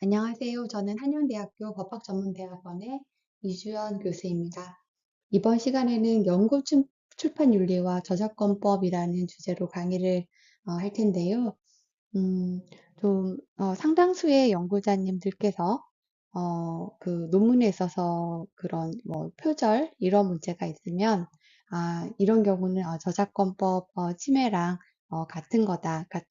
안녕하세요. 저는 한양대학교 법학전문대학원의 이주연 교수입니다. 이번 시간에는 출판 윤리와 저작권법이라는 주제로 강의를 할 텐데요. 음, 상당수의 연구자님들께서 그 논문에 있어서 그런 뭐 표절 이런 문제가 있으면 이런 경우는 저작권법 침해랑 같은 거다. 그러니까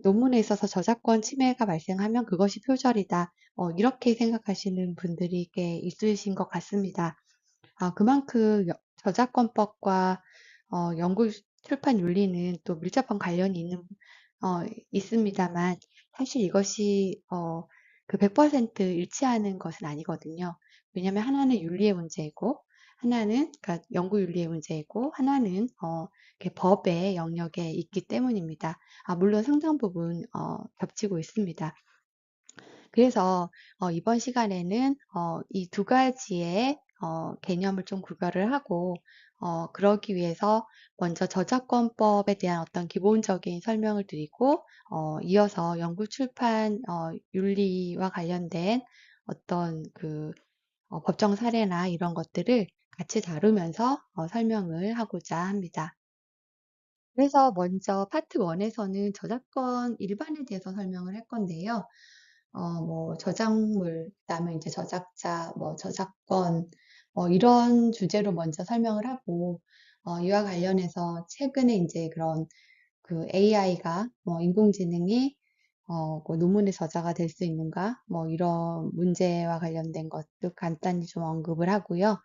논문에 있어서 저작권 침해가 발생하면 그것이 표절이다. 이렇게 생각하시는 분들이 꽤 있으신 것 같습니다. 그만큼 저작권법과 연구 출판 윤리는 또 밀접한 관련이 있습니다만, 사실 이것이 그 100% 일치하는 것은 아니거든요. 왜냐하면 하나는 윤리의 문제이고, 하나는 그러니까 연구 윤리의 문제이고, 하나는 이렇게 법의 영역에 있기 때문입니다. 물론 상당 부분 겹치고 있습니다. 그래서 이번 시간에는 이 두 가지의 개념을 좀 구별을 하고 그러기 위해서 먼저 저작권법에 대한 어떤 기본적인 설명을 드리고 이어서 연구 출판 윤리와 관련된 어떤 그 법정 사례나 이런 것들을 같이 다루면서 설명을 하고자 합니다. 그래서 먼저 파트 1에서는 저작권 일반에 대해서 설명을 할 건데요. 뭐 저작물, 그다음에 이제 저작자, 뭐 저작권, 이런 주제로 먼저 설명을 하고, 이와 관련해서 최근에 이제 그런 그 AI가, 인공지능이 그 논문의 저자가 될 수 있는가, 이런 문제와 관련된 것도 간단히 좀 언급을 하고요.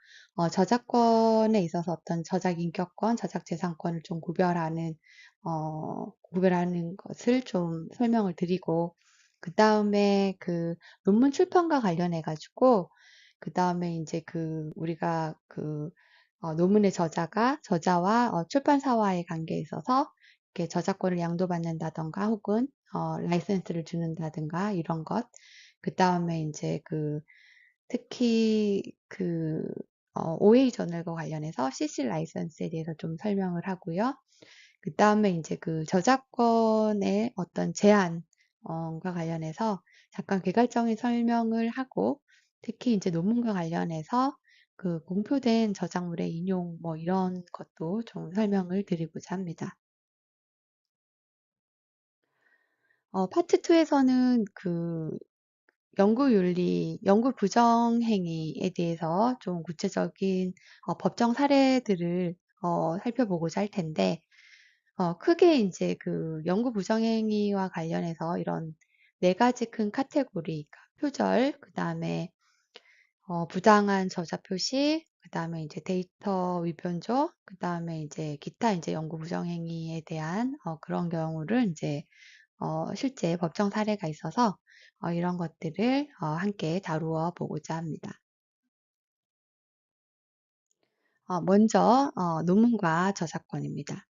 저작권에 있어서 어떤 저작 인격권, 저작 재산권을 좀 구별하는 것을 좀 설명을 드리고, 그 다음에 그 논문 출판과 관련해 가지고, 그 다음에 이제 우리가 논문의 저자와 출판사와의 관계에 있어서 이렇게 저작권을 양도받는다던가 혹은 라이센스를 주는다든가 이런 것. 그 다음에 이제 특히 OA 저널과 관련해서 CC 라이센스에 대해서 좀 설명을 하고요. 그 다음에 이제 저작권의 어떤 제한, 과 관련해서 잠깐 개괄적인 설명을 하고, 특히 이제 논문과 관련해서 공표된 저작물의 인용, 이런 것도 좀 설명을 드리고자 합니다. 파트 2에서는 연구 부정행위에 대해서 좀 구체적인 법정 사례들을 살펴보고자 할 텐데, 크게 이제 연구 부정행위와 관련해서 이런 네 가지 큰 카테고리, 그러니까 표절, 그 다음에 부당한 저자 표시, 그 다음에 이제 데이터 위변조, 그 다음에 이제 기타 이제 연구 부정행위에 대한 그런 경우를 이제 실제 법정 사례가 있어서 이런 것들을 함께 다루어 보고자 합니다. 먼저 논문과 저작권입니다.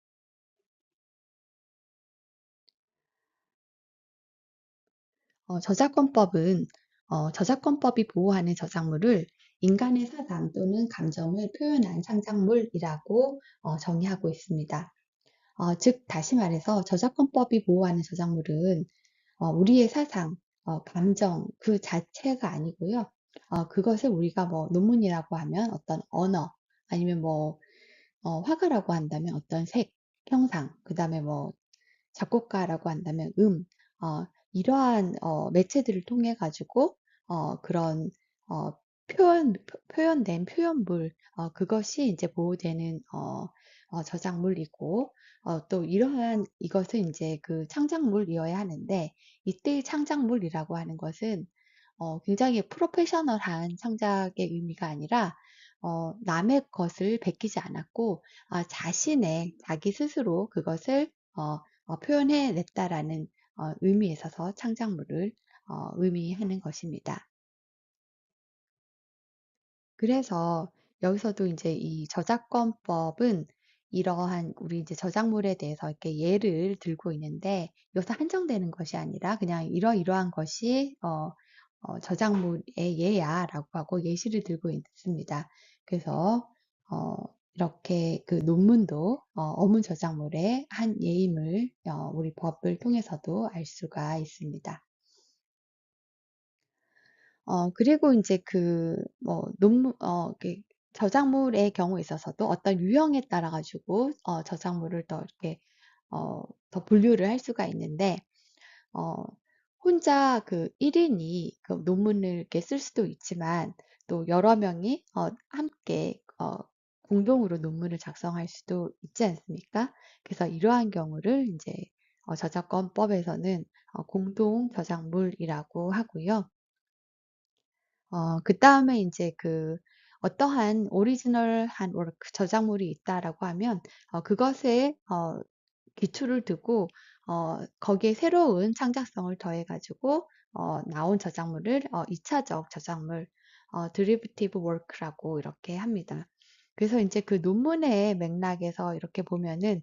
저작권법은 저작권법이 보호하는 저작물을 인간의 사상 또는 감정을 표현한 창작물이라고 정의하고 있습니다. 즉 다시 말해서 저작권법이 보호하는 저작물은 우리의 사상, 감정 그 자체가 아니고요. 그것을 우리가 뭐 논문이라고 하면 어떤 언어 아니면 화가라고 한다면 어떤 색, 형상, 그다음에 작곡가라고 한다면 이러한 매체들을 통해 가지고 그런 어, 표현된 표현물, 그것이 이제 보호되는 저작물이고, 또 이러한 이것은 이제 창작물이어야 하는데, 이때의 창작물이라고 하는 것은 굉장히 프로페셔널한 창작의 의미가 아니라 남의 것을 베끼지 않았고 자기 스스로 그것을 표현해 냈다라는 의미에 있어서 창작물을 의미하는 것입니다. 그래서 여기서도 이제 이 저작권법은 이러한 우리 이제 저작물에 대해서 이렇게 예를 들고 있는데 여기서 한정되는 것이 아니라 그냥 이러이러한 것이 저작물의 예야라고 하고 예시를 들고 있습니다. 그래서 어, 이렇게 논문도 어문 저작물의 한 예임을 우리 법을 통해서도 알 수가 있습니다. 그리고 이제 논문, 저작물의 경우에 있어서도 어떤 유형에 따라 가지고, 저작물을 더 이렇게, 어, 더 분류를 할 수가 있는데, 어, 혼자 그 1인이 그 논문을 이렇게 쓸 수도 있지만, 또 여러 명이, 함께, 공동으로 논문을 작성할 수도 있지 않습니까? 그래서 이러한 경우를 이제, 저작권법에서는 공동 저작물이라고 하고요. 그다음에 인제 어떠한 오리지널한 저작물이 있다라고 하면 그것에 기초를 두고 거기에 새로운 창작성을 더해 가지고 나온 저작물을 2 차적 저작물 derivative work라고 이렇게 합니다. 그래서 인제 그 논문의 맥락에서 이렇게 보면은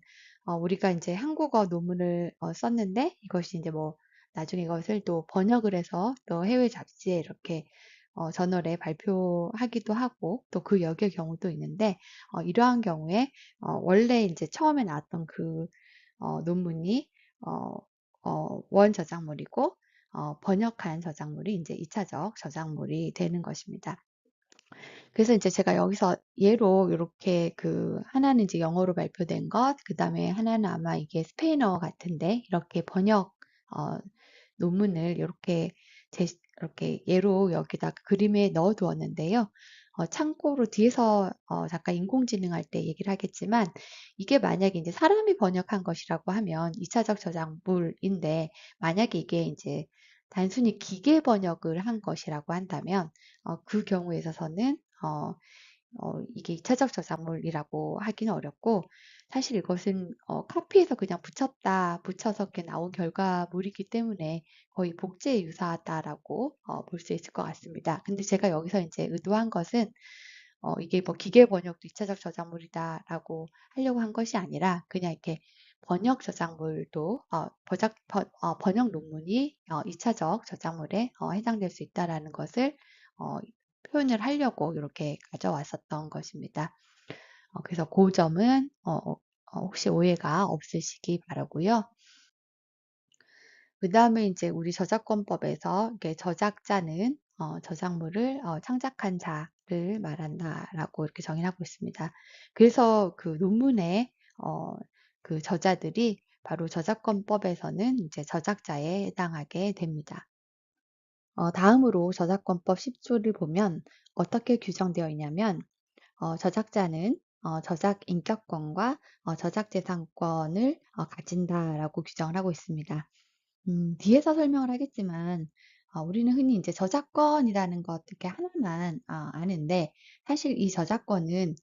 우리가 인제 한국어 논문을 썼는데 이것이 인제 뭐 나중에 이것을 또 번역을 해서 또 해외 잡지에 이렇게 저널에 발표하기도 하고 또 그 역의 경우도 있는데 이러한 경우에 원래 인제 처음에 나왔던 논문이 어 원 저작물이고 번역한 저작물이 인제 2 차적 저작물이 되는 것입니다. 그래서 인제 제가 여기서 예로 요렇게 하나는 이제 영어로 발표된 것, 그다음에 하나는 아마 이게 스페인어 같은데 이렇게 번역 어 논문을 요렇게 이렇게 예로 여기다 그림에 넣어 두었는데요. 참고로 뒤에서 잠깐 인공지능 할 때 얘기를 하겠지만 이게 만약에 인제 사람이 번역한 것이라고 하면 2 차적 저작물인데 만약에 이게 인제 단순히 기계 번역을 한 것이라고 한다면 그 경우에 있어서는 이게 2 차적 저작물이라고 하기는 어렵고 사실 이것은 카피해서 그냥 붙여서 이렇게 나온 결과물이기 때문에 거의 복제에 유사하다라고 볼 수 있을 것 같습니다. 근데 제가 여기서 인제 의도한 것은 이게 뭐 '기계 번역도 2 차적 저작물이다.'라고 하려고 한 것이 아니라 그냥 이렇게 번역 저작물도 번역 논문이 2 차적 저작물에 해당될 수 있다라는 것을 어 표현을 하려고 요렇게 가져왔었던 것입니다. 그래서 고 점은 혹시 오해가 없으시기 바라고요. 그다음에 인제 우리 저작권법에서 이게 저작자는 저작물을 창작한 자를 말한다라고 이렇게 정의를 하고 있습니다. 그래서 그 논문의 어 저자들이 바로 저작권법에서는 이제 저작자에 해당하게 됩니다. 다음으로 저작권법 10 조를 보면 어떻게 규정되어 있냐면 저작자는 저작 인격권과 저작재산권을 가진다라고 규정을 하고 있습니다. 뒤에서 설명을 하겠지만 우리는 흔히 이제 저작권이라는 것 이렇게 하나만 아는데 사실 이 저작권은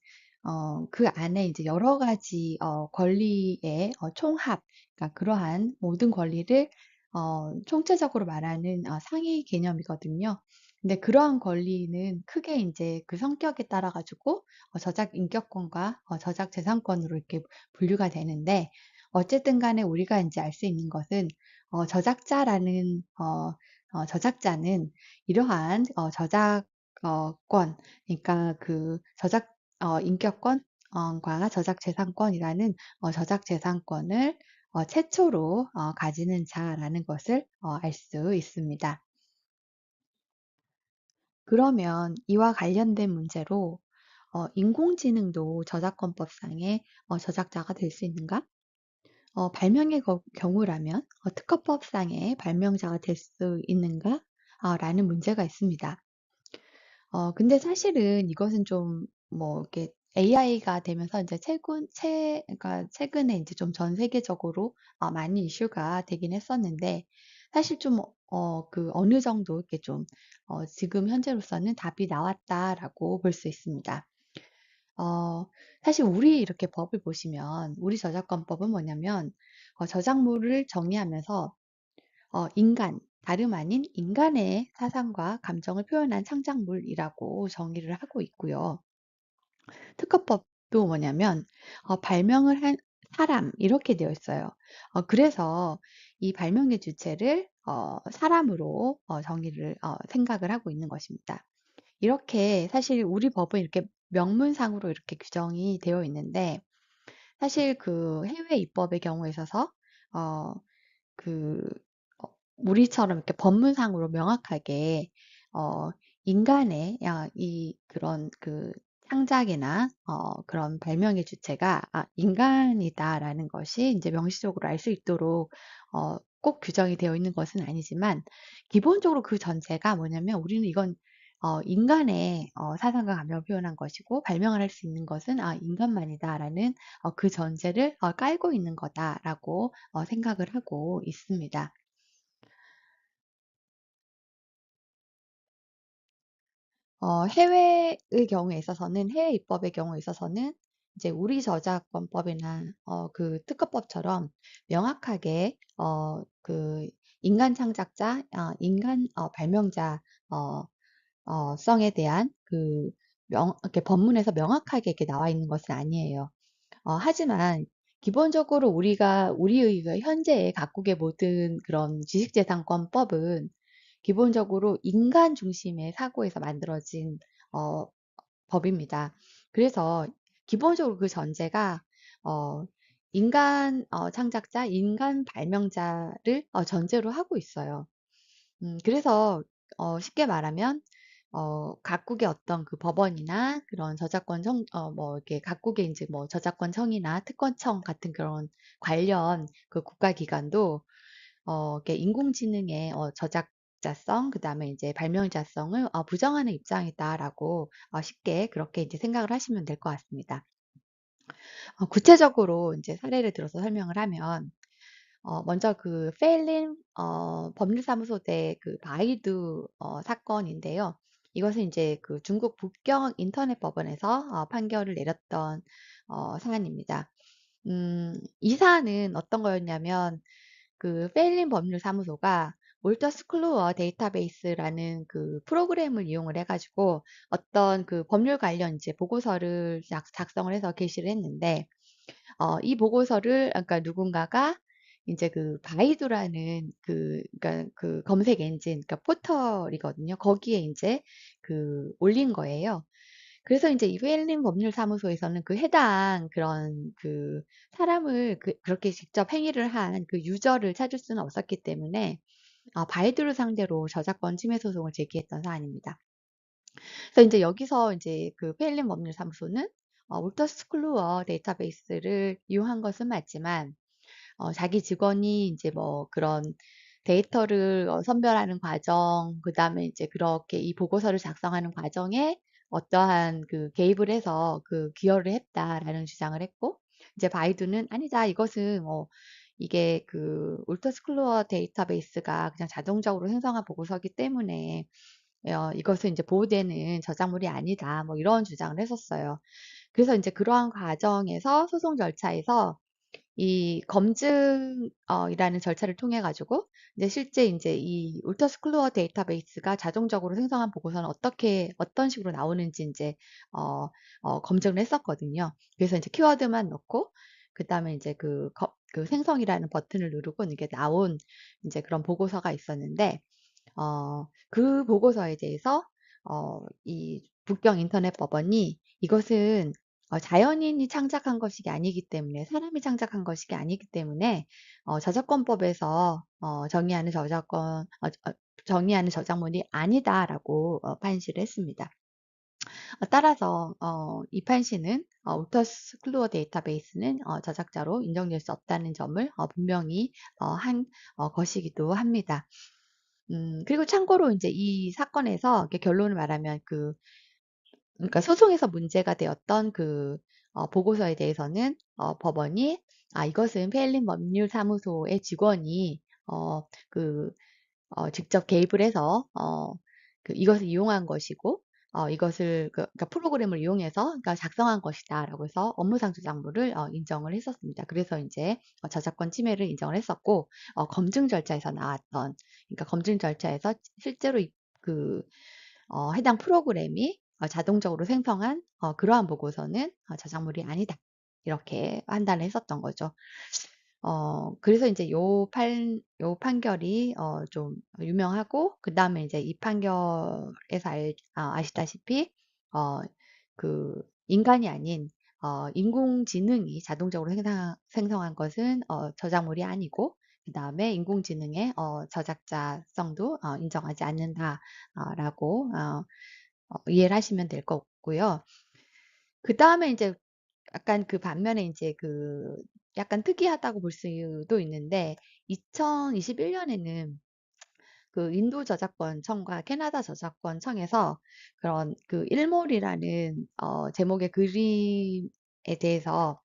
그 안에 이제 여러 가지 권리의 총합, 그러니까 그러한 모든 권리를 총체적으로 말하는 상위 개념이거든요. 근데 그러한 권리는 크게 이제 그 성격에 따라 가지고 저작 인격권과 저작 재산권으로 이렇게 분류가 되는데 어쨌든 간에 우리가 이제 알 수 있는 것은 저작자는 이러한 저작 권, 그러니까 저작 인격권 과 저작 재산권이라는 저작 재산권을 최초로 가지는 자라는 것을 알 수 있습니다. 그러면 이와 관련된 문제로 인공지능도 저작권법상의 저작자가 될 수 있는가? 발명의 경우라면 특허법상의 발명자가 될 수 있는가? 라는 문제가 있습니다. 근데 사실은 이것은 좀 뭐 이렇게 AI가 되면서 이제 그러니까 최근에 이제 좀 전 세계적으로 많이 이슈가 되긴 했었는데 사실 좀 어느 정도 이렇게 좀 지금 현재로서는 답이 나왔다라고 볼 수 있습니다. 어 사실 우리 이렇게 법을 보시면 우리 저작권법은 뭐냐면 저작물을 정의하면서 다름 아닌 인간의 사상과 감정을 표현한 창작물이라고 정의를 하고 있고요. 특허법도 뭐냐면 발명을 한 사람 이렇게 되어 있어요. 그래서 이 발명의 주체를 사람으로 정의를 생각을 하고 있는 것입니다. 이렇게 사실 우리 법은 이렇게 명문상으로 이렇게 규정이 되어 있는데 사실 그 해외 입법의 경우에 있어서 어 그 우리처럼 이렇게 법문상으로 명확하게 어, 인간의 이 그런 그 창작이나 그런 발명의 주체가 인간이다라는 것이 이제 명시적으로 알 수 있도록 꼭 규정이 되어 있는 것은 아니지만 기본적으로 그 전제가 뭐냐면 우리는 이건 인간의 사상과 감정을 표현한 것이고 발명을 할 수 있는 것은 인간만이다라는 그 전제를 깔고 있는 거다라고 생각을 하고 있습니다. 해외의 경우에 있어서는 해외 입법의 경우에 있어서는 이제 우리 저작권법이나 그 특허법처럼 명확하게 그 인간 창작자, 인간 발명자 어, 성에 대한 그 이렇게 법문에서 명확하게 이렇게 나와 있는 것은 아니에요. 하지만 기본적으로 우리의 그 현재의 각국의 모든 그런 지식재산권법은 기본적으로 인간 중심의 사고에서 만들어진 어, 법입니다. 그래서 기본적으로 그 전제가 어, 인간 창작자, 인간 발명자를 전제로 하고 있어요. 그래서 쉽게 말하면 각국의 어떤 그 법원이나 그런 저작권 뭐 이렇게 각국의 이제 뭐 저작권청이나 특권청 같은 그런 관련 그 국가기관도 이렇게 인공지능의 저작자성, 그다음에 이제 발명자성을 부정하는 입장이다라고 쉽게 그렇게 이제 생각을 하시면 될 것 같습니다. 구체적으로 이제 사례를 들어서 설명을 하면 먼저 그 페일린 법률사무소 대 그 바이두 사건인데요. 이것은 이제 그 중국 북경 인터넷 법원에서 판결을 내렸던 사안입니다. 이 사안은 어떤 거였냐면 그 페일린 법률사무소가 몰터스 클루어 데이터베이스라는 그 프로그램을 이용을 해가지고 어떤 그 법률 관련 이제 보고서를 작성을 해서 게시를 했는데 이 보고서를 그러니까 누군가가 이제 그 바이두라는 그러니까 그 검색 엔진 그러니까 포털이거든요. 거기에 이제 그 올린 거예요. 그래서 이제 이 페일린 법률사무소에서는 그 해당 그런 그 사람을 그렇게 직접 행위를 한 그 유저를 찾을 수는 없었기 때문에 바이두를 상대로 저작권 침해 소송을 제기했던 사안입니다. 그래서 이제 여기서 이제 그 페일린 법률사무소는 올터스 클루어 데이터베이스를 이용한 것은 맞지만 자기 직원이 이제 뭐 그런 데이터를 선별하는 과정, 그다음에 이제 그렇게 이 보고서를 작성하는 과정에 어떠한 그 개입을 해서 그 기여를 했다라는 주장을 했고, 이제 바이두는 아니다, 이것은 뭐 이게 그 올터스 클루어 데이터베이스가 그냥 자동적으로 생성한 보고서기 때문에 이것은 이제 보호되는 저작물이 아니다. 뭐 이런 주장을 했었어요. 그래서 이제 그러한 과정에서 소송 절차에서 이 검증 이라는 절차를 통해 가지고 이제 실제 인제 이 울터스 클루어 데이터베이스가 자동적으로 생성한 보고서는 어떤 식으로 나오는지 인제 어 검증을 했었거든요. 그래서 인제 키워드만 넣고 그다음에 인제 그 생성이라는 버튼을 누르고 이게 나온 인제 그런 보고서가 있었는데 그 보고서에 대해서 이 북경 인터넷 법원이 이것은 자연인이 창작한 것이 아니기 때문에 사람이 창작한 것이 아니기 때문에 저작권법에서 정의하는 저작물이 아니다라고 판시를 했습니다. 따라서 이 판시는 오터스 클루어 데이터베이스는 저작자로 인정될 수 없다는 점을 분명히 한 것이기도 합니다. 그리고 참고로 이제 이 사건에서 이렇게 결론을 말하면 그러니까 소송에서 문제가 되었던 그 보고서에 대해서는 법원이 이것은 페일린 법률사무소의 직원이 그 직접 개입을 해서 이것을 이용한 것이고 이것을 그러니까 프로그램을 이용해서 그러니까 작성한 것이다라고 해서 업무상 저작물을 인정을 했었습니다. 그래서 이제 저작권 침해를 인정을 했었고 검증 절차에서 나왔던 그러니까 검증 절차에서 실제로 그 해당 프로그램이 자동적으로 생성한 그러한 보고서는 저작물이 아니다. 이렇게 판단을 했었던 거죠. 그래서 이제 요 판결이 좀 유명하고, 그 다음에 이제 이 판결에서 아시다시피, 어, 인간이 아닌, 인공지능이 자동적으로 생성한 것은 저작물이 아니고, 그다음에 인공지능의 저작자성도 인정하지 않는다라고 이해를 하시면 될 것 같고요. 그다음에 이제 약간 그 반면에 인제 그 약간 특이하다고 볼 수도 있는데 2021년에는 그 인도 저작권청과 캐나다 저작권청에서 그런 그 일몰이라는 제목의 그림에 대해서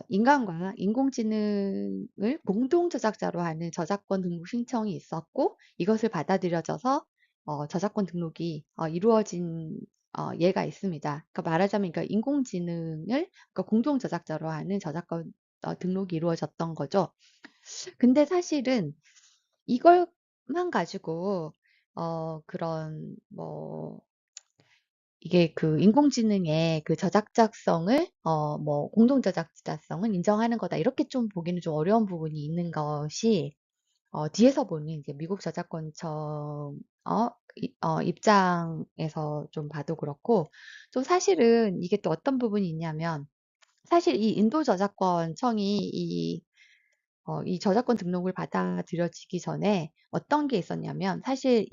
인간과 인공지능을 공동 저작자로 하는 저작권 등록 신청이 있었고 이것을 받아들여져서 저작권 등록이 이루어진 예가 있습니다. 그러니까 말하자면 그러니까 인공지능을 그러니까 공동 저작자로 하는 저작권 등록이 이루어졌던 거죠. 근데 사실은 이걸만 가지고 그런 뭐 이게 그 인공지능의 그 저작자성을 뭐 공동 저작자성은 인정하는 거다. 이렇게 좀 보기는 좀 어려운 부분이 있는 것이 뒤에서 보는 이제 미국 저작권청 입장에서 좀 봐도 그렇고 좀 사실은 이게 또 어떤 부분이 있냐면 사실 이 인도 저작권청이 이 저작권 등록을 받아들여지기 전에 어떤 게 있었냐면 사실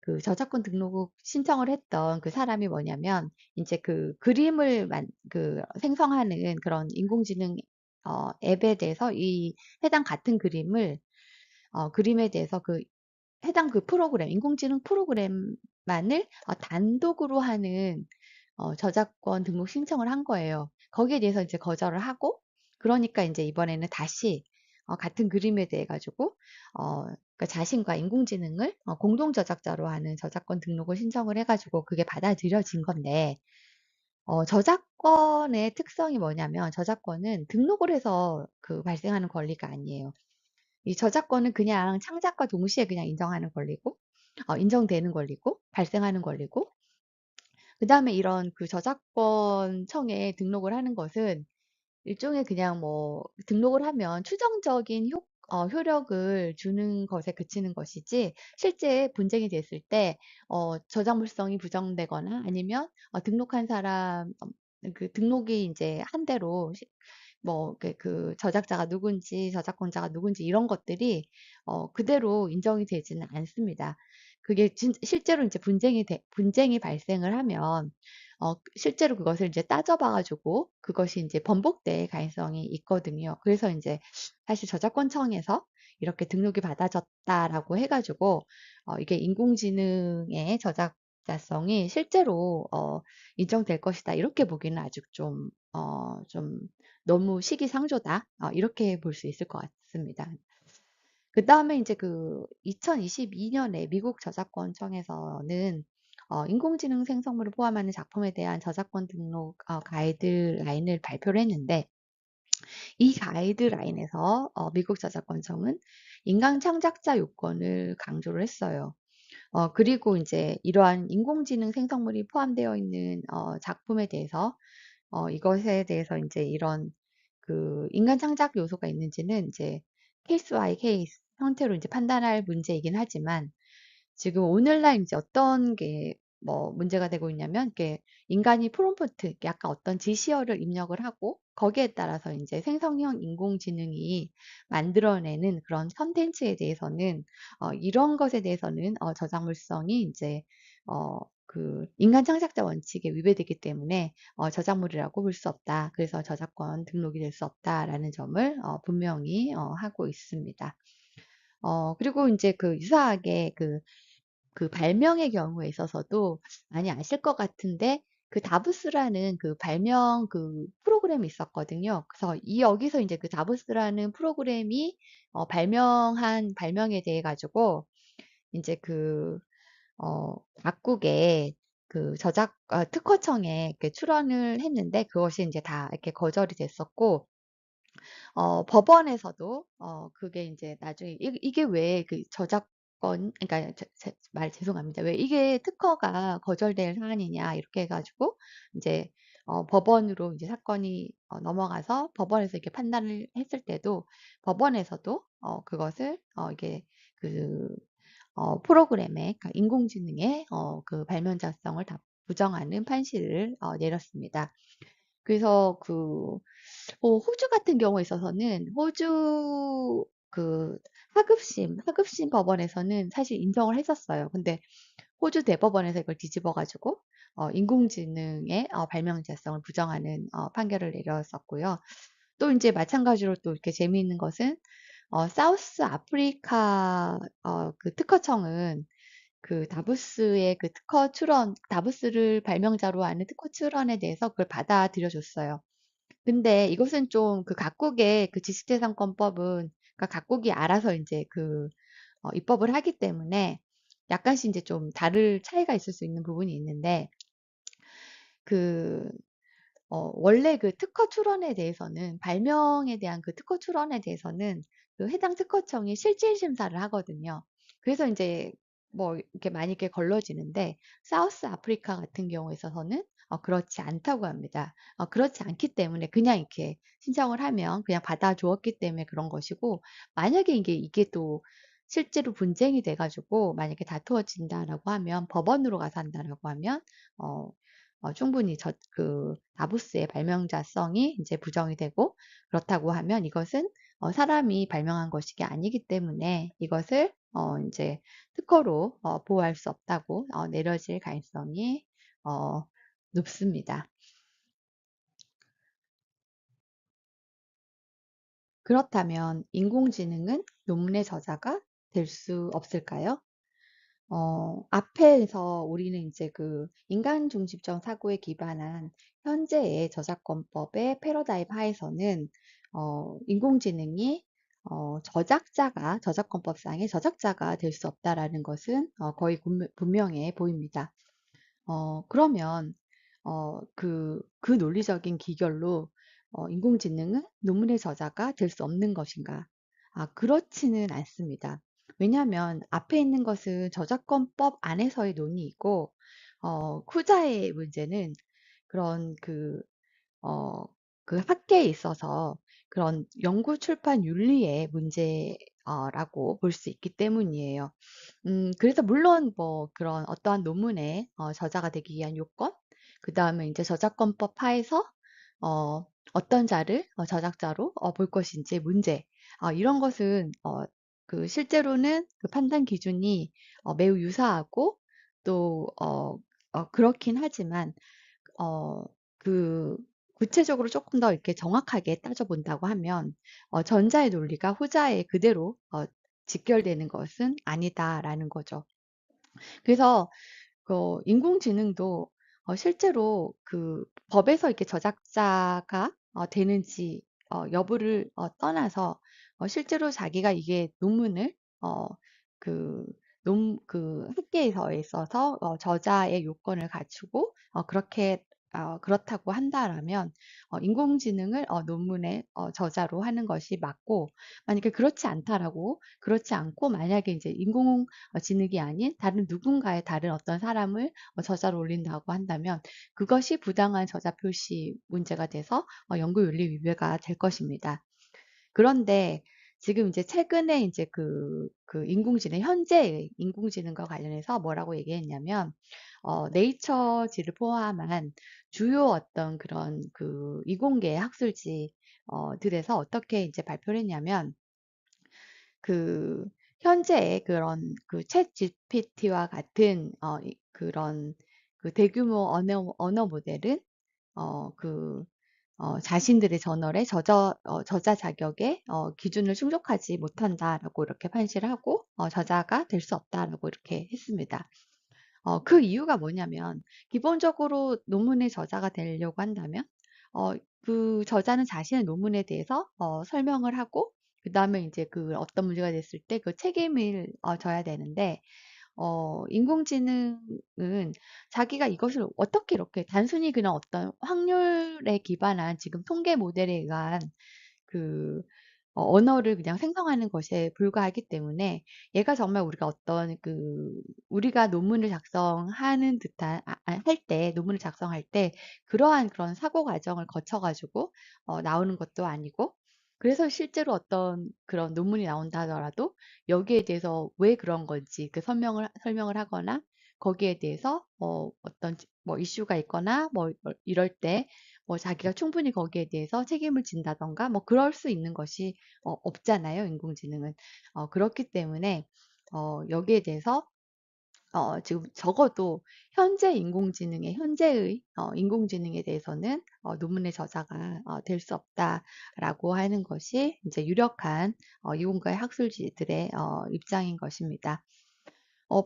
그 저작권 등록 신청을 했던 그 사람이 뭐냐면 인제 그 그림을 생성하는 그런 인공지능 앱에 대해서 이 해당 같은 그림에 대해서 그 해당 그 프로그램 인공지능 프로그램만을 단독으로 하는 저작권 등록 신청을 한 거예요. 거기에 대해서 이제 거절을 하고 그러니까 인제 이번에는 다시 같은 그림에 대해 가지고 그러니까 자신과 인공지능을 공동 저작자로 하는 저작권 등록을 신청을 해 가지고 그게 받아들여진 건데 저작권의 특성이 뭐냐면 저작권은 등록을 해서 그 발생하는 권리가 아니에요. 이 저작권은 그냥 창작과 동시에 그냥 인정하는 권리고 인정되는 권리고 발생하는 권리고 그다음에 이런 그 저작권청에 등록을 하는 것은 일종의 그냥 뭐 등록을 하면 추정적인 효력을 주는 것에 그치는 것이지 실제 분쟁이 됐을 때 저작물성이 부정되거나 아니면 등록한 사람 그 등록이 인제 한 대로 뭐 그 저작자가 누군지 저작권자가 누군지 이런 것들이 그대로 인정이 되지는 않습니다. 그게 실제로 인제 분쟁이 발생을 하면 실제로 그것을 이제 따져 봐 가지고 그것이 인제 번복될 가능성이 있거든요. 그래서 인제 사실 저작권청에서 이렇게 등록이 받아졌다라고 해 가지고 이게 인공지능의 저작자성이 실제로 인정될 것이다. 이렇게 보기는 아직 좀 '너무 시기상조다.' 이렇게 볼 수 있을 것 같습니다. 그다음에 인제 그 2022 년에 미국 저작권청에서는 인공지능 생성물을 포함하는 작품에 대한 저작권 등록 가이드라인을 발표를 했는데 이 가이드라인에서 미국 저작권청은 인간 창작자 요건을 강조를 했어요. 그리고 인제 이러한 인공지능 생성물이 포함되어 있는 작품에 대해서 이것에 대해서 인제 이런 그 인간 창작 요소가 있는지는 인제 케이스 바이 케이스 형태로 인제 판단할 문제이긴 하지만 지금 오늘날 인제 어떤 게 뭐 문제가 되고 있냐면 이렇게 인간이 프롬프트 이렇게 약간 어떤 지시어를 입력을 하고 거기에 따라서 인제 생성형 인공지능이 만들어내는 그런 콘텐츠에 대해서는 이런 것에 대해서는 저작물성이 인제 그 인간 창작자 원칙에 위배되기 때문에 저작물이라고 볼 수 없다. 그래서 저작권 등록이 될 수 없다라는 점을 분명히 하고 있습니다. 그리고 인제 그 유사하게 그 발명의 경우에 있어서도 많이 아실 것 같은데 그 다부스라는 그 발명 그 프로그램이 있었거든요. 그래서 여기서 인제 그 다부스라는 프로그램이 발명한 발명에 대해 가지고 인제 각국의 그 특허청에 이렇게 출원을 했는데 그것이 인제 다 이렇게 거절이 됐었고 법원에서도 그게 인제 나중에 이게 왜 그 저작권 그러니까 말 죄송합니다. "왜 이게 특허가 거절될 사안이냐." 이렇게 해 가지고 인제 법원으로 인제 사건이 넘어가서 법원에서 이렇게 판단을 했을 때도 법원에서도 그것을 이게 그 프로그램의 그러니까 인공지능의 그 발명자성을 다 부정하는 판시를 내렸습니다. 그래서 호주 같은 경우에 있어서는 호주 그 하급심 법원에서는 사실 인정을 했었어요. 근데 호주 대법원에서 이걸 뒤집어 가지고 인공지능의 발명자성을 부정하는 판결을 내렸었고요. 또 이제 마찬가지로 또 이렇게 재미있는 것은 사우스 아프리카 그 특허청은 그 다부스의 그 특허 출원, 다부스를 발명자로 하는 특허 출원에 대해서 그걸 받아들여 줬어요. 근데 이것은 좀 그 각국의 그 지식재산권법은 그러니까 각국이 알아서 이제 그 입법을 하기 때문에 약간씩 이제 좀 다를 차이가 있을 수 있는 부분이 있는데 그 원래 그 특허 출원에 대해서는 발명에 대한 그 특허 출원에 대해서는 그 해당 특허청이 실질 심사를 하거든요. 그래서 이제 뭐 이렇게 많이 이렇게 걸러지는데 사우스 아프리카 같은 경우에 있어서는 그렇지 않다고 합니다. 그렇지 않기 때문에 그냥 이렇게 신청을 하면 그냥 받아주었기 때문에 그런 것이고 만약에 이게 또 실제로 분쟁이 돼가지고 만약에 다투어진다라고 하면 법원으로 가서 한다라고 하면 어, 충분히 그 다부스의 발명자성이 이제 부정이 되고 그렇다고 하면 이것은 사람이 발명한 것이 아니기 때문에 이것을 이제 특허로 보호할 수 없다고 내려질 가능성이 어, 높습니다. 그렇다면 인공지능은 논문의 저자가 될 수 없을까요? 앞에서 우리는 이제 그 인간 중심적 사고에 기반한 현재의 저작권법의 패러다임 하에서는 인공지능이 저작권법상의 저작자가 될 수 없다라는 것은 거의 분명해 보입니다. 그러면 그 논리적인 기결로 인공지능은 논문의 저자가 될 수 없는 것인가? 그렇지는 않습니다. 왜냐하면 앞에 있는 것은 저작권법 안에서의 논의이고, 후자의 문제는 그런 어, 그 학계에 있어서 그런 연구 출판 윤리의 문제라고 볼 수 있기 때문이에요. 그래서 물론 뭐 그런 어떠한 논문의 저자가 되기 위한 요건, 그 다음에 이제 저작권법 하에서 어떤 자를 저작자로 볼 것인지 문제, 이런 것은 그 실제로는 그 판단 기준이 매우 유사하고 또 그렇긴 하지만 어, 그 구체적으로 조금 더 이렇게 정확하게 따져본다고 하면 전자의 논리가 후자에 그대로 직결되는 것은 아니다라는 거죠. 그래서 인공지능도 실제로 그 법에서 이렇게 저작자가 되는지 여부를 떠나서 실제로 자기가 이게 논문을 어, 그 그 학계에서 있어서 저자의 요건을 갖추고 그렇게 그렇다고 한다라면 인공지능을 논문의 저자로 하는 것이 맞고 만약에 그렇지 않고 만약에 이제 인공지능이 아닌 다른 누군가의 다른 어떤 사람을 저자로 올린다고 한다면 그것이 부당한 저자 표시 문제가 돼서 연구윤리 위배가 될 것입니다. 그런데 지금 이제 최근에 이제 그 현재의 인공지능과 관련해서 뭐라고 얘기했냐면, 네이처지를 포함한 주요 어떤 그런 그 이공계 학술지, 들에서 어떻게 이제 발표를 했냐면, 그 현재의 그런 그 챗 GPT와 같은 그런 그 대규모 언어 모델은 그 자신들의 저널의 저자 자격의 기준을 충족하지 못한다라고 이렇게 판시를 하고 저자가 될 수 없다라고 이렇게 했습니다. 그 이유가 뭐냐면 기본적으로 논문의 저자가 되려고 한다면 그 저자는 자신의 논문에 대해서 설명을 하고 그다음에 이제 그 어떤 문제가 됐을 때 그 책임을 져야 되는데 인공지능은 자기가 이것을 어떻게 이렇게 단순히 그냥 어떤 확률에 기반한 지금 통계 모델에 의한 그 언어를 그냥 생성하는 것에 불과하기 때문에 얘가 정말 우리가 어떤 우리가 논문을 작성하는 듯한 할 때 논문을 작성할 때 그러한 그런 사고 과정을 거쳐 가지고 나오는 것도 아니고 그래서 실제로 어떤 그런 논문이 나온다 하더라도 여기에 대해서 왜 그런 건지 그 설명을 하거나 거기에 대해서 어떤 뭐 이슈가 있거나 뭐 이럴 때 뭐 자기가 충분히 거기에 대해서 책임을 진다든가 뭐 그럴 수 있는 것이 없잖아요, 인공지능은. 그렇기 때문에 여기에 대해서 지금 적어도 현재의 인공지능에 대해서는 논문의 저자가 될 수 없다라고 하는 것이 이제 유력한 이공가의 학술지들의 입장인 것입니다.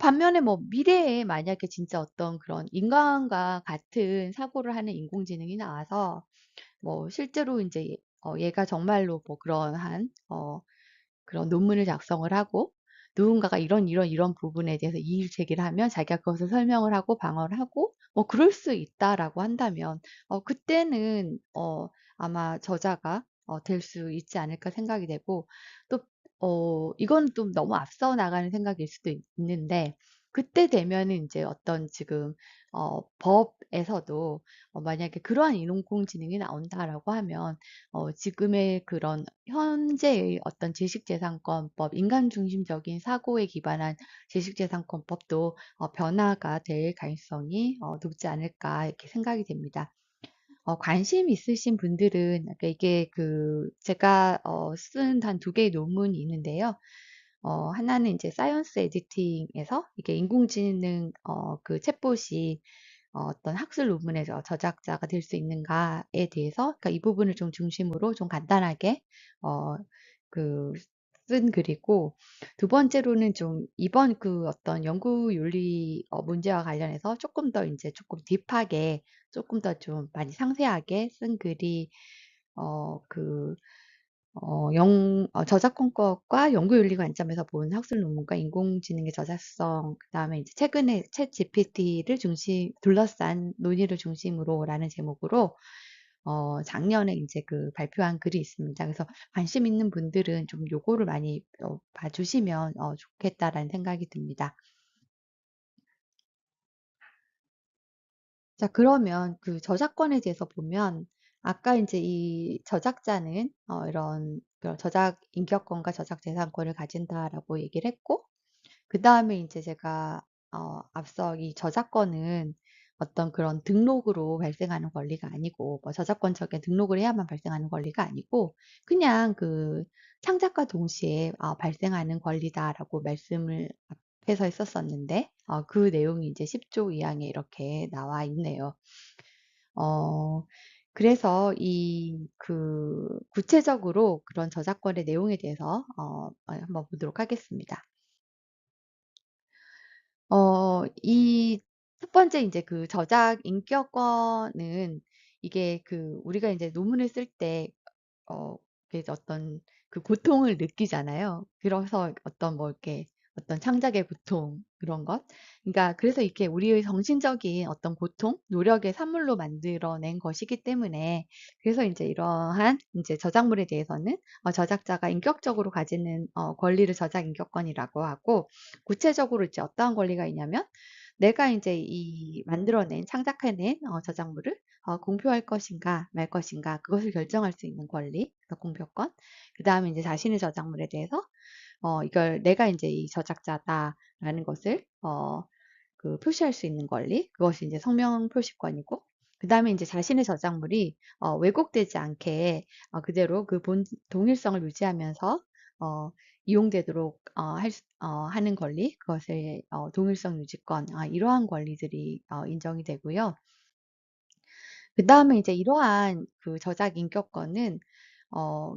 반면에 뭐 미래에 만약에 진짜 어떤 그런 인간과 같은 사고를 하는 인공지능이 나와서 뭐 실제로 인제 얘가 정말로 뭐 그러한 그런 논문을 작성을 하고 누군가가 이런 부분에 대해서 이의 제기를 하면 자기가 그것을 설명을 하고 방어를 하고 뭐 그럴 수 있다라고 한다면 그때는 아마 저자가 될 수 있지 않을까 생각이 되고 또 이건 좀 너무 앞서 나가는 생각일 수도 있는데 그때 되면은 인제 어떤 지금 법에서도 만약에 그러한 인공지능이 나온다라고 하면 지금의 그런 현재의 어떤 지식재산권법, 인간 중심적인 사고에 기반한 지식재산권법도 변화가 될 가능성이 높지 않을까 이렇게 생각이 됩니다. 관심 있으신 분들은 그러니까 이게 제가 쓴 한 두 개의 논문이 있는데요. 하나는 이제 사이언스 에디팅에서 이게 인공지능 그 챗봇이 어떤 학술 논문에서 저작자가 될 수 있는가에 대해서 그러니까 이 부분을 좀 중심으로 좀 간단하게 어 그 쓴 글이고 두 번째로는 좀 이번 어떤 연구 윤리 문제와 관련해서 조금 더 이제 조금 딥하게 조금 더 좀 많이 상세하게 쓴 글이 어 그 저작권법과 연구윤리 관점에서 본 학술 논문과 인공지능의 저작성, 그다음에 이제 최근에 챗GPT를 둘러싼 논의를 중심으로라는 제목으로 작년에 이제 발표한 글이 있습니다. 그래서 관심 있는 분들은 좀 요거를 많이 봐주시면 좋겠다라는 생각이 듭니다. 자, 그러면 저작권에 대해서 보면 아까 이제 이 저작자는 이런 저작 인격권과 저작 재산권을 가진다라고 얘기를 했고 그다음에 이제 제가 앞서 이 저작권은 어떤 그런 등록으로 발생하는 권리가 아니고 뭐 저작권적인 등록을 해야만 발생하는 권리가 아니고 그냥 창작과 동시에 발생하는 권리다라고 말씀을 앞에서 했었었는데 그 내용이 이제 10조 2항에 이렇게 나와 있네요. 어 그래서 구체적으로 그런 저작권의 내용에 대해서 한번 보도록 하겠습니다. 이 첫 번째 이제 저작 인격권은 이게 우리가 이제 논문을 쓸 때 그래서 어떤 고통을 느끼잖아요. 그래서 어떤 뭐 이렇게 어떤 창작의 고통 그런 것. 그러니까 그래서 이렇게 우리의 정신적인 어떤 고통, 노력의 산물로 만들어낸 것이기 때문에 그래서 인제 이러한 인제 저작물에 대해서는 저작자가 인격적으로 가지는 권리를 저작 인격권이라고 하고 구체적으로 이제 어떠한 권리가 있냐면 내가 인제 이 만들어낸 창작해낸 저작물을 공표할 것인가 말 것인가 그것을 결정할 수 있는 권리, 그래서 공표권. 그다음에 이제 자신의 저작물에 대해서 이걸 내가 인제 이 저작자다라는 것을 표시할 수 있는 권리, 그것이 인제 성명 표시권이고 그다음에 인제 자신의 저작물이 왜곡되지 않게 그대로 동일성을 유지하면서 어 이용되도록 하는 권리, 그것의 동일성 유지권 이러한 권리들이 인정이 되고요. 그다음에 이제 이러한 저작 인격권은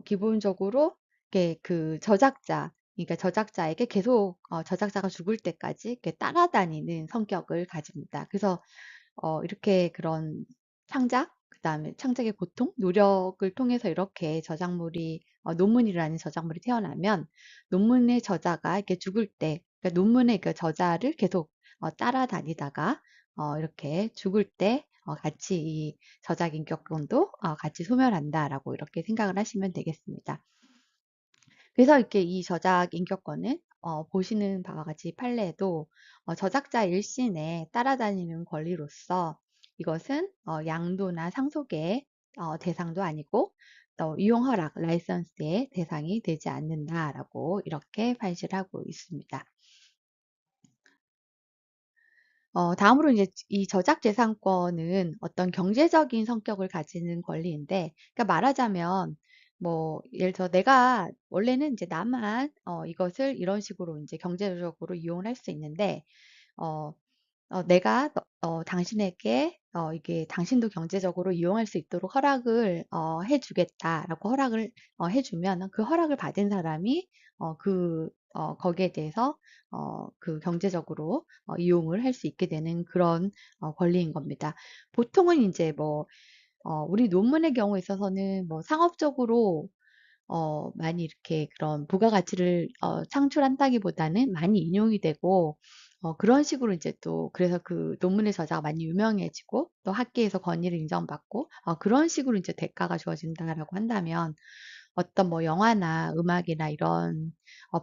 기본적으로 이렇게 그러니까 저작자에게 계속 저작자가 죽을 때까지 이렇게 따라다니는 성격을 가집니다. 그래서 이렇게 그런 그다음에 창작의 고통, 노력을 통해서 이렇게 저작물이 논문이라는 저작물이 태어나면 논문의 저자가 이렇게 죽을 때 그러니까 논문의 그 저자를 계속 따라다니다가 이렇게 죽을 때 같이 이 저작 인격권도 같이 소멸한다라고 이렇게 생각을 하시면 되겠습니다. 그래서 이렇게 이 저작 인격권은 보시는 바와 같이 판례에도 저작자 일신에 따라다니는 권리로서 이것은 양도나 상속의 대상도 아니고 또 이용 허락, 라이선스의 대상이 되지 않는다라고 이렇게 판시를 하고 있습니다. 다음으로 이제 이 저작재산권은 어떤 경제적인 성격을 가지는 권리인데, 그러니까 말하자면 뭐 예를 들어 내가 원래는 이제 나만 이것을 이런 식으로 인제 경제적으로 이용을 할 수 있는데, 어 내가 당신에게 이게 "당신도 경제적으로 이용할 수 있도록 허락을 해 주겠다."라고 허락을 해 주면, 그 허락을 받은 사람이 거기에 대해서 그 경제적으로 이용을 할 수 있게 되는 그런 권리인 겁니다. 보통은 인제 뭐 우리 논문의 경우에 있어서는 뭐 상업적으로 많이 이렇게 그런 부가가치를 창출한다기보다는 많이 인용이 되고, 그런 식으로 이제 또 그래서 그 논문의 저자가 많이 유명해지고 또 학계에서 권위를 인정받고 그런 식으로 이제 대가가 주어진다라고 한다면, 어떤 뭐 영화나 음악이나 이런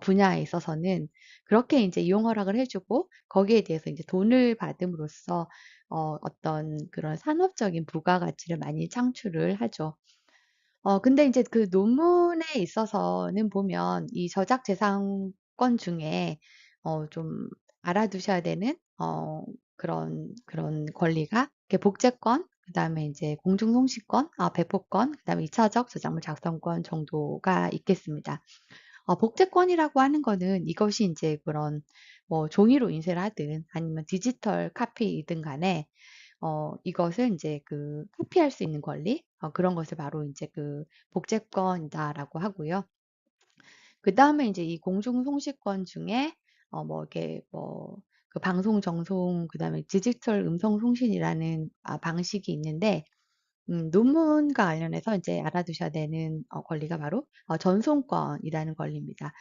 분야에 있어서는 그렇게 인제 이용 허락을 해 주고 거기에 대해서 인제 돈을 받음으로써 어떤 그런 산업적인 부가가치를 많이 창출을 하죠. 근데 인제 그 논문에 있어서는 보면 이 저작재산권 중에 좀 알아두셔야 되는 그런 권리가 이렇게 복제권, 그다음에 인제 공중송시권, 배포권, 그다음에 2 차적 저작물 작성권 정도가 있겠습니다. 복제권이라고 하는 거는 이것이 인제 그런 뭐 종이로 인쇄를 하든 아니면 디지털 카피이든 간에 이것을 인제 그 카피할 수 있는 권리, 그런 것을 바로 인제 그 복제권이다라고 하고요. 그다음에 인제 이 공중송시권 중에 뭐 이렇게 뭐 그 방송 정송, 그다음에 디지털 음성 송신이라는 방식이 있는데, 논문과 관련해서 인제 알아두셔야 되는 권리가 바로 전송권이라는 권리입니다.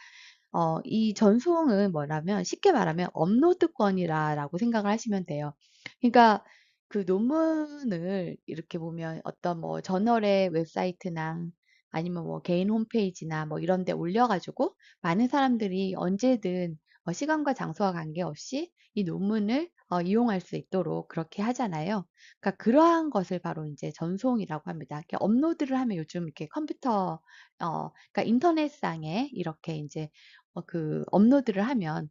이 전송은 뭐냐면 쉽게 말하면 업로드권이라고 생각을 하시면 돼요. 그러니까 그 논문을 이렇게 보면 어떤 뭐 저널의 웹사이트나 아니면 뭐 개인 홈페이지나 뭐 이런 데 올려 가지고 많은 사람들이 언제든 시간과 장소와 관계없이 이 논문을 이용할 수 있도록 그렇게 하잖아요. 그러니까 그러한 것을 바로 인제 전송이라고 합니다. 이렇게 업로드를 하면 요즘 이렇게 컴퓨터 그러니까 인터넷상에 이렇게 인제 그 업로드를 하면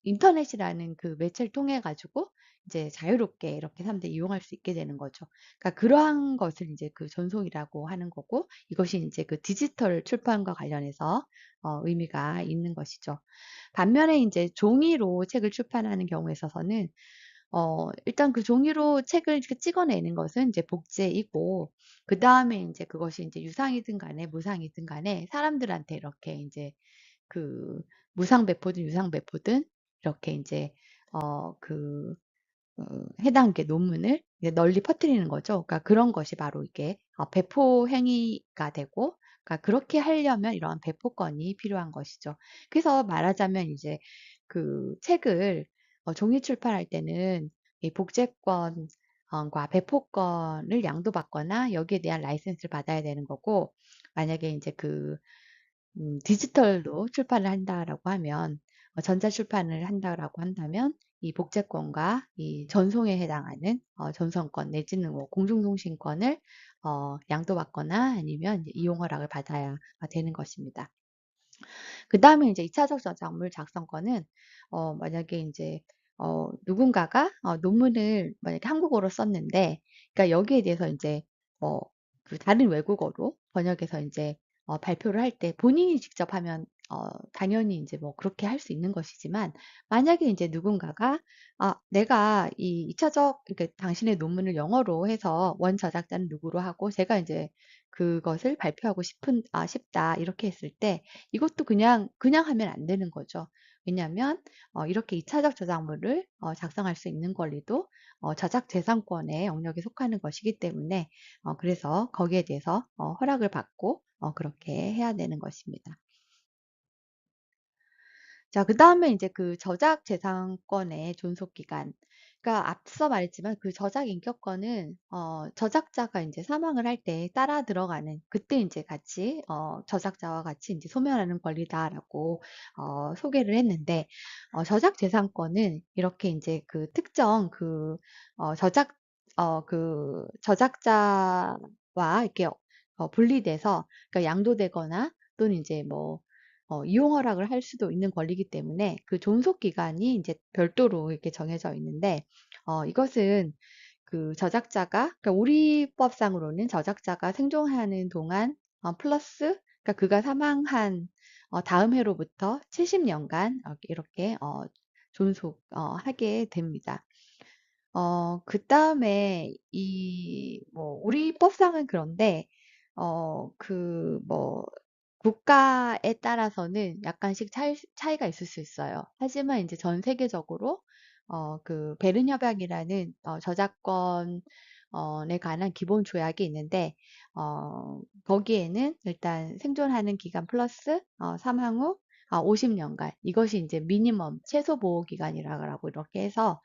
인터넷이라는 그 매체를 통해 가지고 이제 자유롭게 이렇게 사람들이 이용할 수 있게 되는 거죠. 그러니까 그러한 것을 인제 그 전송이라고 하는 거고, 이것이 인제 그 디지털 출판과 관련해서 의미가 있는 것이죠. 반면에 인제 종이로 책을 출판하는 경우에 있어서는 일단 그 종이로 책을 이렇게 찍어내는 것은 이제 복제이고, 그다음에 인제 그것이 인제 유상이든 간에 무상이든 간에 사람들한테 이렇게 인제 그 무상 배포든 유상 배포든 이렇게 인제 그 해당 이렇게 논문을 이제 널리 퍼뜨리는 거죠. 그러니까 그런 것이 바로 이게 배포 행위가 되고, 그러니까 그렇게 하려면 이러한 배포권이 필요한 것이죠. 그래서 말하자면 이제 그 책을 종이 출판할 때는 이 복제권 과 배포권을 양도받거나 여기에 대한 라이센스를 받아야 되는 거고, 만약에 인제 그 디지털로 출판을 한다라고 하면, 전자출판을 한다라고 한다면 이 복제권과 이 전송에 해당하는 전송권 내지는 뭐 공중송신권을 양도받거나 아니면 이제 이용 허락을 받아야 되는 것입니다. 그다음에 인제 2 차적 저작물 작성권은 만약에 인제 누군가가 논문을 만약에 한국어로 썼는데, 그러니까 여기에 대해서 인제 뭐 그 다른 외국어로 번역해서 인제 발표를 할 때 본인이 직접 하면 당연히 인제 뭐 그렇게 할 수 있는 것이지만, 만약에 인제 누군가가 내가 이 2 차적 이렇게 당신의 논문을 영어로 해서 원 저작자는 누구로 하고 제가 인제 그것을 발표하고 싶다." 이렇게 했을 때 이것도 그냥 하면 안 되는 거죠. 왜냐하면 이렇게 2 차적 저작물을 작성할 수 있는 권리도 저작재산권의 영역에 속하는 것이기 때문에, 그래서 거기에 대해서 허락을 받고 그렇게 해야 되는 것입니다. 자, 그다음에 인제 그 저작재산권의 존속기간. 그러니까 앞서 말했지만 그 저작인격권은 저작자가 인제 사망을 할 때 따라 들어가는, 그때 인제 같이 저작자와 같이 인제 소멸하는 권리다라고 소개를 했는데, 저작재산권은 이렇게 인제 그 특정 그 저작자와 이렇게 분리돼서, 그러니까 양도되거나 또는 인제 뭐 이용 허락을 할 수도 있는 권리이기 때문에 그 존속 기간이 이제 별도로 이렇게 정해져 있는데, 이것은 그 저작자가, 그러니까 우리 법상으로는 저작자가 생존하는 동안 플러스, 그러니까 그가 사망한 다음 해로부터 70년간 이렇게 존속 하게 됩니다. 그 다음에 뭐 우리 법상은 그런데 뭐 국가에 따라서는 약간씩 차이가 있을 수 있어요. 하지만 이제 전 세계적으로 그 베른 협약이라는 저작권에 관한 기본 조약이 있는데, 거기에는 일단 생존하는 기간 플러스 사망 후 50년간, 이것이 이제 미니멈 최소 보호 기간이라고 이렇게 해서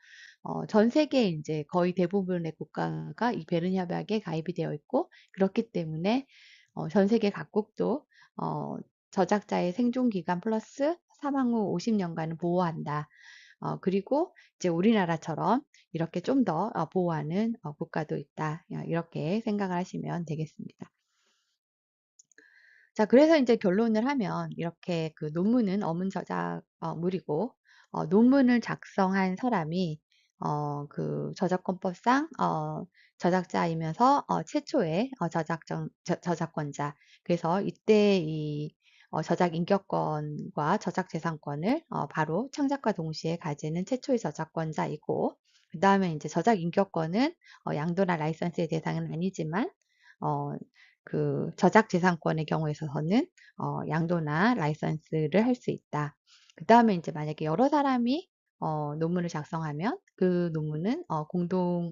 전 세계 이제 거의 대부분의 국가가 이 베른 협약에 가입이 되어 있고, 그렇기 때문에 전 세계 각국도 어, 저작자의 생존 기간 플러스 사망 후 50년간을 보호한다. 그리고 이제 우리나라처럼 이렇게 좀 더 보호하는 국가도 있다. 이렇게 생각을 하시면 되겠습니다. 자, 그래서 이제 결론을 하면 이렇게 그 논문은 어문 저작물이고, 논문을 작성한 사람이 그 저작권법상 저작자이면서 최초의 저작권자. 그래서 이때 이 저작 인격권과 저작 재산권을 바로 창작과 동시에 가지는 최초의 저작권자이고, 그 다음에 이제 저작 인격권은 양도나 라이선스의 대상은 아니지만 어, 그 저작재산권의 경우에 있어서는 양도나 라이선스를 할 수 있다. 그 다음에 이제 만약에 여러 사람이 논문을 작성하면 그 논문은 공동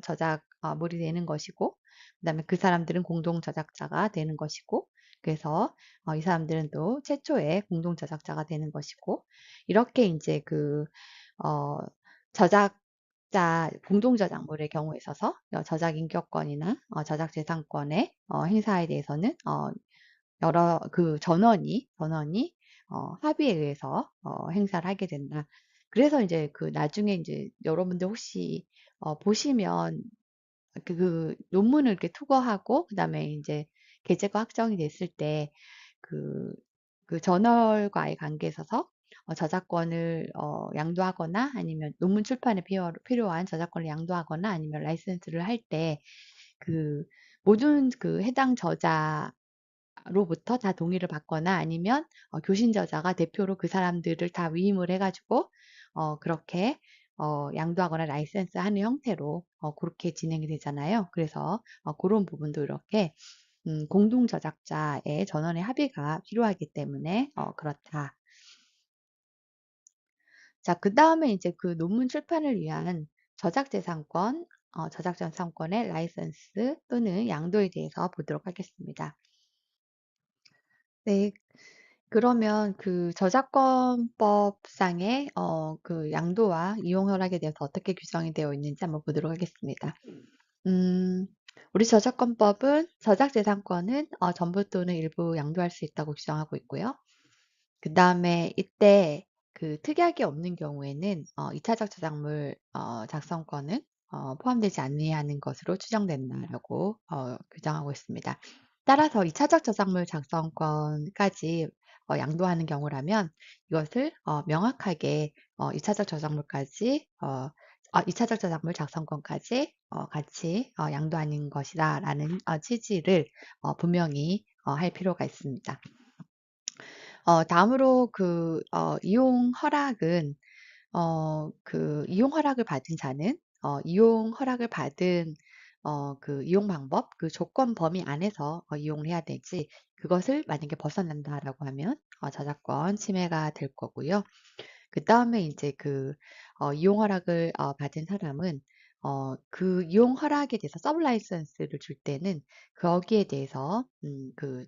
저작물이 되는 것이고, 그 다음에 그 사람들은 공동 저작자가 되는 것이고, 그래서 이 사람들은 또 최초의 공동 저작자가 되는 것이고, 이렇게 이제 그 저작 공동 저작물의 경우에 있어서 저작 인격권이나 저작 재산권의 행사에 대해서는 여러 그 전원이 합의에 의해서 행사를 하게 된다. 그래서 이제 그 나중에 이제 여러분들 혹시 보시면 그 논문을 이렇게 투고하고 그다음에 이제 게재가 확정이 됐을 때 그 그 저널과의 관계에 있어서 저작권을 양도하거나 아니면 논문 출판에 필요한 저작권을 양도하거나 아니면 라이센스를 할 때 그 모든 그 해당 저자로부터 다 동의를 받거나 아니면 교신 저자가 대표로 그 사람들을 다 위임을 해가지고 그렇게 양도하거나 라이센스 하는 형태로 그렇게 진행이 되잖아요. 그래서 그런 부분도 이렇게 공동 저작자의 전원의 합의가 필요하기 때문에 그렇다. 자, 그 다음에 이제 그 논문 출판을 위한 저작재산권, 저작재산권의 라이선스 또는 양도에 대해서 보도록 하겠습니다. 네, 그러면 그 저작권법상의 그 양도와 이용 허락에 대해서 어떻게 규정이 되어 있는지 한번 보도록 하겠습니다. 음, 우리 저작권법은 저작재산권은 전부 또는 일부 양도할 수 있다고 규정하고 있고요. 그 다음에 이때 그 특약이 없는 경우에는 2차적 저작물 작성권은 포함되지 아니하는 것으로 추정된다라고 규정하고 있습니다. 따라서 2차적 저작물 작성권까지 양도하는 경우라면 이것을 명확하게 2차적 저작물까지 2차적 저작물 작성권까지 같이 양도하는 것이다라는 취지를 분명히 할 필요가 있습니다. 다음으로 이용 허락은, 이용 허락을 받은 자는, 이용 허락을 받은, 그 이용 방법, 그 조건 범위 안에서 이용을 해야 되지, 그것을 만약에 벗어난다라고 하면, 저작권 침해가 될 거고요. 그 다음에 이제 이용 허락을 받은 사람은, 그 이용 허락에 대해서 서브 라이선스를 줄 때는 거기에 대해서, 그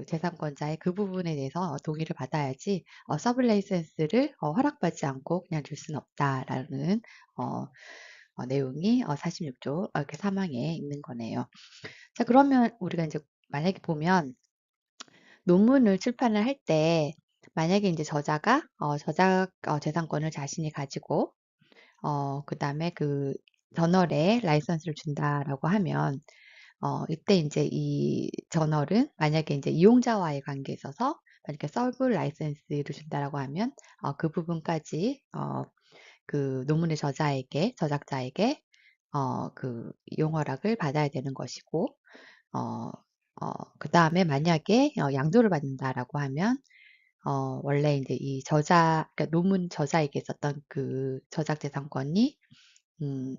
재산권자의 그 부분에 대해서 동의를 받아야지, 서브 라이선스를 허락받지 않고 그냥 줄 수는 없다라는, 내용이 46조 이렇게 사망에 있는 거네요. 자, 그러면 우리가 이제 만약에 보면, 논문을 출판을 할 때 만약에 이제 저자가 저작 재산권을 자신이 가지고 그다음에 그 저널에 라이선스를 준다라고 하면 이때 이제 이 저널은 만약에 이제 이용자와의 관계에 있어서 만약에 서브 라이센스를 준다라고 하면 그 부분까지 그 논문의 저작자에게 그 이용 허락을 받아야 되는 것이고, 어, 그다음에 만약에 양도를 받는다라고 하면 원래 이제 이 그러니까 논문 저자에게 있었던 그 저작재산권이 음,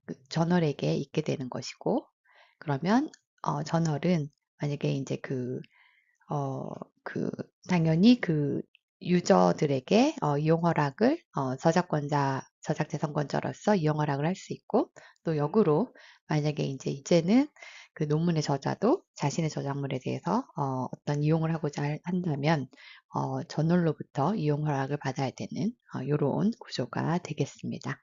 그 저널에게 있게 되는 것이고, 그러면 저널은 만약에 이제 어, 그, 당연히 그 유저들에게 이용 허락을, 저작재산권자로서 이용 허락을 할 수 있고, 또 역으로 만약에 이제는 그 논문의 저자도 자신의 저작물에 대해서 어떤 이용을 하고자 한다면, 저널로부터 이용 허락을 받아야 되는, 요런 구조가 되겠습니다.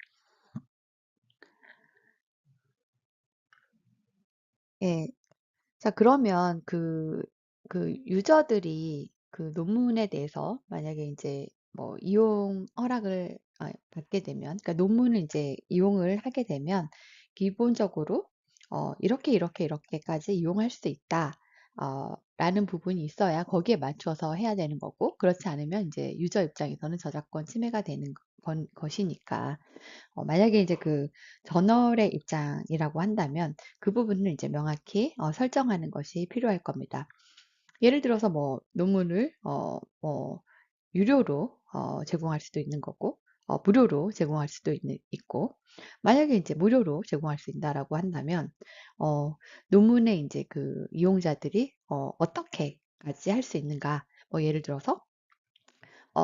예. 자, 그러면 그 유저들이 그 논문에 대해서 만약에 이제 뭐 이용 허락을 받게 되면, 그러니까 논문을 이제 이용을 하게 되면, 기본적으로 이렇게까지 이용할 수 있다. 라는 부분이 있어야 거기에 맞춰서 해야 되는 거고, 그렇지 않으면 이제 유저 입장에서는 저작권 침해가 되는 것이니까. 만약에 이제 그 저널의 입장이라고 한다면 그 부분을 이제 명확히 설정하는 것이 필요할 겁니다. 예를 들어서 뭐 논문을 뭐 유료로 제공할 수도 있는 거고, 무료로 제공할 수도 있고, 만약에 이제 무료로 제공할 수 있다라고 한다면 어, 논문의 이제 그 이용자들이 어떻게까지 할 수 있는가? 뭐 예를 들어서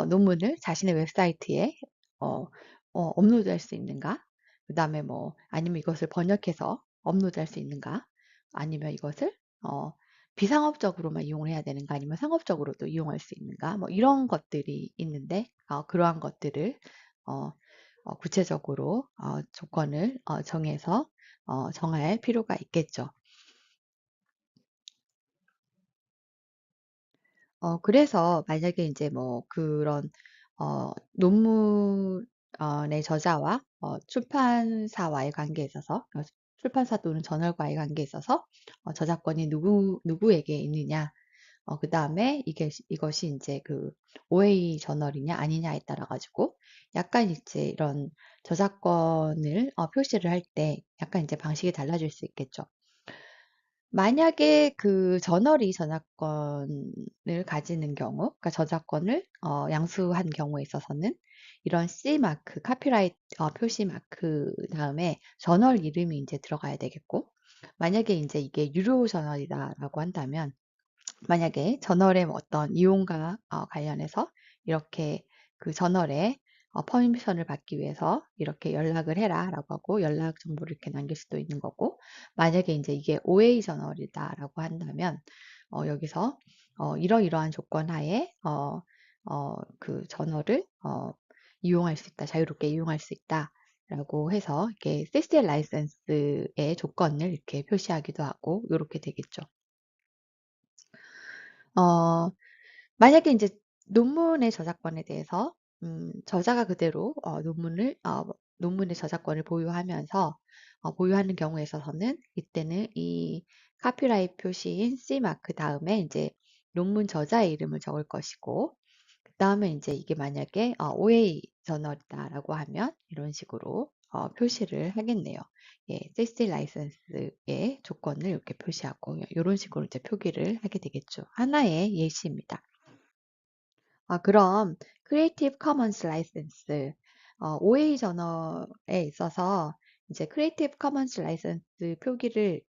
논문을 자신의 웹사이트에 어, 업로드할 수 있는가? 그다음에 뭐 아니면 이것을 번역해서 업로드할 수 있는가? 아니면 이것을 어, 비상업적으로만 이용을 해야 되는가? 아니면 상업적으로도 이용할 수 있는가? 뭐 이런 것들이 있는데 그러한 것들을 어, 구체적으로 조건을 정해서 정할 필요가 있겠죠. 그래서 만약에 이제 뭐 그런 논문의 저자와 출판사와의 관계에 있어서, 출판사 또는 저널과의 관계에 있어서 저작권이 누구에게 있느냐, 그다음에 이것이 이제 그 OA 저널이냐 아니냐에 따라 가지고 약간 이제 이런 저작권을 표시를 할 때 약간 이제 방식이 달라질 수 있겠죠. 만약에 그 저널이 저작권을 가지는 경우, 그러니까 저작권을 양수한 경우에 있어서는 이런 C 마크, 카피라이트 표시 마크 다음에 저널 이름이 이제 들어가야 되겠고, 만약에 이제 이게 유료 저널이다라고 한다면, 만약에 저널의 뭐 어떤 이용과 관련해서 이렇게 그 저널에 퍼미션을 받기 위해서 이렇게 연락을 해라라고 하고 연락 정보를 이렇게 남길 수도 있는 거고, 만약에 이제 이게 OA 저널이다라고 한다면 여기서 이러이러한 조건 하에 그 저널을 이용할 수 있다, 자유롭게 이용할 수 있다라고 해서 이렇게 CC 라이센스의 조건을 이렇게 표시하기도 하고 이렇게 되겠죠. 어, 만약에 이제 논문의 저작권에 대해서 저자가 그대로 논문의 저작권을 보유하면서 보유하는 경우에 있어서는 이때는 이 카피라이트 표시인 C 마크 다음에 이제 논문 저자의 이름을 적을 것이고, 그 다음에 이제 이게 만약에 OA 저널이다라고 하면 이런 식으로 표시를 하겠네요. 예, CC 라이센스의 조건을 이렇게 표시하고 이런 식으로 이제 표기를 하게 되겠죠. 하나의 예시입니다. 그럼 크리에이티브 커먼스 라이센스 OA 저널에 있어서 이제 크리에이티브 커먼스 라이센스 표기를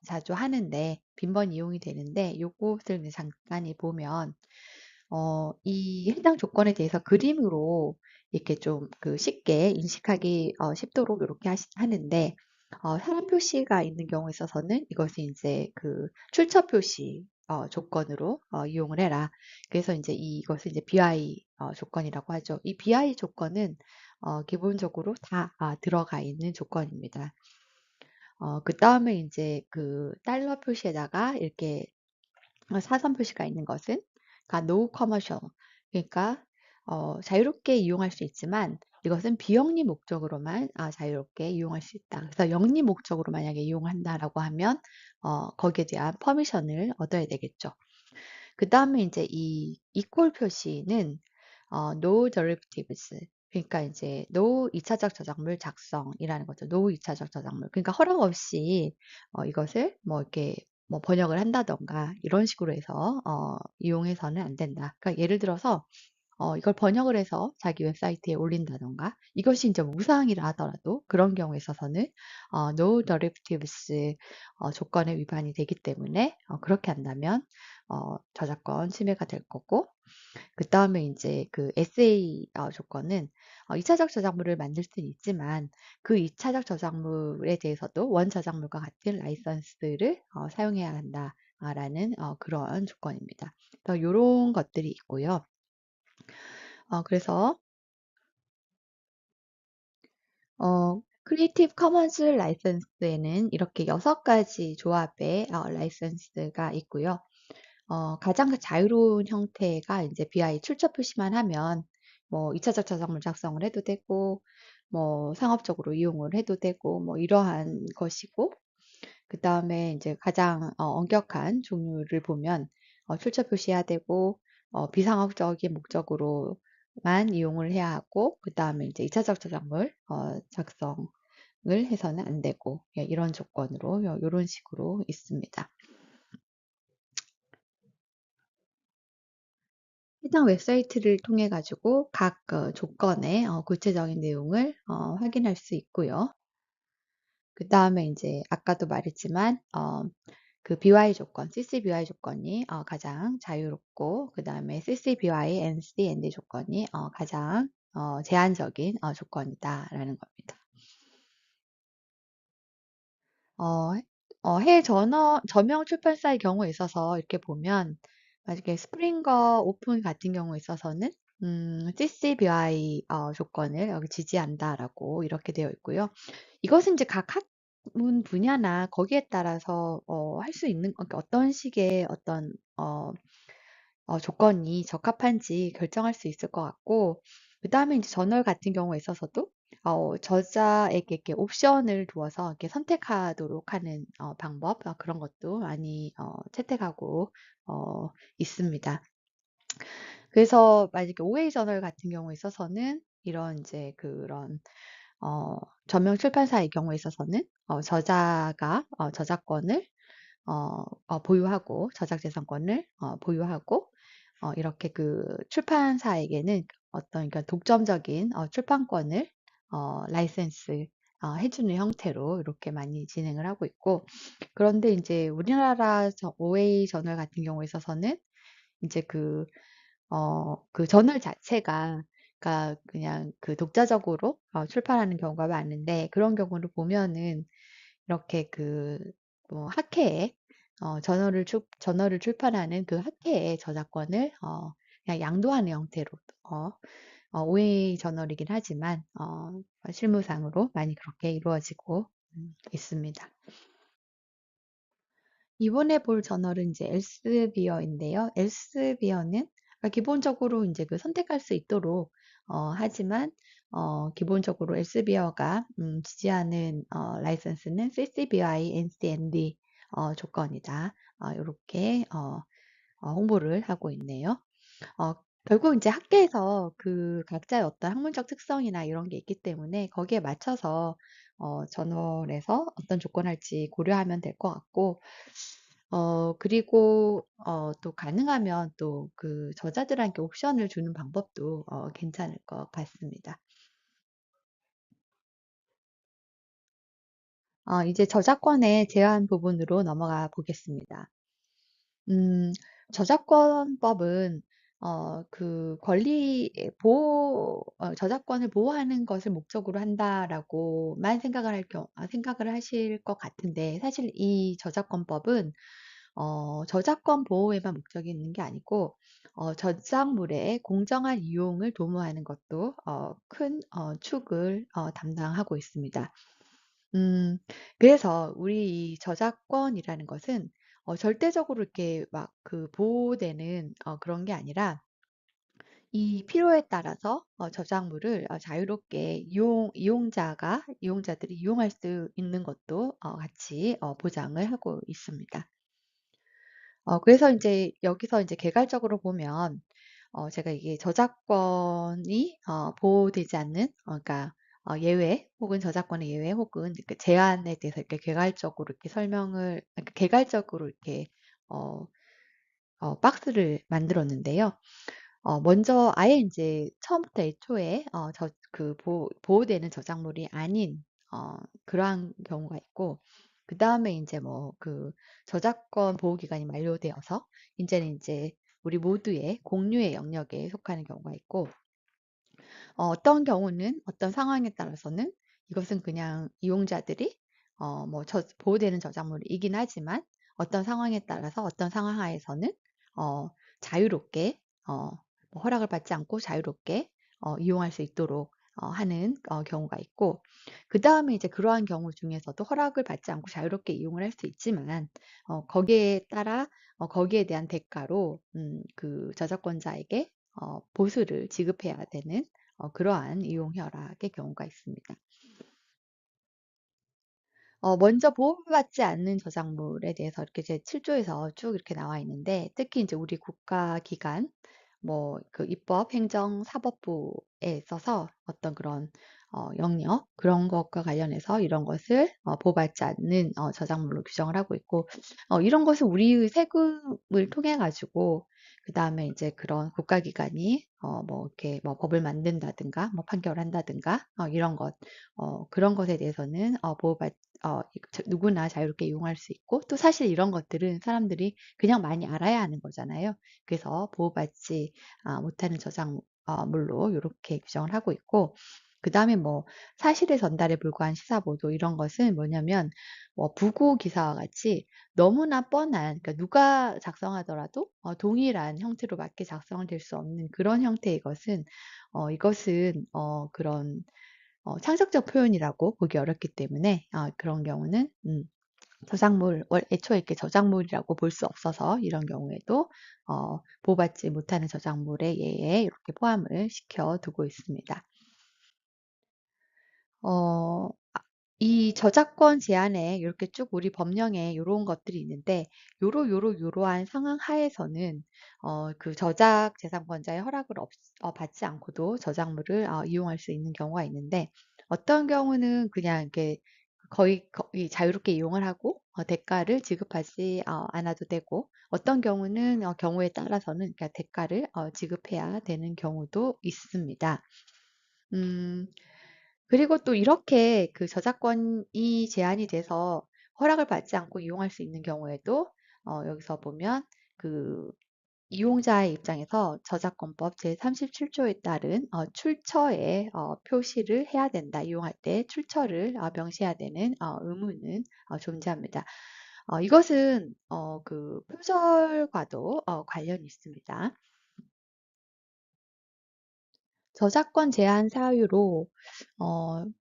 자주 하는데 빈번 이용이 되는데 요것을 이제 잠깐 보면 이 해당 조건에 대해서 그림으로 이렇게 좀 그 쉽게 인식하기 쉽도록 이렇게 하는데 사람 표시가 있는 경우에 있어서는 이것이 이제 그 출처 표시 조건으로 이용을 해라. 그래서 이제 이것을 이제 BI 조건이라고 하죠. 이 BI 조건은 기본적으로 다 들어가 있는 조건입니다. 그 다음에 이제 그 달러 표시에다가 이렇게 사선 표시가 있는 것은 그러니까 no commercial, 그러니까 자유롭게 이용할 수 있지만 이것은 비영리 목적으로만 자유롭게 이용할 수 있다. 그래서 영리 목적으로 만약에 이용한다라고 하면 거기에 대한 퍼미션을 얻어야 되겠죠. 그 다음에 이제 이 equal 표시는 no derivatives. 그러니까 이제 no 2차적 저작물 작성이라는 거죠. no 2차적 저작물. 그러니까 허락 없이 이것을 뭐 이렇게 뭐 번역을 한다던가 이런 식으로 해서 이용해서는 안 된다. 그러니까 예를 들어서 이걸 번역을 해서 자기 웹사이트에 올린다던가 이것이 이제 무상이라 하더라도 그런 경우에 있어서는 no derivatives 조건에 위반이 되기 때문에 그렇게 한다면 저작권 침해가 될 거고 그 다음에 이제 그 SA 조건은 2차적 저작물을 만들 수는 있지만 그 2차적 저작물에 대해서도 원 저작물과 같은 라이선스를 사용해야 한다라는 그런 조건입니다. 그래서 이런 것들이 있고요. 그래서 크리에이티브 커먼스 라이선스에는 이렇게 6가지 조합의 라이선스가 있고요. 가장 자유로운 형태가 이제 BI 출처 표시만 하면 뭐 2차적 저작물 작성을 해도 되고 뭐 상업적으로 이용을 해도 되고 뭐 이러한 것이고 그다음에 이제 가장 엄격한 종류를 보면 출처 표시해야 되고 비상업적인 목적으로만 이용을 해야 하고 그다음에 이제 2차적 저작물 작성을 해서는 안 되고 예, 이런 조건으로 이런 식으로 있습니다. 해당 웹사이트를 통해 가지고 각 조건의 구체적인 내용을 확인할 수 있고요. 그 다음에 이제 아까도 말했지만 그 BY 조건, CC BY 조건이 가장 자유롭고 그 다음에 CC BY NC&D 조건이 가장 제한적인 조건이다라는 겁니다. 어, 해외 저명 출판사의 경우에 있어서 이렇게 보면 만약에 스프링거 오픈 같은 경우에 있어서는 CC BY 조건을 여기 지지한다라고 이렇게 되어 있고요. 이것은 이제 각 학문 분야나 거기에 따라서 할 수 있는 그러니까 어떤 식의 어떤 조건이 적합한지 결정할 수 있을 것 같고 그다음에 이제 저널 같은 경우에 있어서도 저자에게 이렇게 옵션을 두어서 이렇게 선택하도록 하는 방법 그런 것도 많이 채택하고 있습니다. 그래서 만약에 OA 저널 같은 경우에 있어서는 이런 이제 그런 저명 출판사의 경우에 있어서는 저자가 저작권을 보유하고 저작재산권을 보유하고 이렇게 그 출판사에게는 어떤 그러니까 독점적인 출판권을 라이센스 해주는 형태로 이렇게 많이 진행을 하고 있고 그런데 이제 우리나라 OA 저널 같은 경우에 있어서는 이제 그 저널 자체가 그러니까 그냥 그 독자적으로 출판하는 경우가 많은데 그런 경우를 보면은 이렇게 그 뭐 학회에 저널을 출판하는 그 학회의 저작권을 그냥 양도하는 형태로 OA 저널이긴 하지만 실무상으로 많이 그렇게 이루어지고 있습니다. 이번에 볼 저널은 이제 엘스비어인데요. 엘스비어는 기본적으로 이제 그 선택할 수 있도록 하지만 기본적으로 엘스비어가 지지하는 라이선스는 CC BY NC&D 조건이다. 이렇게 홍보를 하고 있네요. 결국 이제 학계에서 그 각자의 어떤 학문적 특성이나 이런 게 있기 때문에 거기에 맞춰서 저널에서 어떤 조건 할지 고려하면 될 것 같고 그리고 또 가능하면 또 그 저자들한테 옵션을 주는 방법도 괜찮을 것 같습니다. 이제 저작권의 제한 부분으로 넘어가 보겠습니다. 음, 저작권법은 그 권리 보호, 저작권을 보호하는 것을 목적으로 한다라고만 생각을 하실 것 같은데, 사실 이 저작권법은 저작권 보호에만 목적이 있는 게 아니고, 저작물의 공정한 이용을 도모하는 것도 큰 축을 담당하고 있습니다. 음, 그래서 우리 이 저작권이라는 것은 절대적으로 이렇게 막 그 보호되는 그런 게 아니라 이 필요에 따라서 저작물을 자유롭게 이용자들이 이용할 수 있는 것도 같이 보장을 하고 있습니다. 그래서 인제 여기서 인제 개괄적으로 보면 제가 이게 저작권이 보호되지 않는 그러니까 예외 혹은 저작권의 예외 혹은 이렇게 제한에 대해서 이렇게 개괄적으로 이렇게 설명을 그러니까 개괄적으로 이렇게 어 박스를 만들었는데요. 먼저 아예 인제 처음부터 애초에 보호되는 저작물이 아닌 그러한 경우가 있고, 그다음에 인제 뭐 저작권 보호 기간이 만료되어서 인제는 인제 우리 모두의 공유의 영역에 속하는 경우가 있고, 어떤 경우는 어떤 상황에 따라서는 이것은 그냥 이용자들이 보호되는 저작물이긴 하지만 어떤 상황에 따라서 어떤 상황 하에서는 어 자유롭게 뭐 허락을 받지 않고 자유롭게 이용할 수 있도록 하는 경우가 있고, 그다음에 이제 그러한 경우 중에서도 허락을 받지 않고 자유롭게 이용을 할 수 있지만 거기에 따라 거기에 대한 대가로 그 저작권자에게 보수를 지급해야 되는 그러한 이용 허락의 경우가 있습니다. 먼저 보호받지 않는 저작물에 대해서 이렇게 제 7 조에서 쭉 이렇게 나와 있는데, 특히 인제 우리 국가기관 입법, 행정, 사법부에 있어서 어떤 그런 영역 그런 것과 관련해서 이런 것을 보호받지 않는 저작물로 규정을 하고 있고, 이런 것은 우리의 세금을 통해 가지고 그다음에 인제 그런 국가기관이 이렇게 법을 만든다든가 뭐 판결을 한다든가 이런 것 그런 것에 대해서는 보호받 누구나 자유롭게 이용할 수 있고, 또 사실 이런 것들은 사람들이 그냥 많이 알아야 하는 거잖아요. 그래서 보호받지 못하는 물로 요렇게 규정을 하고 있고, 그다음에 뭐 사실의 전달에 불과한 시사 보도 이런 것은 뭐냐면 부고 기사와 같이 너무나 뻔한, 그러니까 누가 작성하더라도 동일한 형태로밖에 작성은 될 수 없는 그런 형태의 것은 이것은 그런 창작적 표현이라고 보기 어렵기 때문에 그런 경우는 애초에 이렇게 저작물이라고 볼 수 없어서 이런 경우에도 보호받지 못하는 저작물의 예에 이렇게 포함을 시켜 두고 있습니다. 어 이 저작권 제한에 이렇게 쭉 우리 법령에 요런 것들이 있는데, 요러한 상황 하에서는 그 저작 재산권자의 허락을 받지 않고도 저작물을 이용할 수 있는 경우가 있는데, 어떤 경우는 그냥 이렇게 거의 자유롭게 이용을 하고 대가를 지급하지 않아도 되고, 어떤 경우는 경우에 따라서는 그러니까 대가를 지급해야 되는 경우도 있습니다. 음. 그리고 또 이렇게 그 저작권이 제한이 돼서 허락을 받지 않고 이용할 수 있는 경우에도 여기서 보면 그 이용자의 입장에서 저작권법 제37 조에 따른 출처에 표시를 해야 된다. 이용할 때 출처를 명시해야 되는 의무는 존재합니다. 이것은 표절과도 관련이 있습니다. 저작권 제한 사유로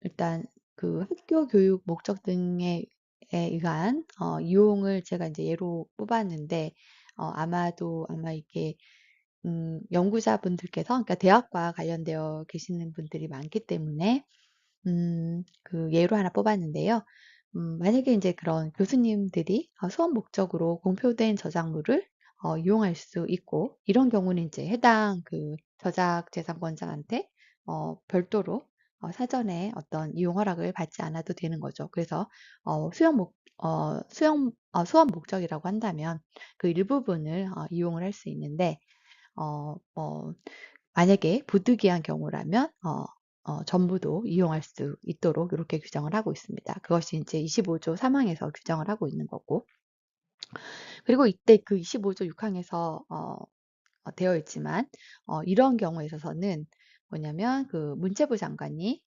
일단 그 학교 교육 목적 등에 의한 이용을 제가 인제 예로 뽑았는데, 아마 이게 연구자분들께서, 그러니까 대학과 관련되어 계시는 분들이 많기 때문에 그 예로 하나 뽑았는데요. 만약에 인제 그런 교수님들이 수업 목적으로 공표된 저작물을 이용할 수 있고, 이런 경우는 인제 해당 그 저작 재산권자한테 별도로 사전에 어떤 이용 허락을 받지 않아도 되는 거죠. 그래서 수업 목적이라고 한다면 그 일부분을 이용을 할 수 있는데, 뭐 만약에 부득이한 경우라면 전부도 이용할 수 있도록 요렇게 규정을 하고 있습니다. 그것이 인제 25조 3 항에서 규정을 하고 있는 거고, 그리고 이때 그 25조 6 항에서 되어 있지만 이런 경우에 있어서는 뭐냐면 그 문체부 장관이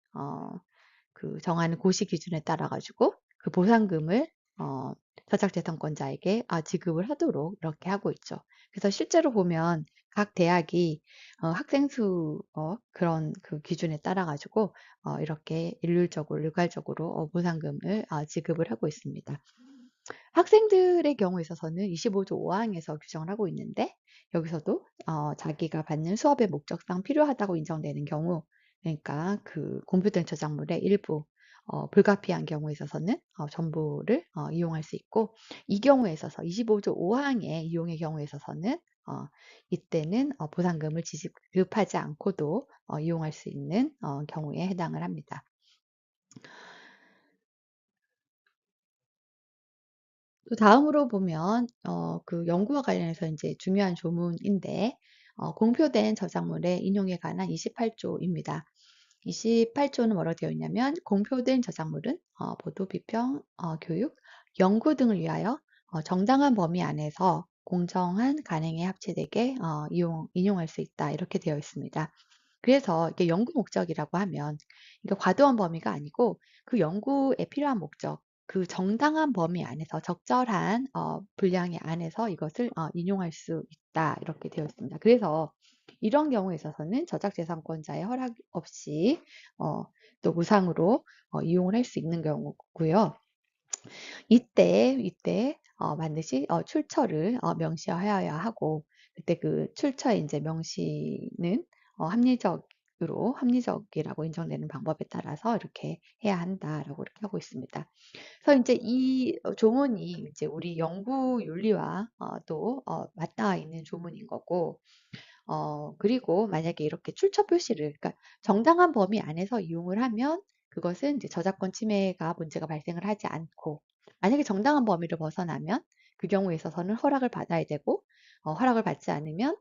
정하는 고시 기준에 따라 가지고 그 보상금을 저작재산권자에게 지급을 하도록 이렇게 하고 있죠. 그래서 실제로 보면 각 대학이 학생 수 그런 그 기준에 따라 가지고 이렇게 일괄적으로 보상금을 지급을 하고 있습니다. 학생들의 경우에 있어서는 25조 5 항에서 규정을 하고 있는데, 여기서도 자기가 받는 수업의 목적상 필요하다고 인정되는 경우, 그러니까 그 공표된 저작물의 일부 불가피한 경우에 있어서는 전부를 이용할 수 있고, 이 경우에 있어서 25조 5항의 이용의 경우에 있어서는 이때는 보상금을 지급하지 않고도 이용할 수 있는 경우에 해당을 합니다. 또 다음으로 보면 그 연구와 관련해서 이제 중요한 조문인데, 공표된 저작물의 인용에 관한 28조입니다. 28조는 뭐라고 되어 있냐면, 공표된 저작물은 보도, 비평, 교육, 연구 등을 위하여 정당한 범위 안에서 공정한 간행에 합치되게 인용할 수 있다, 이렇게 되어 있습니다. 그래서 이게 연구 목적이라고 하면 이게 과도한 범위가 아니고, 그 연구에 필요한 목적, 그 정당한 범위 안에서 적절한 분량의 안에서 이것을 인용할 수 있다, 이렇게 되어 있습니다. 그래서 이런 경우에 있어서는 저작재산권자의 허락 없이 또 무상으로 이용을 할 수 있는 경우고요. 이때 반드시 출처를 명시하여야 하고, 그때 그 출처의 이제 명시는 합리적이라고 인정되는 방법에 따라서 이렇게 해야 한다라고 이렇게 하고 있습니다. 그래서 이제 이 조문이 이제 우리 연구 윤리와 또 맞닿아 있는 조문인 거고, 그리고 만약에 이렇게 출처 표시를, 그러니까 정당한 범위 안에서 이용을 하면 그것은 이제 저작권 침해가 문제가 발생을 하지 않고, 만약에 정당한 범위를 벗어나면 그 경우에 있어서는 허락을 받아야 되고, 허락을 받지 않으면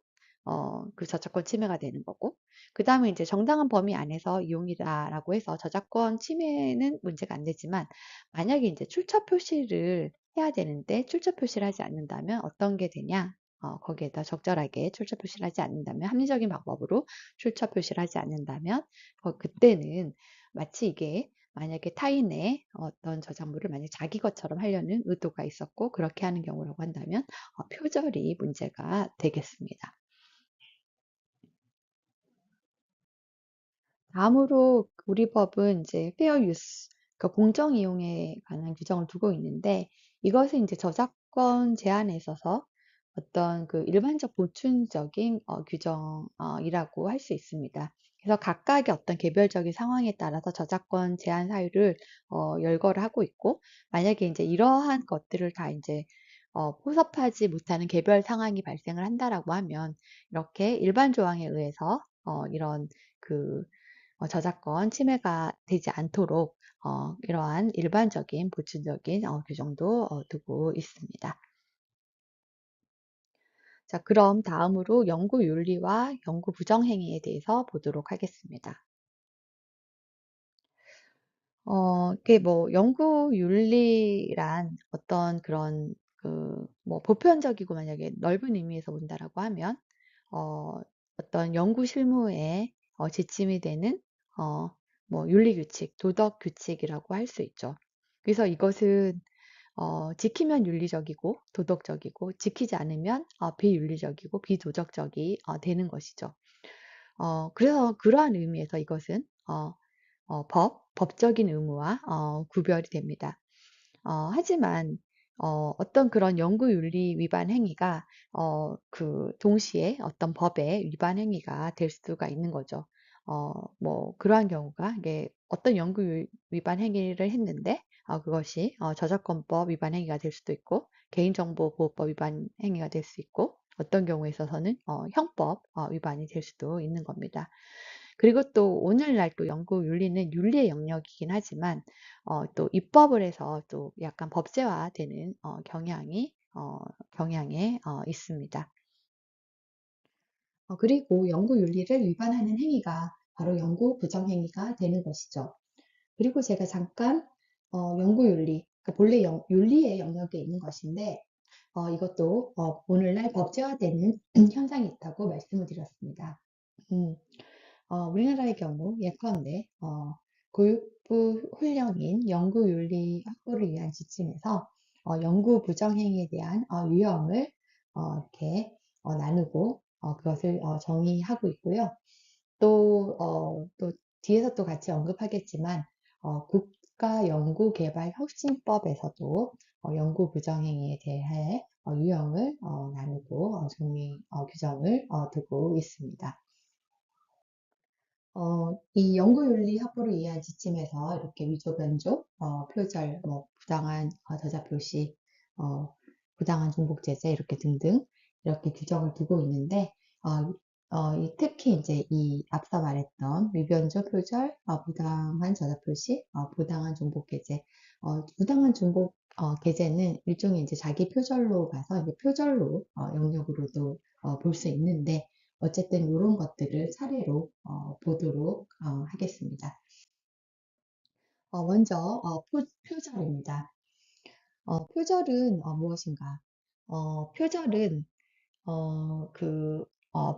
그 저작권 침해가 되는 거고, 그 다음에 이제 정당한 범위 안에서 이용이다라고 해서 저작권 침해는 문제가 안 되지만, 만약에 이제 출처 표시를 해야 되는데 출처 표시를 하지 않는다면 어떤 게 되냐? 거기에다 적절하게 출처 표시를 하지 않는다면, 합리적인 방법으로 출처 표시를 하지 않는다면, 그때는 마치 이게 만약에 타인의 어떤 저작물을 만약 자기 것처럼 하려는 의도가 있었고 그렇게 하는 경우라고 한다면 표절이 문제가 되겠습니다. 다음으로 우리 법은 이제 페어 유스, 그러니까 공정 이용에 관한 규정을 두고 있는데, 이것은 이제 저작권 제한에 있어서 어떤 그 일반적 보충적인 규정이라고 할 수 있습니다. 그래서 각각의 어떤 개별적인 상황에 따라서 저작권 제한 사유를 열거를 하고 있고, 만약에 이제 이러한 것들을 다 이제 포섭하지 못하는 개별 상황이 발생을 한다라고 하면, 이렇게 일반 조항에 의해서 이런 그 저작권 침해가 되지 않도록 이러한 일반적인 보충적인 규정도 두고 있습니다. 자, 그럼 다음으로 연구 윤리와 연구 부정행위에 대해서 보도록 하겠습니다. 이게 뭐 연구 윤리란 어떤 그런 그 뭐 보편적이고 만약에 넓은 의미에서 본다라고 하면 어, 어떤 연구 실무에 지침이 되는 어, 뭐 윤리 규칙, 도덕 규칙이라고 할 수 있죠. 그래서 이것은 지키면 윤리적이고 도덕적이고, 지키지 않으면 비윤리적이고 비도덕적이 되는 것이죠. 그래서 그러한 의미에서 이것은 법적인 의무와 구별이 됩니다. 하지만 어떤 그런 연구윤리 위반 행위가 그 동시에 어떤 법의 위반 행위가 될 수가 있는 거죠. 뭐 그러한 경우가, 이게 어떤 위반 행위를 했는데 그것이 저작권법 위반 행위가 될 수도 있고, 개인정보보호법 위반 행위가 될 수 있고, 어떤 경우에 있어서는 형법 위반이 될 수도 있는 겁니다. 그리고 또 오늘날 또 연구 윤리는 윤리의 영역이긴 하지만 또 입법을 해서 또 약간 법제화되는 경향에 있습니다. 그리고 연구 윤리를 위반하는 행위가 바로 연구 부정행위가 되는 것이죠. 그리고 제가 잠깐 연구 윤리, 그러니까 본래 윤리의 영역에 있는 것인데, 이것도 오늘날 법제화되는 현상이 있다고 말씀을 드렸습니다. 음, 우리나라의 경우 예컨대 교육부 훈령인 연구윤리 확보를 위한 지침에서 연구 부정행위에 대한 유형을 이렇게 나누고 그것을 정의하고 있고요. 또 뒤에서 또 같이 언급하겠지만 국가연구개발혁신법에서도 연구 부정행위에 대해 유형을 나누고 규정을 두고 있습니다. 이 연구윤리 확보를 위한 지침에서 이렇게 위조 변조, 표절, 뭐 부당한 저자 표시, 어, 부당한 중복 제재 이렇게 등등 이렇게 규정을 두고 있는데 특히 이제 이 앞서 말했던 위변조, 표절, 부당한 저자 표시, 부당한 중복 게재, 부당한 중복 게재는 일종의 이제 자기 표절로 가서 이제 표절로 영역으로도 볼 수 있는데 어쨌든 이런 것들을 사례로 보도록 하겠습니다. 먼저 표절입니다. 표절은 무엇인가? 표절은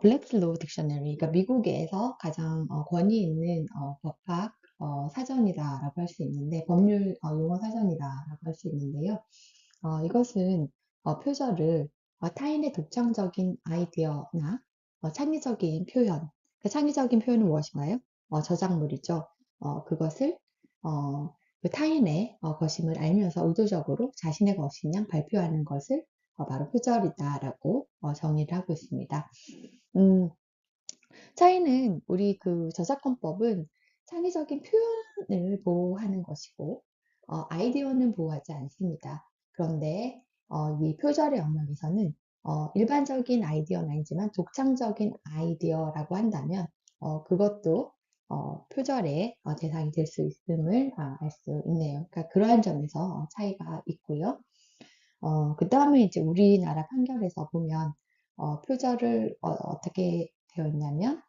블랙슬로우 딕셔너리, 그러니까 미국에서 가장 권위 있는 법학 사전이다라고 할 수 있는데 법률 용어 사전이다라고 할 수 있는데요. 이것은 표절을 타인의 독창적인 아이디어나 창의적인 표현, 그 창의적인 표현은 무엇인가요? 저작물이죠. 그것을 그 타인의 것임을 알면서 의도적으로 자신의 것인 양 발표하는 것을 바로 표절이다라고 정의를 하고 있습니다. 음, 차이는 우리 그 저작권법은 창의적인 표현을 보호하는 것이고 아이디어는 보호하지 않습니다. 그런데 이 표절의 영역에서는 일반적인 아이디어는 아니지만 독창적인 아이디어라고 한다면 그것도 표절의 대상이 될 수 있음을 알 수 있네요. 그러니까 그러한 점에서 차이가 있고요. 그 다음에 이제 우리나라 판결에서 보면 표절을 어떻게 되어 있냐면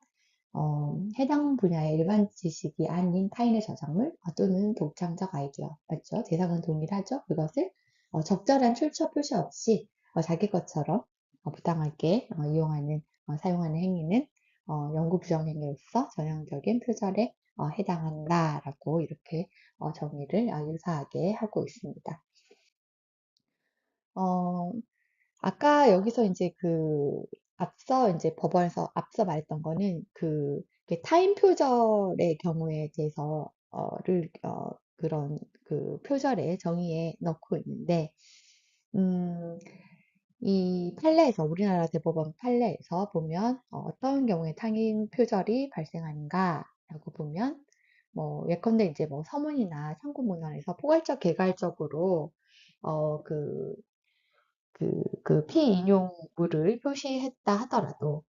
해당 분야의 일반 지식이 아닌 타인의 저작물 또는 독창적 아이디어, 맞죠? 대상은 동일하죠? 그것을 적절한 출처 표시 없이 자기 것처럼 부당하게 이용하는, 사용하는 행위는 연구 부정 행위로서 전형적인 표절에 해당한다라고 이렇게 정의를 유사하게 하고 있습니다. 어, 아까 여기서 이제 앞서 이제 법원에서 앞서 말했던 거는 이렇게 타인 표절의 경우에 대해서 그런 그 표절의 정의에 넣고 있는데 음, 이 판례에서 우리나라 대법원 판례에서 보면 어떤 경우에 타인 표절이 발생하는가라고 보면 뭐 예컨대 이제 뭐 서문이나 상고문헌에서 포괄적 개괄적으로 어, 그 피인용물을 표시했다 하더라도,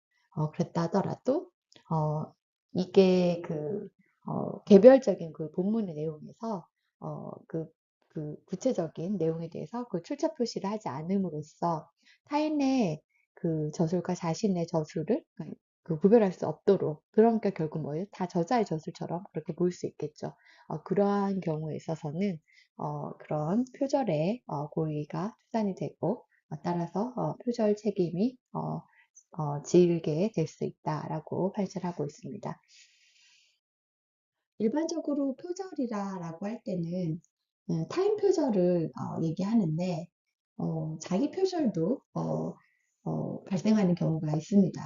그랬다 하더라도, 어, 이게 개별적인 그 본문의 내용에서, 구체적인 내용에 대해서 그 출처 표시를 하지 않음으로써 타인의 그 저술과 자신의 저술을 구별할 수 없도록, 그러니까 결국 뭐예요? 다 저자의 저술처럼 그렇게 보일 수 있겠죠. 그러한 경우에 있어서는, 그런 표절의 고의가 추산이 되고, 따라서 표절 책임이 지게 될 수 있다라고 판시하고 있습니다. 일반적으로 표절이라고 할 때는 타인 표절을 얘기하는데 자기 표절도 발생하는 경우가 있습니다.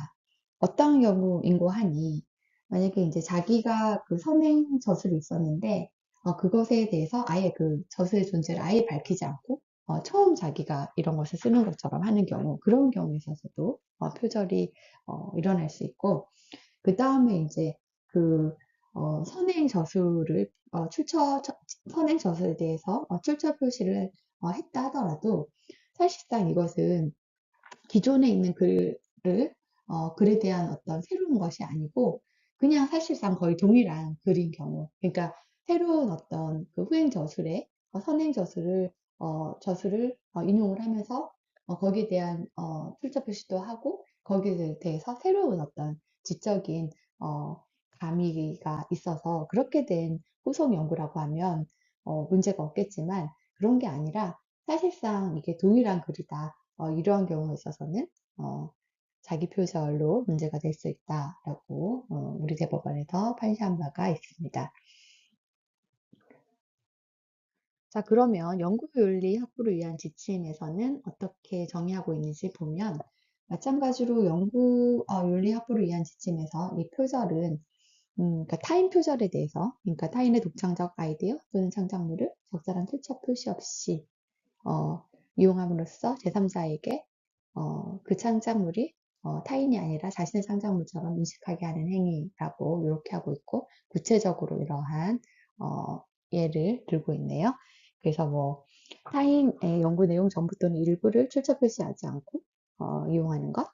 어떤 경우인고 하니 만약에 이제 자기가 그 선행 저술이 있었는데 그것에 대해서 아예 그 저술의 존재를 아예 밝히지 않고 처음 자기가 이런 것을 쓰는 것처럼 하는 경우 그런 경우에 있어서도 표절이 일어날 수 있고 그 다음에 이제 그 선행 저술을 선행 저술에 대해서 출처 표시를 했다 하더라도 사실상 이것은 기존에 있는 글에 대한 어떤 새로운 것이 아니고 그냥 사실상 거의 동일한 글인 경우 그러니까 새로운 어떤 그 후행 저술에 선행 저술을 인용을 하면서 거기에 대한 출처 표시도 하고 거기에 대해서 새로운 어떤 지적인 어, 가미가 있어서 그렇게 된 후속 연구라고 하면 문제가 없겠지만 그런 게 아니라 사실상 이게 동일한 글이다. 이러한 경우에 있어서는 어, 자기 표절로 문제가 될 수 있다라고 우리 대법원에서 판시한 바가 있습니다. 자, 그러면 연구윤리 확보를 위한 지침에서는 어떻게 정의하고 있는지 보면 마찬가지로 연구윤리 확보를 위한 지침에서 이 표절은 그러니까 타인 표절에 대해서 그러니까 타인의 독창적 아이디어 또는 창작물을 적절한 출처 표시 없이 어, 이용함으로써 제3자에게 그 창작물이 타인이 아니라 자신의 창작물처럼 인식하게 하는 행위라고 이렇게 하고 있고, 구체적으로 이러한 예를 들고 있네요. 그래서 뭐 타인의 연구 내용 전부 또는 일부를 출처 표시하지 않고 이용하는 것.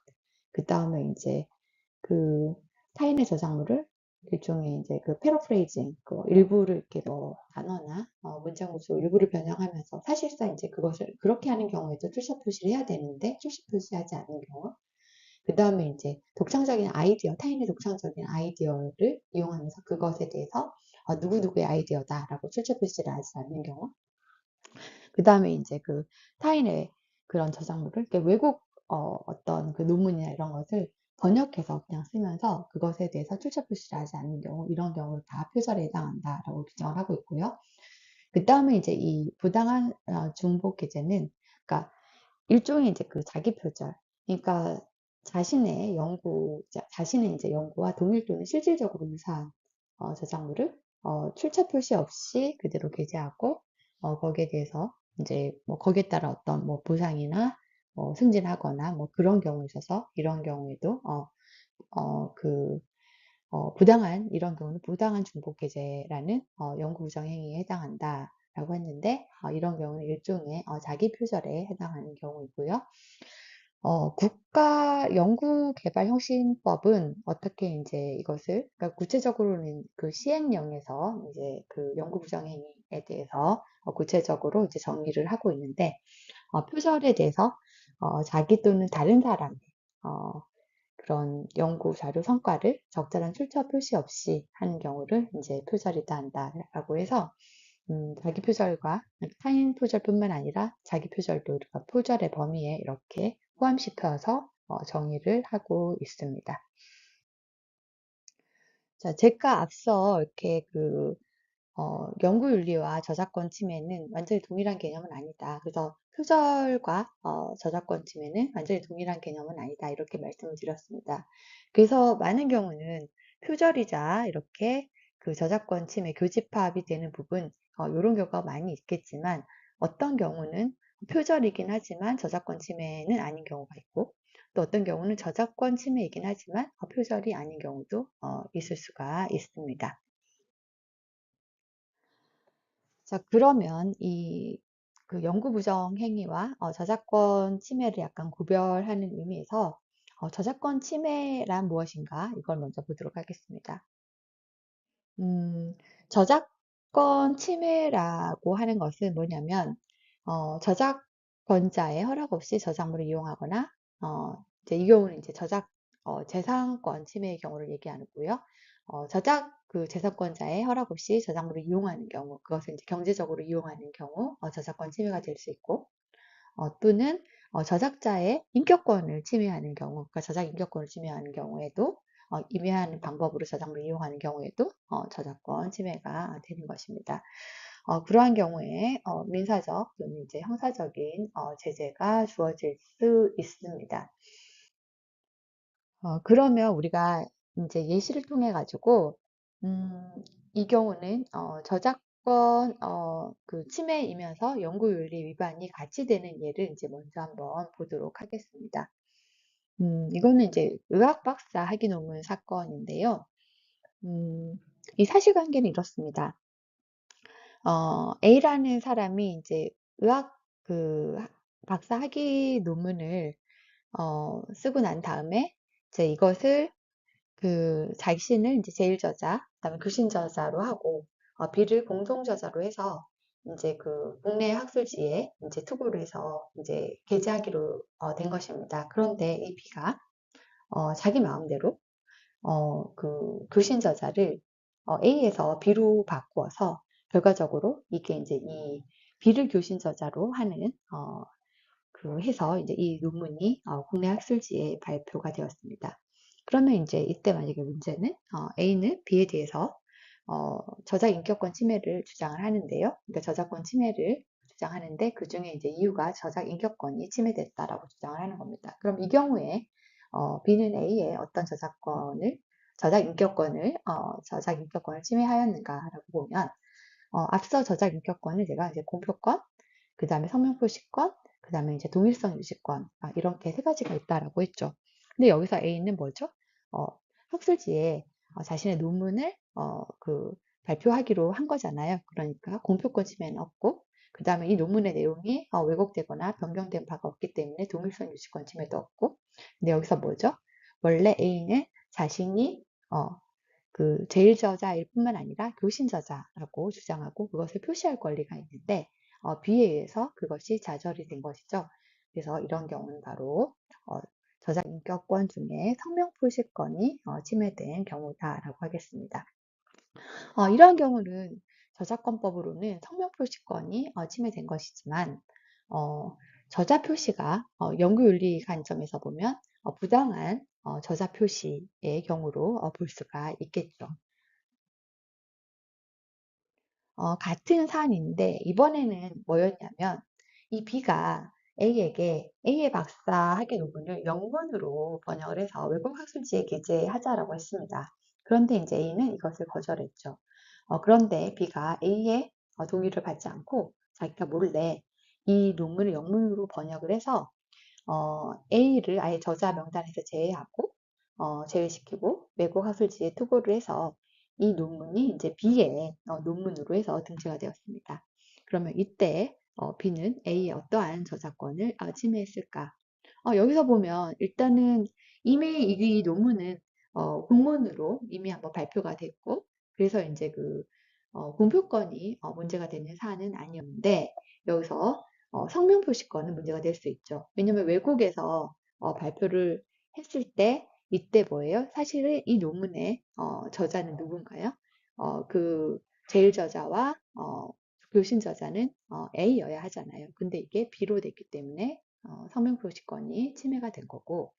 그 다음에 이제 그 타인의 저작물을 일종의 이제 그 패러프레이징, 그 일부를 이렇게 단어나 문장 구조 일부를 변형하면서 사실상 이제 그것을 그렇게 하는 경우에도 출처 표시를 해야 되는데 출처 표시하지 않는 경우. 그 다음에 이제 독창적인 아이디어, 타인의 독창적인 아이디어를 이용하면서 그것에 대해서 누구누구의 아이디어다라고 출처 표시를 하지 않는 경우. 그 다음에 이제 그 타인의 그런 저작물을 이렇게 외국 어떤 그 논문이나 이런 것을 번역해서 그냥 쓰면서 그것에 대해서 출처 표시를 하지 않는 경우, 이런 경우를 다 표절에 해당한다라고 규정을 하고 있고요. 그 다음에 이제 이 부당한 중복 기재는, 그러니까 일종의 이제 그 자기 표절, 그러니까 자신의 이제 연구와 동일 또는 실질적으로 유사한 저작물을 출처 표시 없이 그대로 게재하고 거기에 대해서 이제 뭐 거기에 따라 어떤 뭐 보상이나 승진하거나 뭐 그런 경우에 있어서 이런 경우에도 그 부당한 이런 경우는 부당한 중복 게재라는 연구 부정 행위에 해당한다라고 했는데, 이런 경우는 일종의 자기 표절에 해당하는 경우이고요. 국가 연구개발혁신법은 어떻게 이제 이것을, 그러니까 구체적으로는 그 시행령에서 이제 그 연구 부정 행위에 대해서 구체적으로 이제 정의를 하고 있는데, 표절에 대해서 자기 또는 다른 사람의 그런 연구 자료 성과를 적절한 출처 표시 없이 하는 경우를 이제 표절이다 한다라고 해서, 자기 표절과 타인 표절뿐만 아니라 자기 표절도 우리가 표절의 범위에 이렇게 포함시켜서 정의를 하고 있습니다. 자, 제가 앞서 이렇게 연구윤리와 저작권 침해는 완전히 동일한 개념은 아니다. 그래서 표절과 저작권 침해는 완전히 동일한 개념은 아니다. 이렇게 말씀을 드렸습니다. 그래서 많은 경우는 표절이자 이렇게 그 저작권 침해, 교집합이 되는 부분, 이런 경우가 많이 있겠지만, 어떤 경우는 표절이긴 하지만 저작권 침해는 아닌 경우가 있고, 또 어떤 경우는 저작권 침해이긴 하지만 표절이 아닌 경우도 있을 수가 있습니다. 자, 그러면 그 연구 부정 행위와 저작권 침해를 약간 구별하는 의미에서 저작권 침해란 무엇인가? 이걸 먼저 보도록 하겠습니다. 음, 저작권 침해라고 하는 것은 뭐냐면, 저작권자의 허락 없이 저작물을 이용하거나, 이제 이 경우는 이제 재산권 침해의 경우를 얘기하고요. 그 재산권자의 허락 없이 저작물을 이용하는 경우, 그것을 이제 경제적으로 이용하는 경우, 저작권 침해가 될 수 있고, 또는 저작자의 인격권을 침해하는 경우, 그러니까 저작 인격권을 침해하는 경우에도 임의하는 방법으로 저작물을 이용하는 경우에도 저작권 침해가 되는 것입니다. 그러한 경우에 민사적 또는 이제 형사적인 제재가 주어질 수 있습니다. 그러면 우리가 이제 예시를 통해 가지고 이 경우는 저작권 그 침해이면서 연구윤리 위반이 같이 되는 예를 이제 먼저 한번 보도록 하겠습니다. 이거는 이제 의학 박사 학위 논문 사건인데요. 이 사실관계는 이렇습니다. A라는 사람이 이제 의학 그 박사 학위 논문을 쓰고 난 다음에 이제 이것을 그 자신을 이제 제일 저자, 그다음에 글신 저자로 하고 B를 공동 저자로 해서 이제 그 국내 학술지에 이제 투고를 해서 이제 게재하기로 된 것입니다. 그런데 이 B가 자기 마음대로 그 글신 저자를 A에서 B로 바꾸어서 결과적으로 이게 이제 이 B를 교신 저자로 하는 해서 이제 이 논문이 국내 학술지에 발표가 되었습니다. 그러면 이제 이때 만약에 문제는 A는 B에 대해서 저작 인격권 침해를 주장을 하는데요. 그러니까 저작권 침해를 주장하는데 그 중에 이제 이유가 저작 인격권이 침해됐다라고 주장을 하는 겁니다. 그럼 이 경우에 B는 A의 어떤 저작 인격권을 침해하였는가라고 보면 앞서 저작 인격권을 제가 이제 공표권, 그 다음에 성명 표시권, 그 다음에 이제 동일성 유지권, 이렇게 세 가지가 있다라고 했죠. 근데 여기서 A는 뭐죠? 어, 학술지에 자신의 논문을 발표하기로 한 거잖아요. 그러니까 공표권 침해는 없고, 그 다음에 이 논문의 내용이 왜곡되거나 변경된 바가 없기 때문에 동일성 유지권 침해도 없고, 근데 여기서 뭐죠? 원래 A는 자신이 제일 저자일 뿐만 아니라 교신 저자라고 주장하고 그것을 표시할 권리가 있는데 B에 의해서 그것이 좌절이 된 것이죠. 그래서 이런 경우는 바로 어, 저자 인격권 중에 성명 표시권이 침해된 경우다라고 하겠습니다. 이러한 경우는 저작권법으로는 성명 표시권이 침해된 것이지만 어, 저자 표시가 연구윤리 관점에서 보면 부당한 저자 표시의 경우로 볼 수가 있겠죠. 같은 사안인데 이번에는 뭐였냐면 이 B가 A에게 A의 박사 학위 논문을 영문으로 번역을 해서 외국 학술지에 게재하자라고 했습니다. 그런데 이제 A는 이것을 거절했죠. 그런데 B가 A의 동의를 받지 않고 자기가 몰래 이 논문을 영문으로 번역을 해서 A를 아예 저자 명단에서 제외하고 제외시키고 외국 학술지에 투고를 해서 이 논문이 이제 B의 논문으로 해서 등재가 되었습니다. 그러면 이때 B는 A의 어떠한 저작권을 침해했을까? 여기서 보면 일단은 이미 이 논문은 공문으로 이미 한번 발표가 됐고 그래서 이제 공표권이 문제가 되는 사안은 아니었는데 여기서 성명 표시권은 문제가 될 수 있죠. 왜냐하면 외국에서 발표를 했을 때 이때 뭐예요? 사실은 이 논문의 저자는 누군가요? 그 제일 저자와 교신 저자는 A여야 하잖아요. 근데 이게 B로 됐기 때문에 성명 표시권이 침해가 된 거고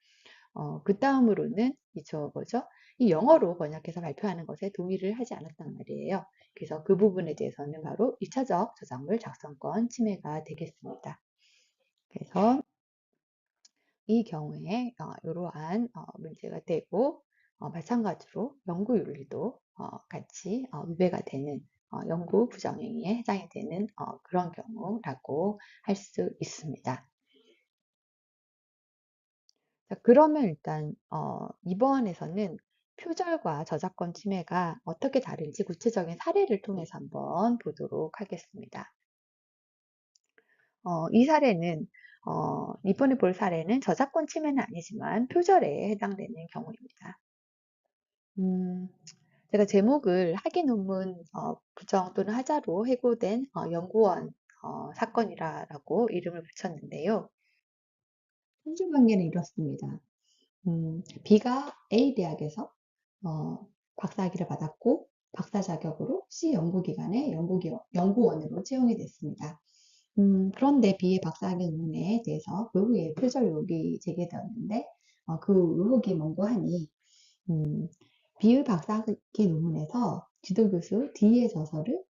그 다음으로는 뭐죠? 이 영어로 번역해서 발표하는 것에 동의를 하지 않았단 말이에요. 그래서 그 부분에 대해서는 바로 2차적 저작물 작성권 침해가 되겠습니다. 그래서 이 경우에 이러한 문제가 되고 마찬가지로 연구윤리도 같이 위배가 되는 연구 부정행위에 해당이 되는 그런 경우라고 할 수 있습니다. 자, 그러면 일단 이번에서는 표절과 저작권 침해가 어떻게 다른지 구체적인 사례를 통해서 한번 보도록 하겠습니다. 이 사례는 이번에 볼 사례는 저작권 침해는 아니지만 표절에 해당되는 경우입니다. 음, 제가 제목을 학위 논문 부정 또는 하자로 해고된 연구원 사건이라고 이름을 붙였는데요. 현재 관계는 이렇습니다. B가 A 대학에서 박사학위를 받았고 박사 자격으로 C 연구기관의 연구원으로 채용이 됐습니다. 그런데 B의 박사학위 논문에 대해서 그 후에 표절 의혹이 제기되었는데 그 의혹이 뭔고 하니 B의 박사학위 논문에서 지도교수 D의 저서를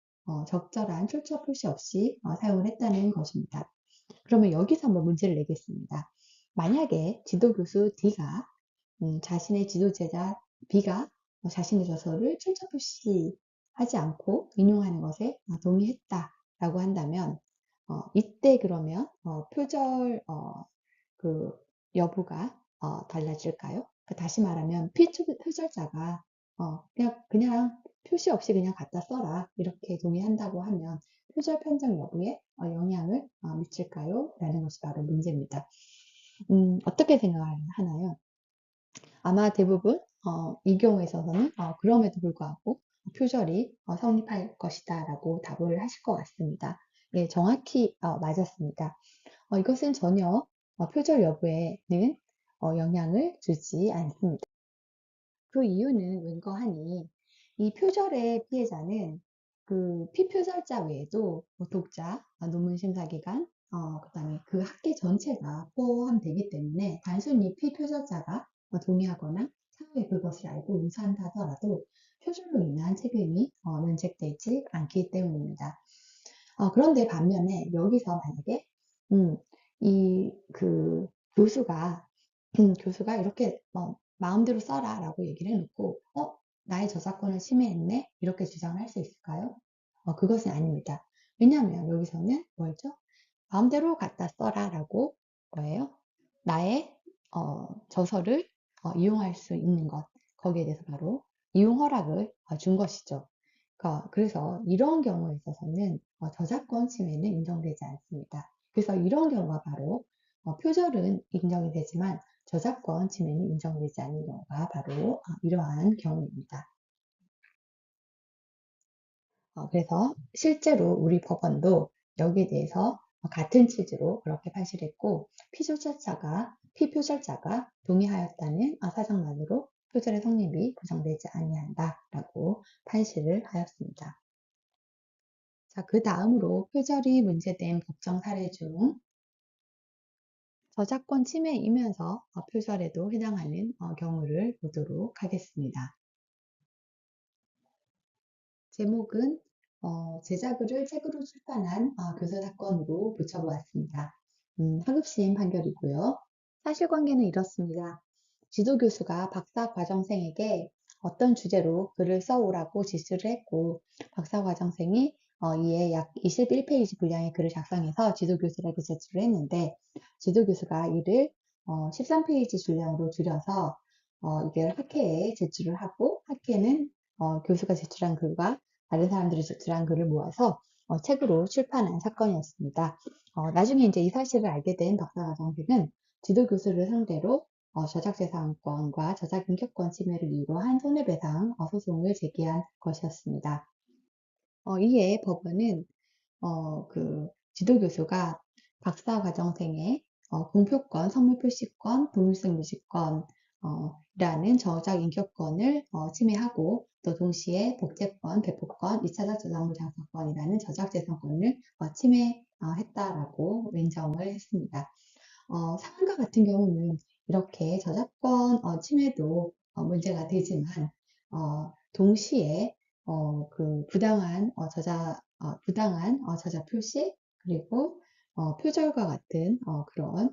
적절한 출처 표시 없이 사용을 했다는 것입니다. 그러면 여기서 한번 문제를 내겠습니다. 만약에 지도교수 D가 자신의 지도제자 B가 자신의 저서를 출처 표시하지 않고 인용하는 것에 동의했다라고 한다면 이때 그러면 표절 그 여부가 달라질까요? 다시 말하면 표절자가 그냥 표시 없이 그냥 갖다 써라 이렇게 동의한다고 하면 표절 판정 여부에 영향을 미칠까요? 라는 것이 바로 문제입니다. 어떻게 생각하나요? 아마 대부분 이 경우에 있어서는 그럼에도 불구하고 표절이 성립할 것이다 라고 답을 하실 것 같습니다. 예, 정확히 맞았습니다. 이것은 전혀 표절 여부에는 영향을 주지 않습니다. 그 이유는 웬거하니 이 표절의 피해자는 그 피표절자 외에도 뭐 독자, 논문 심사기관, 그다음에 그 학계 전체가 포함되기 때문에 단순히 피표절자가 동의하거나 차후에 그것을 알고 유사한다 하더라도 표절로 인한 책임이 면책되지 않기 때문입니다. 그런데 반면에 여기서 만약에 이 교수가 교수가 이렇게 마음대로 써라 라고 얘기를 해놓고 나의 저작권을 침해했네 이렇게 주장을 할 수 있을까요? 그것은 아닙니다. 왜냐하면 여기서는 뭐였죠? 마음대로 갖다 써라 라고 뭐예요? 나의 저서를 이용할 수 있는 것, 거기에 대해서 바로 이용 허락을 준 것이죠. 그래서 이런 경우에 있어서는 저작권 침해는 인정되지 않습니다. 그래서 이런 경우가 바로 표절은 인정이 되지만 저작권 침해는 인정되지 않는 경우가 바로 이러한 경우입니다. 그래서 실제로 우리 법원도 여기에 대해서 같은 취지로 그렇게 판시를 했고 피표절자가 동의하였다는 사정만으로 표절의 성립이 부정되지 아니한다라고 판시를 하였습니다. 자, 그 다음으로 표절이 문제된 법정 사례 중 저작권 침해이면서 표절에도 해당하는 경우를 보도록 하겠습니다. 제목은 제자글을 책으로 출판한 교사 사건으로 붙여보았습니다. 하급심 판결이고요. 사실관계는 이렇습니다. 지도교수가 박사과정생에게 어떤 주제로 글을 써오라고 지시를 했고 박사과정생이 이에 약 21페이지 분량의 글을 작성해서 지도교수에게 제출을 했는데 지도교수가 이를 13페이지 분량으로 줄여서 이게 학회에 제출을 하고 학회는 교수가 제출한 글과 다른 사람들이 제출한 글을 모아서 책으로 출판한 사건이었습니다. 나중에 이제 이 사실을 알게 된 박사과정생은 지도교수를 상대로 저작재산권과 저작인격권 침해를 이유로 한 손해배상 소송을 제기한 것이었습니다. 이에 법원은 지도교수가 박사과정생의 공표권, 선물표시권, 동일승유지권 라는 저작 인격권을 침해하고 또 동시에 복제권, 배포권, 2차적 저작물 장사권이라는 저작재산권을 침해했다라고 인정을 했습니다. 사안과 같은 경우는 이렇게 저작권 침해도 문제가 되지만 동시에 부당한 저자 표시 그리고 표절과 같은 그런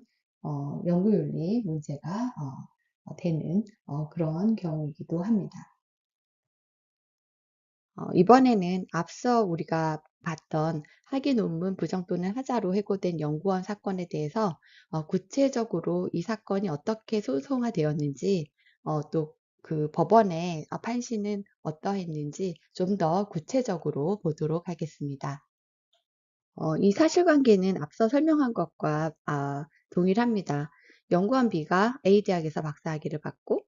연구윤리 문제가 되는 그런 경우이기도 합니다. 이번에는 앞서 우리가 봤던 학위 논문 부정 또는 하자로 해고된 연구원 사건에 대해서 구체적으로 이 사건이 어떻게 소송화되었는지 또 그 법원의 판시는 어떠했는지 좀 더 구체적으로 보도록 하겠습니다. 이 사실관계는 앞서 설명한 것과 동일합니다. 연구원 B가 A 대학에서 박사학위를 받고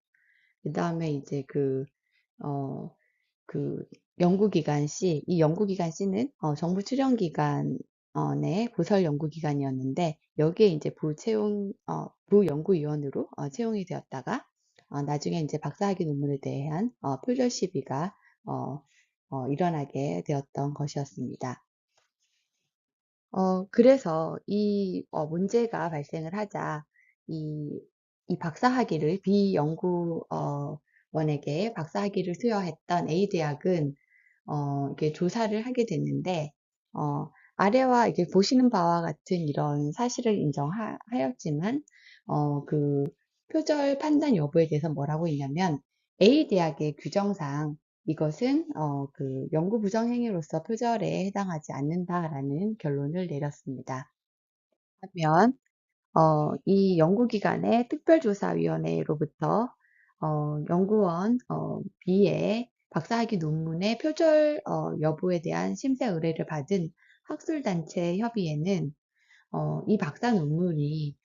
그 다음에 이제 어, 그 연구기관 C, 이 연구기관 C는 정부 출연기관의 부설 연구기관이었는데 여기에 이제 부연구위원으로 채용이 되었다가 나중에 이제 박사학위 논문에 대한 표절 시비가 일어나게 되었던 것이었습니다. 그래서 이 문제가 발생을 하자 이, 이 박사학위를 원에게 박사학위를 수여했던 A 대학은 이렇게 조사를 하게 됐는데 아래와 이렇게 보시는 바와 같은 이런 사실을 인정하였지만 그 표절 판단 여부에 대해서 뭐라고 했냐면 A 대학의 규정상 이것은 연구 부정 행위로서 표절에 해당하지 않는다라는 결론을 내렸습니다. 하면 이 연구기관의 특별조사위원회로부터 연구원 B의 박사학위 논문의 표절 여부에 대한 심사 의뢰를 받은 학술단체 협의회는 이 박사 논문이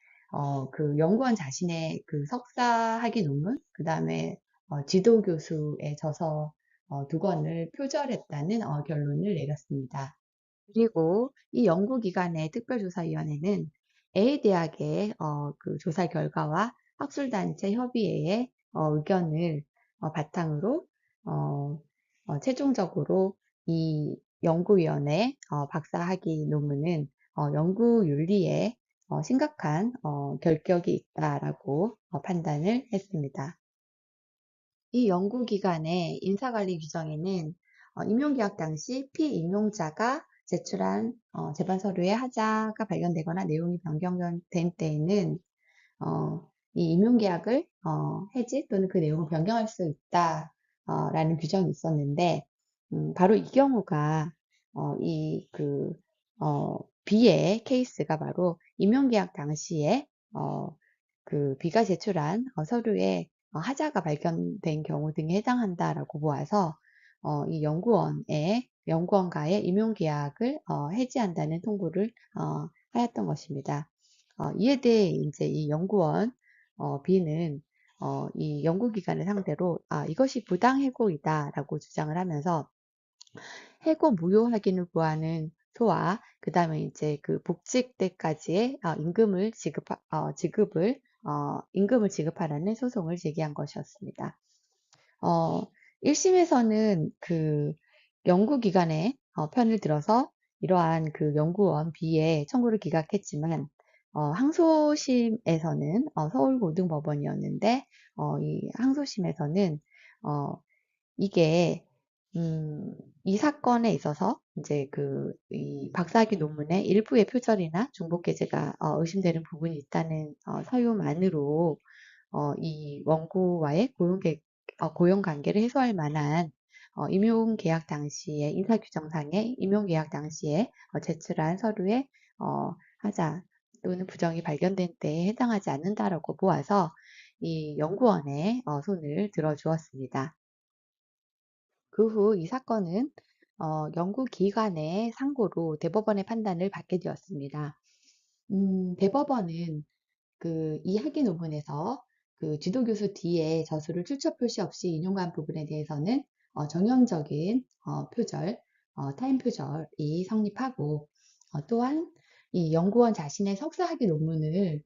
그 연구원 자신의 그 석사학위 논문, 그 다음에 지도교수의 저서 두 권을 표절했다는 결론을 내렸습니다. 그리고 이 연구기관의 특별조사위원회는 A대학의 그 조사 결과와 학술단체 협의회의 의견을 바탕으로 최종적으로 이 연구위원회 박사학위 논문은 연구윤리에 심각한 결격이 있다라고 판단을 했습니다. 이 연구기관의 인사관리 규정에는 임용계약 당시 피임용자가 제출한 제반 서류에 하자가 발견되거나 내용이 변경된 때에는 이 임용계약을 해지 또는 그 내용을 변경할 수 있다라는 규정이 있었는데 바로 이 경우가 B의 케이스가 바로 임용계약 당시에 B가 제출한 서류에 하자가 발견된 경우 등에 해당한다라고 보아서 이 연구원과의 임용계약을 해지한다는 통보를 하였던 것입니다. 이에 대해 이제 이 연구원 B는 이 연구기관을 상대로 이것이 부당해고이다라고 주장을 하면서 해고 무효 확인을 구하는 소와 그다음에 이제 그 복직 때까지의 임금을 지급하라는 소송을 제기한 것이었습니다. 어, 1심에서는 그 연구기관의 편을 들어서 이러한 그 연구원 B의 청구를 기각했지만 항소심에서는 서울고등법원이었는데 이 항소심에서는 어, 이게 이 사건에 있어서 이제 이 박사학위 논문의 일부의 표절이나 중복 게재가 의심되는 부분이 있다는 사유만으로 이 원고와의 고용 관계를 해소할 만한 임용 계약 당시에 인사규정상의 임용 계약 당시에 제출한 서류에 하자 또는 부정이 발견된 때에 해당하지 않는다라고 보아서 이 연구원의 손을 들어주었습니다. 그 후 이 사건은 연구기관의 상고로 대법원의 판단을 받게 되었습니다. 대법원은 이 학위 논문에서 그 지도교수 D의 저술을 출처 표시 없이 인용한 부분에 대해서는 정형적인 타임 표절이 성립하고 또한 이 연구원 자신의 석사 학위 논문을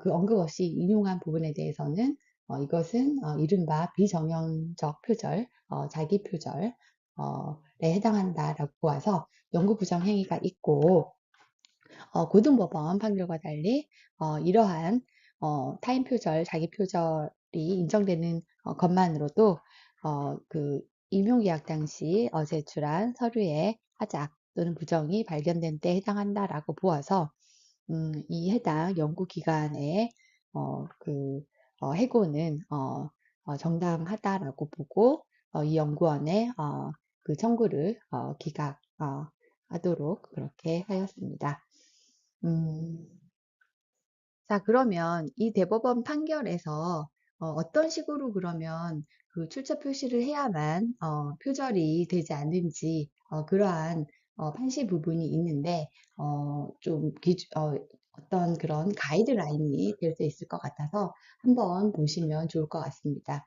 그 언급 없이 인용한 부분에 대해서는 이것은 이른바 비정형적 표절, 자기 표절에 해당한다라고 보아서 연구 부정 행위가 있고 고등법원 판결과 달리 이러한 타인 표절, 자기 표절이 인정되는 것만으로도 그 임용계약 당시 제출한 서류의 하자 또는 부정이 발견된 때 해당한다라고 보아서 이 해당 연구기관의 해고는 정당하다라고 보고 이 연구원의 그 청구를 기각하도록 그렇게 하였습니다. 음, 자, 그러면 이 대법원 판결에서 어떤 식으로 그러면 그 출처 표시를 해야만 표절이 되지 않는지 그러한 판시 부분이 있는데 어떤 그런 가이드라인이 될 수 있을 것 같아서 한번 보시면 좋을 것 같습니다.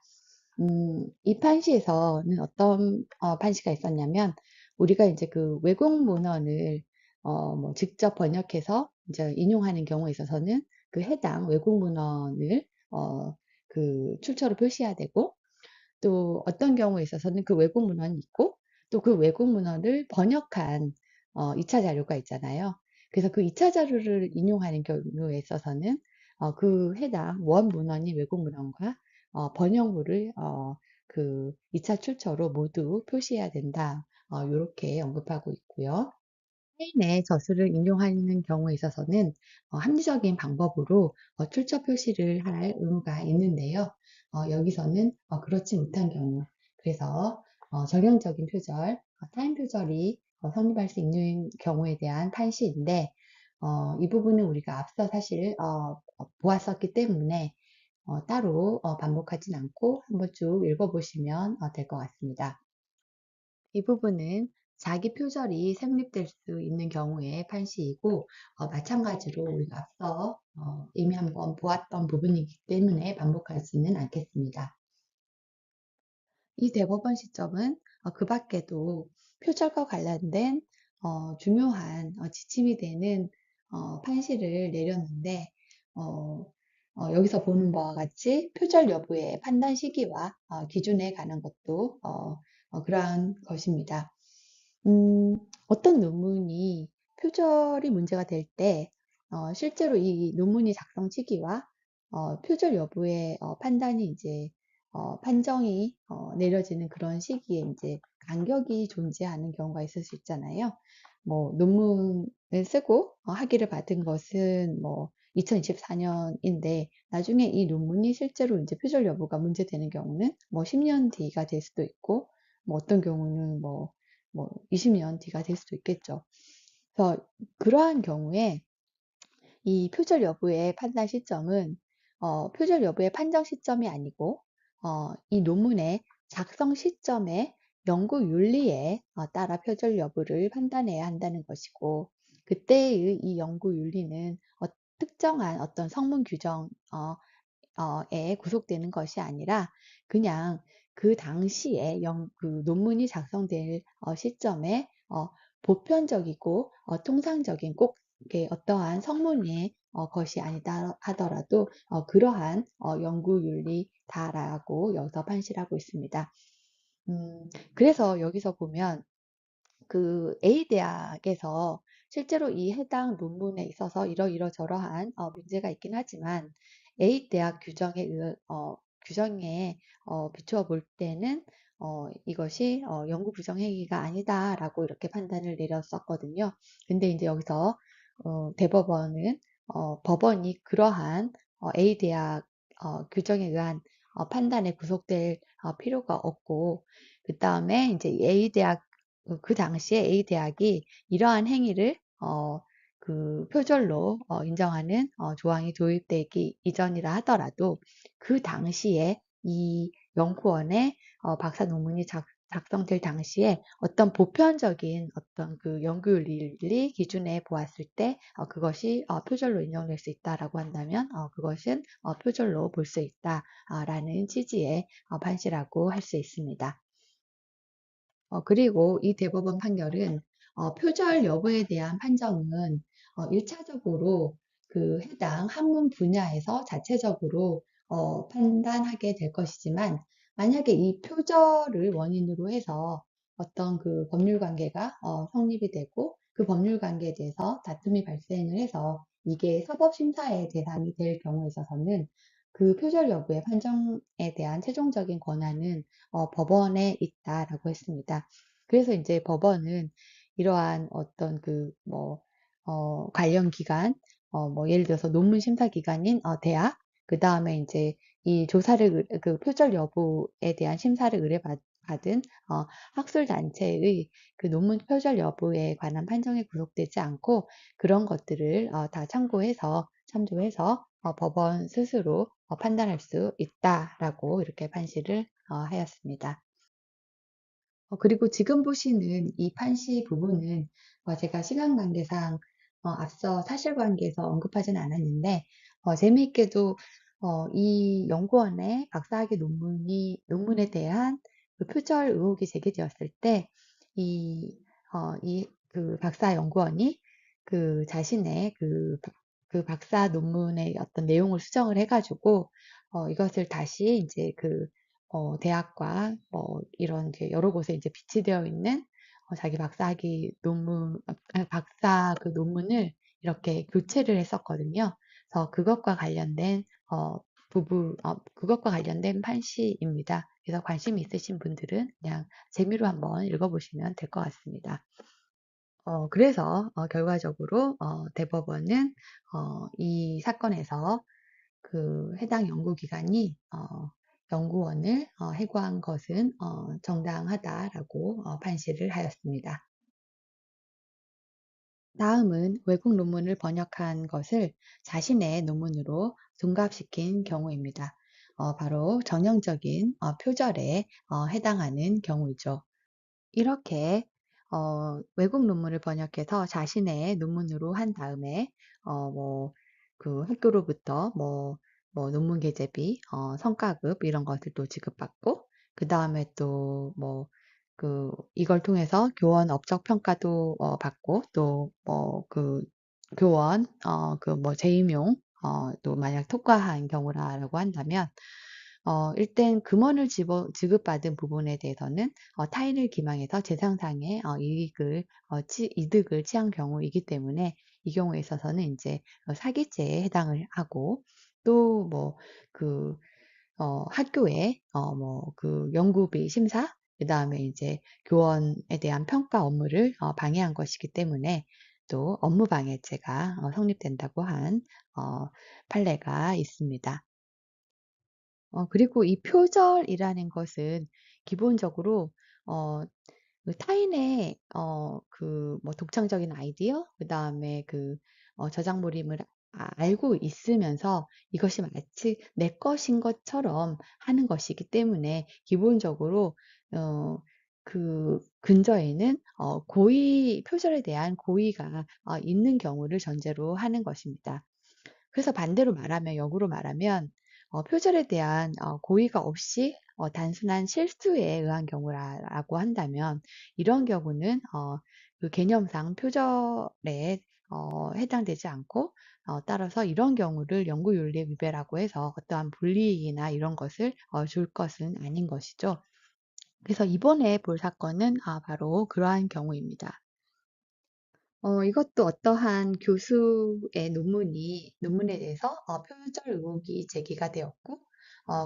이 판시에서는 어떤 판시가 있었냐면 우리가 이제 그 외국 문헌을 뭐 직접 번역해서 이제 인용하는 경우에 있어서는 그 해당 외국 문헌을 그 출처로 표시해야 되고 또 어떤 경우에 있어서는 그 외국 문헌이 있고 또 그 외국 문헌을 번역한 2차 자료가 있잖아요. 그래서 그 2차 자료를 인용하는 경우에 있어서는 그 해당 원 문헌이 외국 문헌과 번역물을 그 2차 출처로 모두 표시해야 된다. 이렇게 언급하고 있고요. 타인의 저술을 인용하는 경우에 있어서는 합리적인 방법으로 출처 표시를 할 의무가 있는데요. 여기서는 그렇지 못한 경우, 그래서 정형적인 표절, 타인 표절이 성립할 수 있는 경우에 대한 판시인데 이 부분은 우리가 앞서 사실 보았었기 때문에 따로 반복하진 않고 한번 쭉 읽어보시면 될 것 같습니다. 이 부분은 자기 표절이 성립될 수 있는 경우의 판시이고 마찬가지로 우리가 앞서 이미 한번 보았던 부분이기 때문에 반복하지는 않겠습니다. 이 대법원 시점은 그 밖에도 표절과 관련된 중요한 지침이 되는 판시를 내렸는데 여기서 보는 바와 같이 표절 여부의 판단 시기와 기준에 관한 것도 그러한 것입니다. 어떤 논문이 표절이 문제가 될 때, 실제로 이 논문이 작성 시기와 표절 여부의 판단이 이제 판정이 내려지는 그런 시기에 이제 간격이 존재하는 경우가 있을 수 있잖아요. 뭐 논문을 쓰고 학위를 받은 것은 뭐 2024년인데 나중에 이 논문이 실제로 이제 표절 여부가 문제되는 경우는 뭐 10년 뒤가 될 수도 있고 뭐 어떤 경우는 뭐 20년 뒤가 될 수도 있겠죠. 그래서 그러한 경우에 이 표절 여부의 판단 시점은 표절 여부의 판정 시점이 아니고 이 논문의 작성 시점에 연구 윤리에 따라 표절 여부를 판단해야 한다는 것이고, 그때의 이 연구 윤리는 특정한 어떤 성문 규정, 에 구속되는 것이 아니라 그냥 그 당시에 그 논문이 작성될 시점에 보편적이고 통상적인 꼭 이렇게 어떠한 성문의 것이 아니다 하더라도 그러한 연구 윤리다라고 여기서 판시하고 있습니다. 그래서 여기서 보면 그 A 대학에서 실제로 이 해당 논문에 있어서 이러이러저러한 문제가 있긴 하지만 A 대학 규정에 비추어 볼 때는 이것이 연구 부정 행위가 아니다라고 이렇게 판단을 내렸었거든요. 근데 이제 여기서 대법원은 법원이 그러한 A 대학 규정에 의한 판단에 구속될 필요가 없고, 그 다음에 이제 A 대학 그 당시에 A 대학이 이러한 행위를 그 표절로 인정하는 조항이 도입되기 이전이라 하더라도 그 당시에 이 연구원의 박사 논문이 작성될 당시에 어떤 보편적인 어떤 그 연구윤리 기준에 보았을 때 그것이 표절로 인정될 수 있다라고 한다면 그것은 표절로 볼 수 있다라는 취지의 판시라고 할 수 있습니다. 그리고 이 대법원 판결은 표절 여부에 대한 판정은 1차적으로 그 해당 학문 분야에서 자체적으로 판단하게 될 것이지만, 만약에 이 표절을 원인으로 해서 어떤 그 법률 관계가 성립이 되고 그 법률 관계에 대해서 다툼이 발생을 해서 이게 사법심사의 대상이 될 경우에 있어서는 그 표절 여부의 판정에 대한 최종적인 권한은 법원에 있다라고 했습니다. 그래서 이제 법원은 이러한 어떤 그 뭐 관련 기관, 뭐 예를 들어서 논문 심사 기관인 대학, 그 다음에 이제 이 조사를 그 표절 여부에 대한 심사를 받은 학술 단체의 그 논문 표절 여부에 관한 판정에 구속되지 않고 그런 것들을 다 참조해서 법원 스스로 판단할 수 있다라고 이렇게 판시를 하였습니다. 그리고 지금 보시는 이 판시 부분은 제가 시간 관계상 앞서 사실관계에서 언급하지는 않았는데 재미있게도 이 연구원의 박사학위 논문에 대한 그 표절 의혹이 제기되었을 때 그 박사 연구원이 그 자신의 그 박사 논문의 어떤 내용을 수정을 해가지고 이것을 다시 이제 그 대학과 이런 여러 곳에 이제 비치되어 있는 자기 박사 그 논문을 이렇게 교체를 했었거든요. 그래서 그것과 관련된 판시입니다. 그래서 관심이 있으신 분들은 그냥 재미로 한번 읽어보시면 될 것 같습니다. 그래서 결과적으로 대법원은 이 사건에서 그 해당 연구기관이 연구원을 해고한 것은 정당하다라고 판시를 하였습니다. 다음은 외국 논문을 번역한 것을 자신의 논문으로 둔갑시킨 경우입니다. 바로 전형적인 표절에 해당하는 경우이죠. 이렇게 외국 논문을 번역해서 자신의 논문으로 한 다음에 그 학교로부터 논문 게재비, 성과급 이런 것들도 지급받고, 그 다음에 또 이걸 통해서 교원 업적 평가도 받고, 또 그 교원 재임용 또 만약 특과한 경우라고 한다면 일단 금원을 지급받은 부분에 대해서는 타인을 기망해서 재산상의 이득을 취한 경우이기 때문에 이 경우에 있어서는 이제 사기죄에 해당을 하고, 또 학교의 그 연구비 심사, 그 다음에 이제 교원에 대한 평가 업무를 방해한 것이기 때문에 또 업무방해죄가 성립된다고 한 판례가 있습니다. 그리고 이 표절이라는 것은 기본적으로 그 타인의 독창적인 아이디어, 그 다음에 저작물임을 알고 있으면서 이것이 마치 내 것인 것처럼 하는 것이기 때문에 기본적으로 어 그 근저에는 고의 표절에 대한 고의가 있는 경우를 전제로 하는 것입니다. 그래서 반대로 말하면 역으로 말하면 표절에 대한 고의가 없이 단순한 실수에 의한 경우라고 한다면 이런 경우는 그 개념상 표절에 해당되지 않고 따라서 이런 경우를 연구윤리의 위배라고 해서 어떠한 불이익이나 이런 것을 줄 것은 아닌 것이죠. 그래서 이번에 볼 사건은 바로 그러한 경우입니다. 이것도 어떠한 교수의 논문에 대해서 표절 의혹이 제기가 되었고,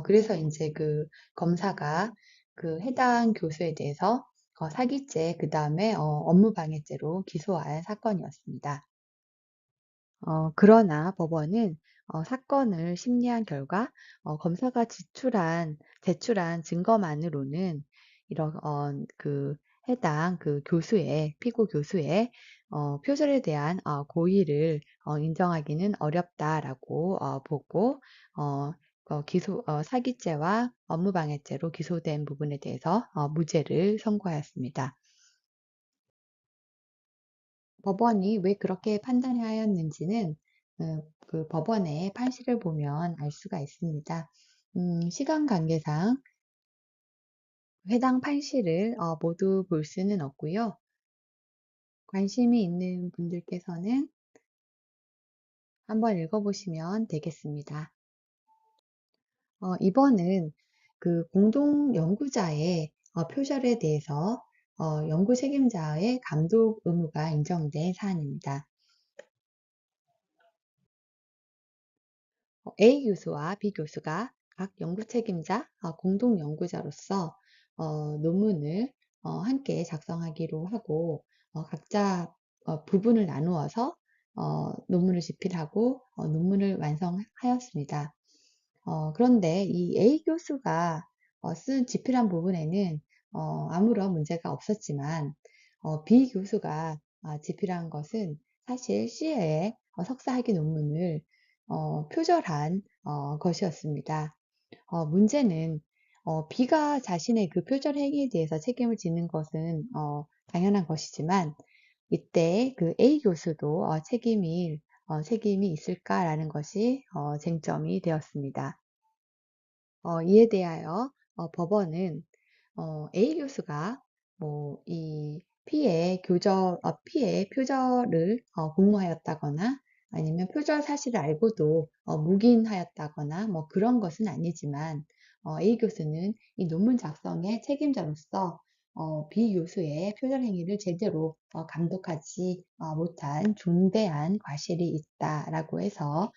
그래서 이제 그 검사가 그 해당 교수에 대해서 사기죄, 그 다음에 업무방해죄로 기소한 사건이었습니다. 그러나 법원은 사건을 심리한 결과 검사가 제출한 증거만으로는 이런 그 해당 그 피고 교수의 표절에 대한 고의를 인정하기는 어렵다라고 보고 어, 사기죄와 업무방해죄로 기소된 부분에 대해서 무죄를 선고하였습니다. 법원이 왜 그렇게 판단하였는지는 그 법원의 판시를 보면 알 수가 있습니다. 시간 관계상 해당 판시를 모두 볼 수는 없고요. 관심이 있는 분들께서는 한번 읽어보시면 되겠습니다. 이번은 그 공동 연구자의 표절에 대해서 연구 책임자의 감독 의무가 인정된 사안입니다. A 교수와 B 교수가 각 연구 책임자, 공동 연구자로서 논문을 함께 작성하기로 하고 각자 부분을 나누어서 논문을 집필하고 논문을 완성하였습니다. 그런데 이 A 교수가 쓴 집필한 부분에는 아무런 문제가 없었지만 B 교수가 집필한 것은 사실 C의 석사학위 논문을 표절한 것이었습니다. 문제는 B가 자신의 그 표절 행위에 대해서 책임을 지는 것은 당연한 것이지만 이때 그 A 교수도 책임이 있을까라는 것이 쟁점이 되었습니다. 이에 대하여 법원은 A 교수가 뭐 이 P의 표절을 공모하였다거나 아니면 표절 사실을 알고도 묵인하였다거나 뭐 그런 것은 아니지만 A 교수는 이 논문 작성의 책임자로서 B 교수의 표절 행위를 제대로 감독하지 못한 중대한 과실이 있다라고 해서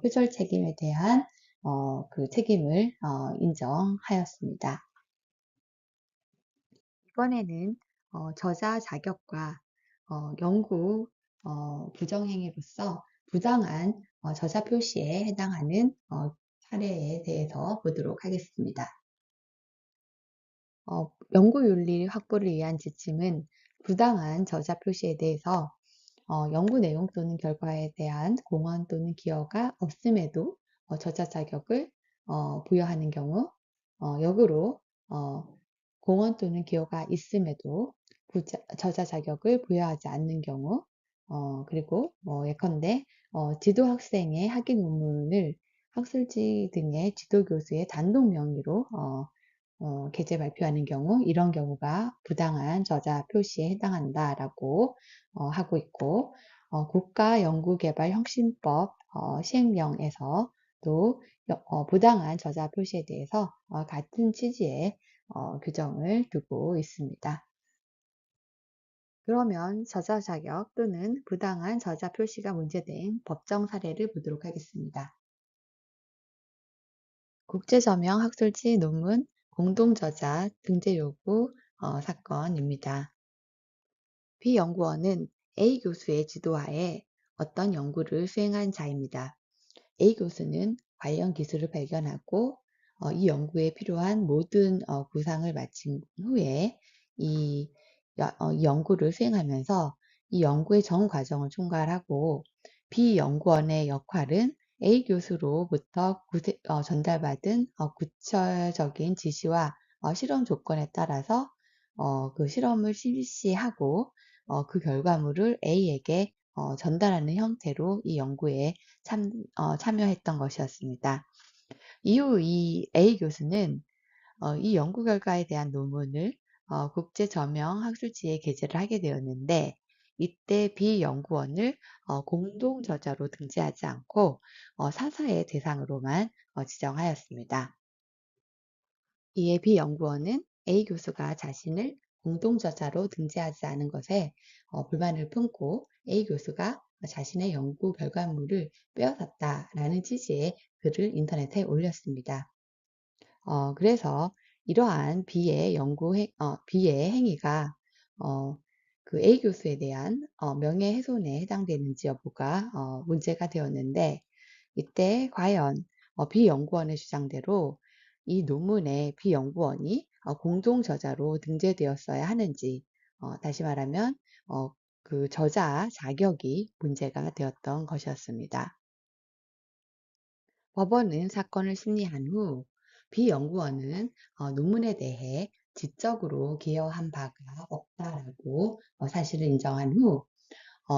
표절 책임에 대한 그 책임을 인정하였습니다. 이번에는 저자 자격과 연구 부정행위로서 부당한 저자 표시에 해당하는 사례에 대해서 보도록 하겠습니다. 연구윤리 확보를 위한 지침은 부당한 저자 표시에 대해서 연구 내용 또는 결과에 대한 공헌 또는 기여가 없음에도 저자 자격을 부여하는 경우, 역으로 공헌 또는 기여가 있음에도 저자 자격을 부여하지 않는 경우, 그리고 예컨대 지도 학생의 학위 논문을 학술지 등의 지도 교수의 단독 명의로 게재 발표하는 경우 이런 경우가 부당한 저자 표시에 해당한다라고 하고 있고 국가연구개발혁신법 시행령에서 또 부당한 저자 표시에 대해서 같은 취지의 규정을 두고 있습니다. 그러면 저자 자격 또는 부당한 저자 표시가 문제된 법정 사례를 보도록 하겠습니다. 국제저명 학술지 논문 공동저자 등재 요구 사건입니다. B 연구원은 A 교수의 지도하에 어떤 연구를 수행한 자입니다. A 교수는 관련 기술을 발견하고 이 연구에 필요한 모든 구상을 마친 후에 이 연구를 수행하면서 이 연구의 전 과정을 총괄하고 B 연구원의 역할은 A 교수로부터 전달받은 구체적인 지시와 실험 조건에 따라서 그 실험을 실시하고 그 결과물을 A에게 전달하는 형태로 이 연구에 참여했던 것이었습니다. 이후 이 A 교수는 이 연구 결과에 대한 논문을 국제 저명 학술지에 게재를 하게 되었는데, 이때 비연구원을 공동 저자로 등재하지 않고 사사의 대상으로만 지정하였습니다. 이에 비연구원은 A 교수가 자신을 공동 저자로 등재하지 않은 것에 불만을 품고 A 교수가 자신의 연구 결과물을 빼앗았다라는 취지의 글을 인터넷에 올렸습니다. 그래서 이러한 B의 행위가 어, 그 A 교수에 대한 명예훼손에 해당되는지 여부가 문제가 되었는데, 이때 과연 B 연구원의 주장대로 이 논문에 B 연구원이 공동 저자로 등재되었어야 하는지, 다시 말하면 그 저자 자격이 문제가 되었던 것이었습니다. 법원은 사건을 심리한 후 비연구원은 논문에 대해 지적으로 기여한 바가 없다라고 사실을 인정한 후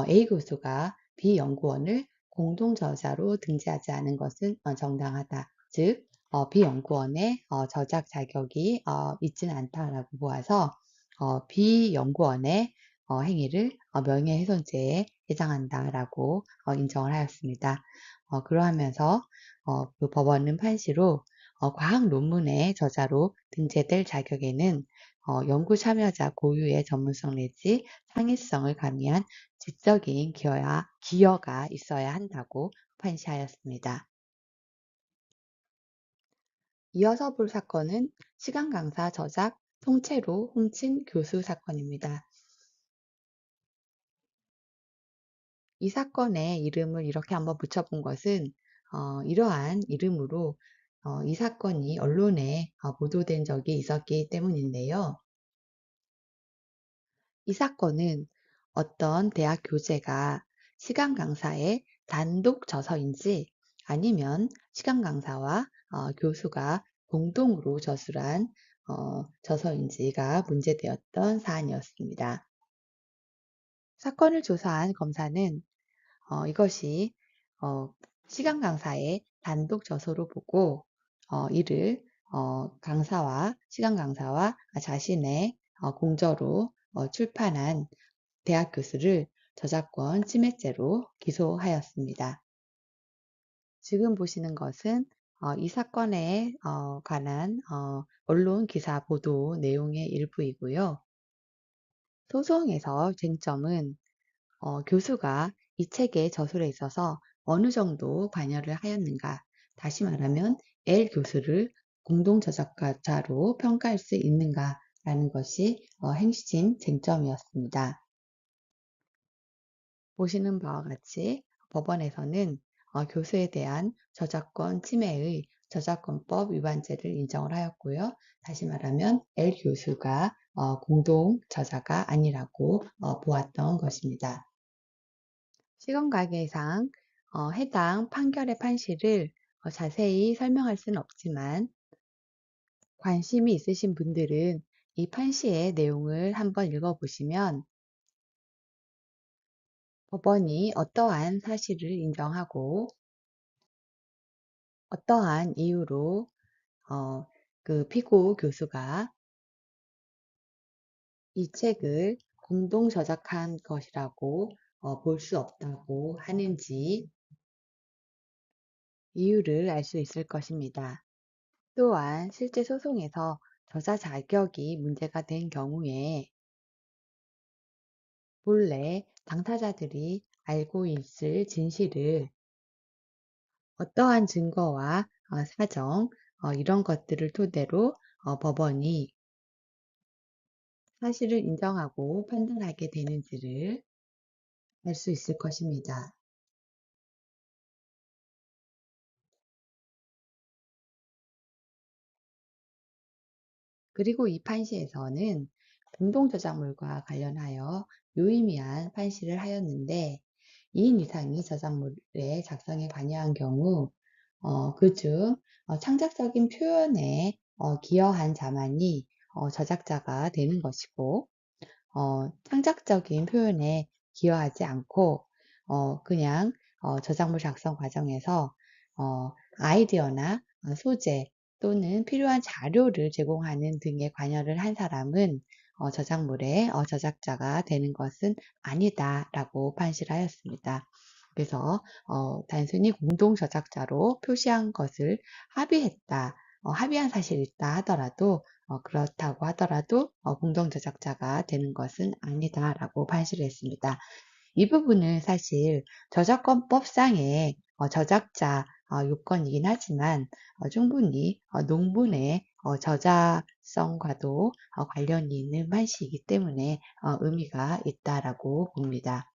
A 교수가 비연구원을 공동저자로 등재하지 않은 것은 정당하다. 즉, 비연구원의 저작 자격이 있지는 않다라고 보아서 비연구원의 행위를 명예훼손죄에 해당한다라고 인정을 하였습니다. 그러하면서 그 법원은 판시로 과학 논문의 저자로 등재될 자격에는 연구 참여자 고유의 전문성 내지 창의성을 가미한 지적인 기여가 있어야 한다고 판시하였습니다. 이어서 볼 사건은 시간 강사 저작 통째로 훔친 교수 사건입니다. 이 사건의 이름을 이렇게 한번 붙여본 것은 이러한 이름으로 이 사건이 언론에 보도된 적이 있었기 때문인데요. 이 사건은 어떤 대학 교재가 시간 강사의 단독 저서인지 아니면 시간 강사와 교수가 공동으로 저술한 저서인지가 문제되었던 사안이었습니다. 사건을 조사한 검사는 이것이 시간 강사의 단독 저서로 보고 이를 시간 강사와 자신의 공저로 출판한 대학 교수를 저작권 침해죄로 기소하였습니다. 지금 보시는 것은 이 사건에 관한 언론 기사 보도 내용의 일부이고요. 소송에서 쟁점은 교수가 이 책의 저술에 있어서 어느 정도 관여를 하였는가, 다시 말하면 L 교수를 공동 저작자로 평가할 수 있는가라는 것이 핵심 쟁점이었습니다. 보시는 바와 같이 법원에서는 교수에 대한 저작권 침해의 저작권법 위반죄를 인정을 하였고요. 다시 말하면 L 교수가 공동 저자가 아니라고 보았던 것입니다. 시간 관계상 해당 판결의 판시를 자세히 설명할 수는 없지만, 관심이 있으신 분들은 이 판시의 내용을 한번 읽어보시면 법원이 어떠한 사실을 인정하고 어떠한 이유로 그 피고 교수가 이 책을 공동 저작한 것이라고 볼 수 없다고 하는지 이유를 알 수 있을 것입니다. 또한 실제 소송에서 저자 자격이 문제가 된 경우에 본래 당사자들이 알고 있을 진실을 어떠한 증거와 사정 이런 것들을 토대로 법원이 사실을 인정하고 판단하게 되는지를 알 수 있을 것입니다. 그리고 이 판시에서는 공동저작물과 관련하여 유의미한 판시를 하였는데, 2인 이상이 저작물의 작성에 관여한 경우 그중 창작적인 표현에 기여한 자만이 저작자가 되는 것이고 창작적인 표현에 기여하지 않고 그냥 저작물 작성 과정에서 아이디어나 소재 또는 필요한 자료를 제공하는 등의 관여를 한 사람은 저작물의 저작자가 되는 것은 아니다라고 판시하였습니다. 그래서 단순히 공동 저작자로 표시한 것을 합의했다, 합의한 사실이 있다 하더라도 그렇다고 하더라도 공동 저작자가 되는 것은 아니다라고 판시를 했습니다. 이 부분은 사실 저작권법상의 저작자 요건이긴 하지만 충분히 논문의 저자성과도 관련이 있는 판시이기 때문에 의미가 있다라고 봅니다.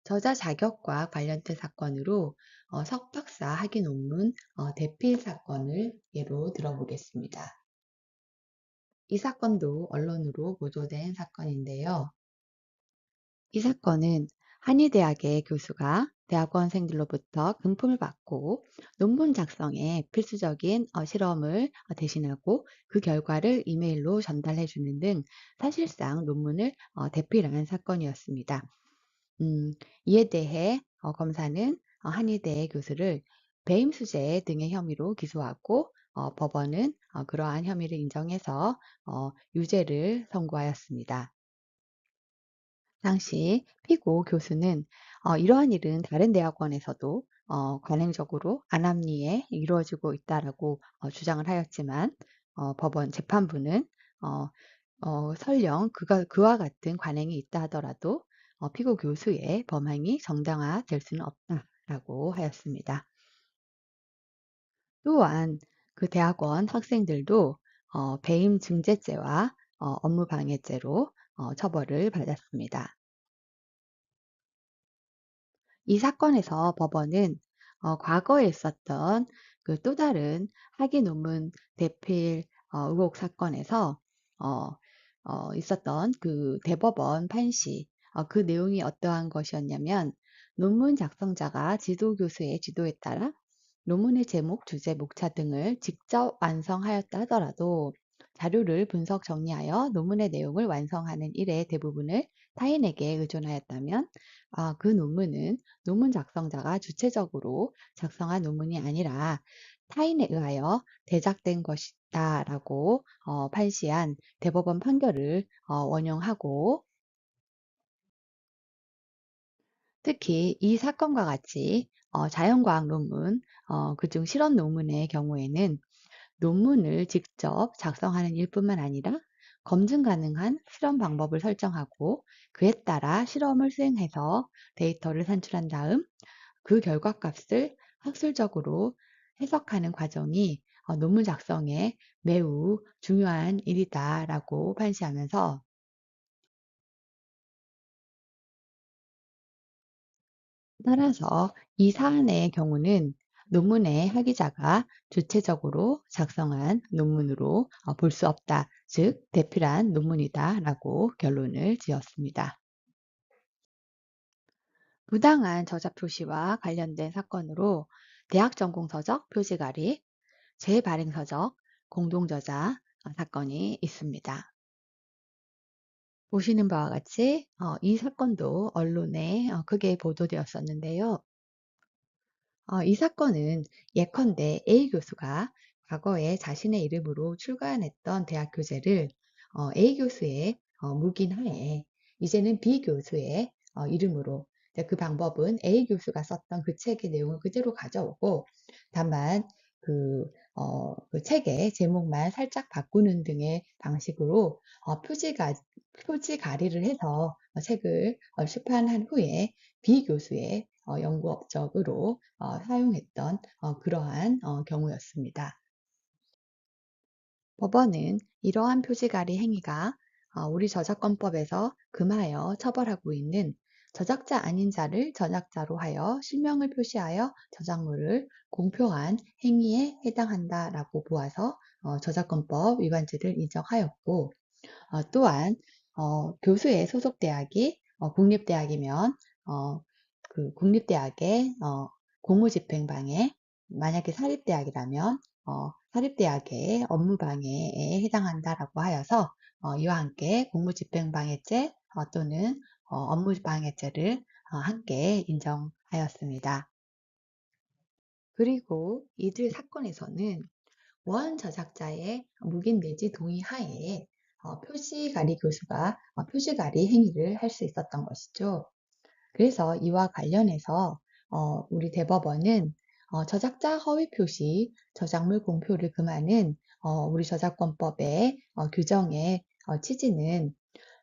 저자 자격과 관련된 사건으로 석박사 학위 논문 대필 사건을 예로 들어보겠습니다. 이 사건도 언론으로 보도된 사건인데요. 이 사건은 한의대학의 교수가 대학원생들로부터 금품을 받고 논문 작성에 필수적인 실험을 대신하고 그 결과를 이메일로 전달해 주는 등 사실상 논문을 대필한 사건이었습니다. 이에 대해 검사는 한의대 교수를 배임 수재 등의 혐의로 기소하고 법원은 그러한 혐의를 인정해서 유죄를 선고하였습니다. 당시 피고 교수는 이러한 일은 다른 대학원에서도 관행적으로 안합리에 이루어지고 있다라고 주장을 하였지만 법원 재판부는 어, 설령 그와 같은 관행이 있다 하더라도 피고 교수의 범행이 정당화될 수는 없다라고 하였습니다. 또한 그 대학원 학생들도 배임 증제죄와 업무방해죄로 처벌을 받았습니다. 이 사건에서 법원은 과거에 있었던 그 또 다른 학위 논문 대필 의혹 사건에서 어, 있었던 그 대법원 판시 그 내용이 어떠한 것이었냐면 논문 작성자가 지도 교수의 지도에 따라 논문의 제목, 주제, 목차 등을 직접 완성하였다 하더라도 자료를 분석 정리하여 논문의 내용을 완성하는 일의 대부분을 타인에게 의존하였다면 그 논문은 논문 작성자가 주체적으로 작성한 논문이 아니라 타인에 의하여 대작된 것이다라고 판시한 대법원 판결을 원용하고 특히 이 사건과 같이 자연과학 논문, 그중 실험 논문의 경우에는 논문을 직접 작성하는 일뿐만 아니라 검증 가능한 실험 방법을 설정하고 그에 따라 실험을 수행해서 데이터를 산출한 다음 그 결과값을 학술적으로 해석하는 과정이 논문 작성에 매우 중요한 일이다라고 판시하면서 따라서 이 사안의 경우는 논문의 학위자가 주체적으로 작성한 논문으로 볼 수 없다. 즉, 대필한 논문이다. 라고 결론을 지었습니다. 부당한 저자 표시와 관련된 사건으로 대학 전공 서적 표시가리, 재발행 서적, 공동저자 사건이 있습니다. 보시는 바와 같이 이 사건도 언론에 크게 보도되었었는데요. 이 사건은 예컨대 A 교수가 과거에 자신의 이름으로 출간했던 대학 교재를 A 교수의 묵인하에 이제는 B 교수의 이름으로 그 방법은 A 교수가 썼던 그 책의 내용을 그대로 가져오고 다만 그 책의 제목만 살짝 바꾸는 등의 방식으로 표지 가리를 해서 책을 출판한 후에 B 교수의 연구 업적으로 사용했던 그러한 경우였습니다. 법원은 이러한 표지가리 행위가 우리 저작권법에서 금하여 처벌하고 있는 저작자 아닌 자를 저작자로 하여 실명을 표시하여 저작물을 공표한 행위에 해당한다라고 보아서 저작권법 위반죄를 인정하였고 또한 교수의 소속 대학이 국립대학이면 국립대학의 공무집행방해, 만약에 사립대학이라면 사립대학의 업무방해에 해당한다라고 하여서 이와 함께 공무집행방해죄 또는 업무방해죄를 함께 인정하였습니다. 그리고 이들 사건에서는 원 저작자의 묵인 내지 동의 하에 표시가리 교수가 표시가리 행위를 할 수 있었던 것이죠. 그래서 이와 관련해서 우리 대법원은 저작자 허위 표시, 저작물 공표를 금하는 우리 저작권법의 규정의 취지는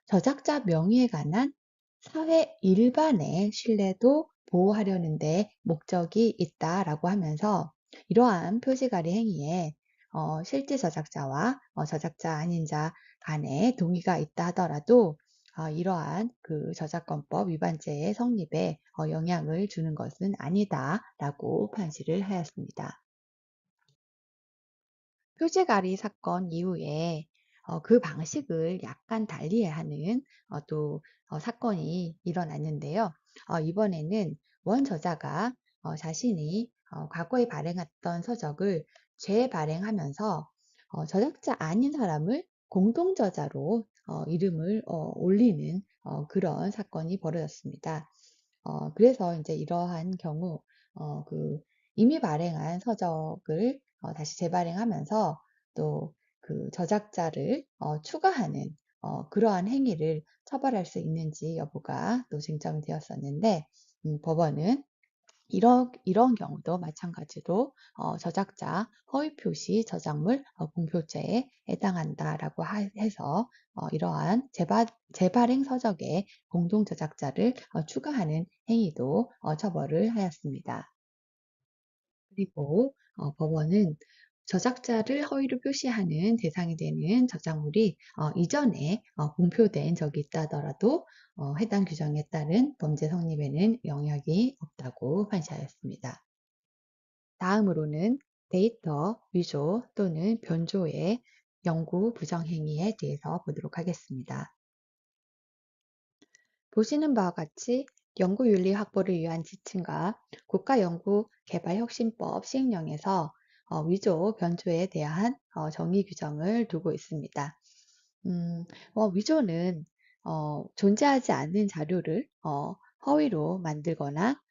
저작자 명의에 관한 사회 일반의 신뢰도 보호하려는 데 목적이 있다라고 하면서 이러한 표시가리 행위에 실제 저작자와 저작자 아닌 자 간의 동의가 있다 하더라도 이러한 그 저작권법 위반죄의 성립에 영향을 주는 것은 아니다라고 판시를 하였습니다. 표지가리 사건 이후에 그 방식을 약간 달리하는 또 사건이 일어났는데요. 이번에는 원 저자가 자신이 과거에 발행했던 서적을 재발행하면서 저작자 아닌 사람을 공동저자로 이름을 올리는 그런 사건이 벌어졌습니다. 그래서 이제 이러한 경우 그 이미 발행한 서적을 다시 재발행하면서 또 그 저작자를 추가하는 그러한 행위를 처벌할 수 있는지 여부가 또 쟁점이 되었었는데 법원은 이런 경우도 마찬가지로 저작자 허위 표시 저작물 공표죄에 해당한다라고 해서 이러한 재발행 서적에 공동 저작자를 추가하는 행위도 처벌을 하였습니다. 그리고 법원은 저작자를 허위로 표시하는 대상이 되는 저작물이 이전에 공표된 적이 있다 하더라도 해당 규정에 따른 범죄 성립에는 영향이 없다고 판시하였습니다. 다음으로는 데이터 위조 또는 변조의 연구 부정행위에 대해서 보도록 하겠습니다. 보시는 바와 같이 연구윤리 확보를 위한 지침과 국가연구개발혁신법 시행령에서 위조, 변조에 대한 정의 규정을 두고 있습니다. 위조는 존재하지 않는 자료를 허위로 만들거나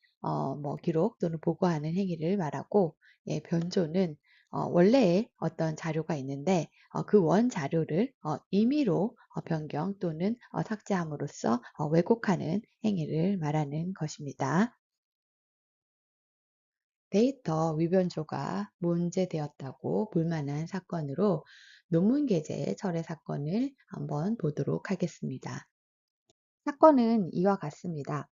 기록 또는 보고하는 행위를 말하고, 변조는 원래의 어떤 자료가 있는데 그 원 자료를 임의로 변경 또는 삭제함으로써 왜곡하는 행위를 말하는 것입니다. 데이터 위변조가 문제되었다고 볼만한 사건으로 논문 게재 철회 사건을 한번 보도록 하겠습니다. 사건은 이와 같습니다.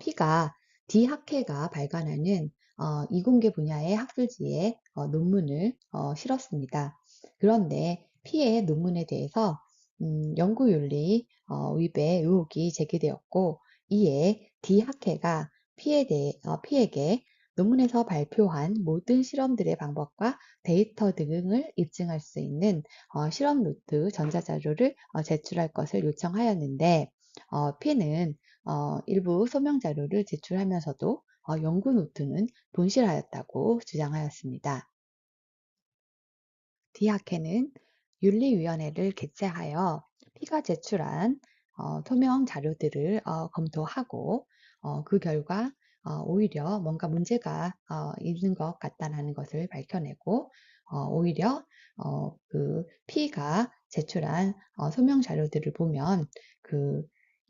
P가 D 학회가 발간하는 이공계 분야의 학술지에 논문을 실었습니다. 그런데 P의 논문에 대해서 연구윤리 위배 의혹이 제기되었고, 이에 D 학회가 P에게 논문에서 발표한 모든 실험들의 방법과 데이터 등을 입증할 수 있는 실험 노트 전자자료를 제출할 것을 요청하였는데, P는 일부 소명 자료를 제출하면서도 연구 노트는 분실하였다고 주장하였습니다. D학회는 윤리위원회를 개최하여 P가 제출한 소명 자료들을 검토하고 그 결과 오히려 뭔가 문제가 있는 것 같다는 것을 밝혀내고 오히려 그 P가 제출한 소명 자료들을 보면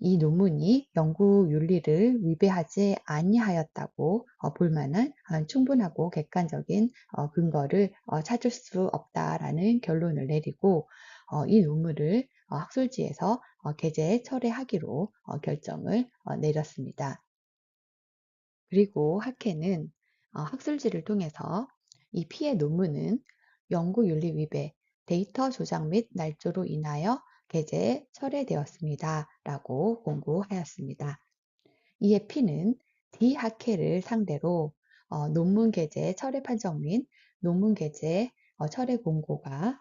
이 논문이 연구 윤리를 위배하지 아니하였다고 볼 만한 충분하고 객관적인 근거를 찾을 수 없다라는 결론을 내리고 이 논문을 학술지에서 게재 철회하기로 결정을 내렸습니다. 그리고 학회는 학술지를 통해서 이 P의 논문은 연구윤리 위배, 데이터 조작 및 날조로 인하여 게재 철회되었습니다. 라고 공고하였습니다. 이에 P는 D 학회를 상대로 논문 게재 철회 판정 및 논문 게재 철회 공고가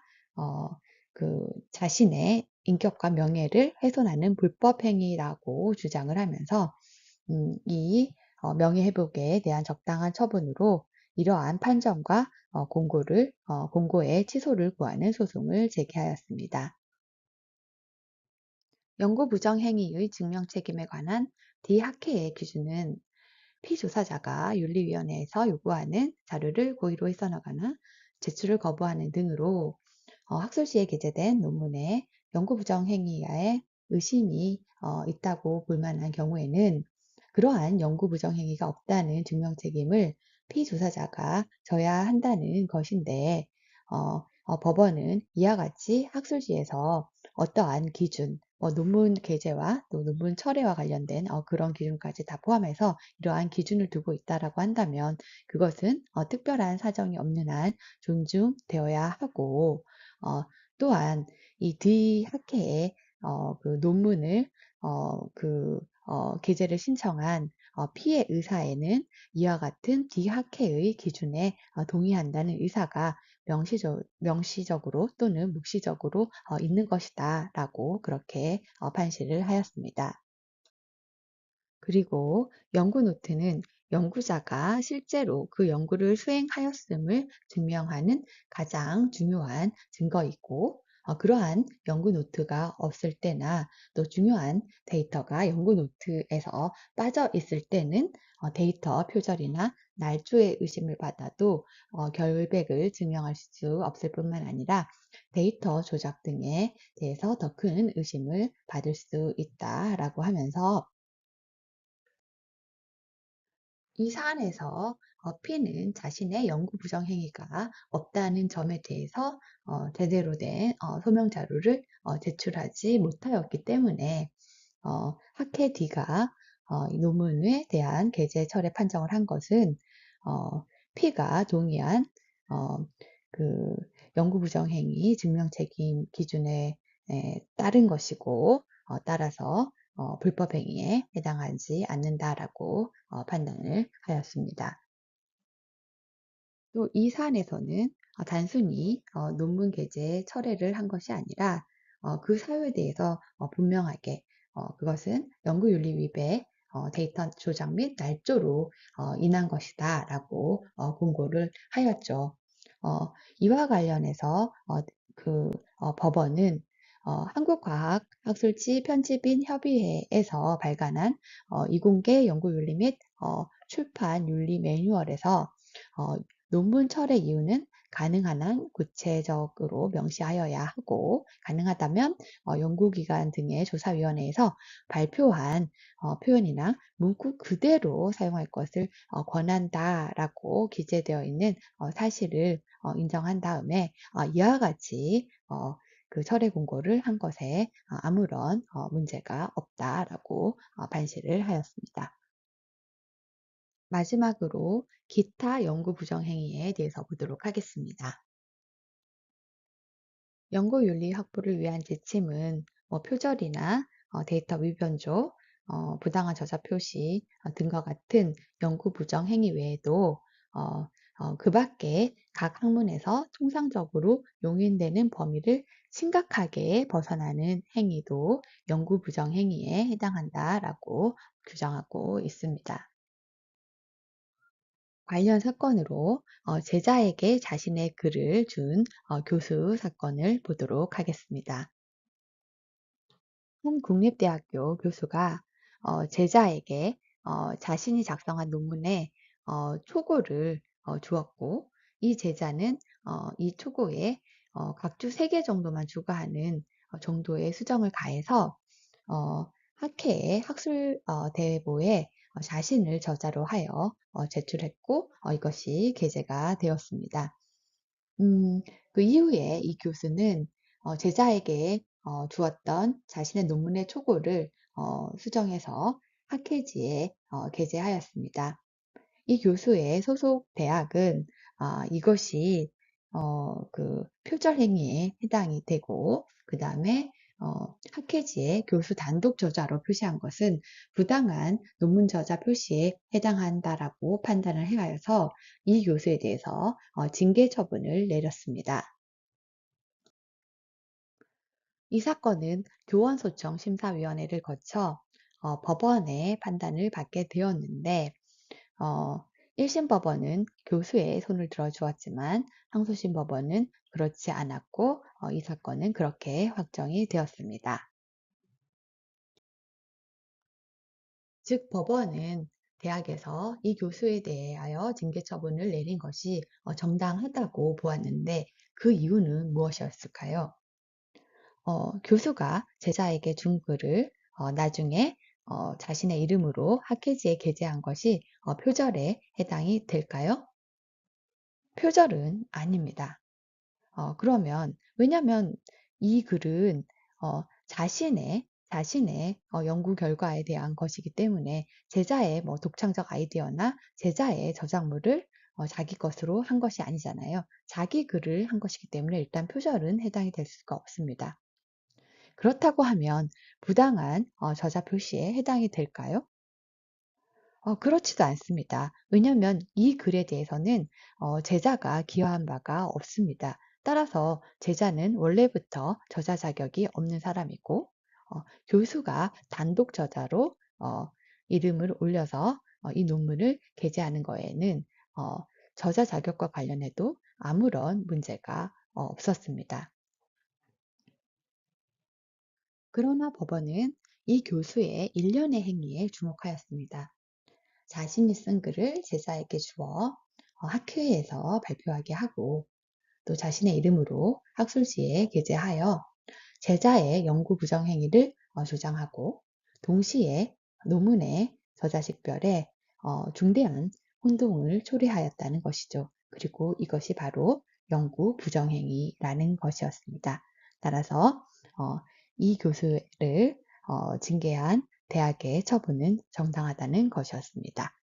자신의 인격과 명예를 훼손하는 불법 행위라고 주장을 하면서 이 명예회복에 대한 적당한 처분으로 이러한 판정과 공고의 취소를 구하는 소송을 제기하였습니다. 연구 부정 행위의 증명 책임에 관한 디학회의 기준은 피조사자가 윤리위원회에서 요구하는 자료를 고의로 써나가나 제출을 거부하는 등으로 학술 시에 게재된 논문에 연구 부정 행위에 의심이 있다고 볼 만한 경우에는 그러한 연구 부정 행위가 없다는 증명 책임을 피조사자가 져야 한다는 것인데 법원은 이와 같이 학술지에서 어떠한 기준, 논문 게재와 또 논문 철회와 관련된 그런 기준까지 다 포함해서 이러한 기준을 두고 있다라고 한다면 그것은 특별한 사정이 없는 한 존중되어야 하고 또한 이 뒤학회의 그 논문을 게재를 신청한 피해 의사에는 이와 같은 뒤학회의 기준에 동의한다는 의사가 명시적으로 또는 묵시적으로 있는 것이다 라고 그렇게 판시를 하였습니다. 그리고 연구 노트는 연구자가 실제로 그 연구를 수행하였음을 증명하는 가장 중요한 증거이고 그러한 연구 노트가 없을 때나 또 중요한 데이터가 연구 노트에서 빠져 있을 때는 데이터 표절이나 날조의 의심을 받아도 결백을 증명할 수 없을 뿐만 아니라 데이터 조작 등에 대해서 더 큰 의심을 받을 수 있다라고 하면서 이 사안에서 P는 자신의 연구 부정 행위가 없다는 점에 대해서 제대로 된 소명 자료를 제출하지 못하였기 때문에 학회 D가 이 논문에 대한 게재 철회 판정을 한 것은 P가 동의한 어, 그 연구 부정 행위 증명 책임 기준에 따른 것이고 따라서 불법 행위에 해당하지 않는다라고 판단을 하였습니다. 또 이 사안에서는 단순히 논문 게재 철회를 한 것이 아니라 그 사유에 대해서 분명하게 그것은 연구윤리 위배, 데이터 조작 및 날조로 인한 것이다 라고 공고를 하였죠. 이와 관련해서 법원은 한국과학학술지 편집인 협의회에서 발간한 이공계 연구윤리 및 출판 윤리 매뉴얼에서 논문 철회 이유는 가능한 한 구체적으로 명시하여야 하고 가능하다면 연구기관 등의 조사위원회에서 발표한 표현이나 문구 그대로 사용할 것을 권한다라고 기재되어 있는 사실을 인정한 다음에 이와 같이 그 철회 공고를 한 것에 아무런 문제가 없다라고 판시를 하였습니다. 마지막으로 기타 연구 부정 행위에 대해서 보도록 하겠습니다. 연구윤리 확보를 위한 지침은 표절이나 데이터 위변조, 부당한 저자 표시 등과 같은 연구 부정 행위 외에도 그 밖에 각 학문에서 통상적으로 용인되는 범위를 심각하게 벗어나는 행위도 연구 부정 행위에 해당한다라고 규정하고 있습니다. 관련 사건으로 제자에게 자신의 글을 준 교수 사건을 보도록 하겠습니다. 한 국립대학교 교수가 제자에게 자신이 작성한 논문에 초고를 주었고 이 제자는 이 초고에 각주 3개 정도만 추가하는 정도의 수정을 가해서 학회의 학술 대회보에 자신을 저자로 하여 제출했고 이것이 게재가 되었습니다. 그 이후에 이 교수는 제자에게 주었던 자신의 논문의 초고를 수정해서 학회지에 게재하였습니다. 이 교수의 소속 대학은 이것이 그 표절 행위에 해당이 되고 그 다음에 학회지에 교수 단독 저자로 표시한 것은 부당한 논문 저자 표시에 해당한다라고 판단을 해하여서 이 교수에 대해서 징계 처분을 내렸습니다. 이 사건은 교원소청 심사위원회를 거쳐 법원의 판단을 받게 되었는데 어, 1심 법원은 교수의 손을 들어주었지만 항소심 법원은 그렇지 않았고 이 사건은 그렇게 확정이 되었습니다. 즉 법원은 대학에서 이 교수에 대하여 징계 처분을 내린 것이 정당하다고 보았는데 그 이유는 무엇이었을까요? 교수가 제자에게 준 글을 나중에 자신의 이름으로 학회지에 게재한 것이 표절에 해당이 될까요? 표절은 아닙니다. 그러면 왜냐하면 이 글은 자신의 연구 결과에 대한 것이기 때문에 제자의 뭐 독창적 아이디어나 제자의 저작물을 자기 것으로 한 것이 아니잖아요. 자기 글을 한 것이기 때문에 일단 표절은 해당이 될 수가 없습니다. 그렇다고 하면 부당한 저자 표시에 해당이 될까요? 그렇지도 않습니다. 왜냐하면 이 글에 대해서는 제자가 기여한 바가 없습니다. 따라서 제자는 원래부터 저자 자격이 없는 사람이고 교수가 단독 저자로 이름을 올려서 이 논문을 게재하는 거에는 어, 저자 자격과 관련해도 아무런 문제가 없었습니다. 그러나 법원은 이 교수의 일련의 행위에 주목하였습니다. 자신이 쓴 글을 제자에게 주어 학회에서 발표하게 하고 또 자신의 이름으로 학술지에 게재하여 제자의 연구 부정 행위를 주장하고 동시에 논문의 저자식별에 중대한 혼동을 초래하였다는 것이죠. 그리고 이것이 바로 연구 부정행위라는 것이었습니다. 따라서 이 교수를 징계한 대학의 처분은 정당하다는 것이었습니다.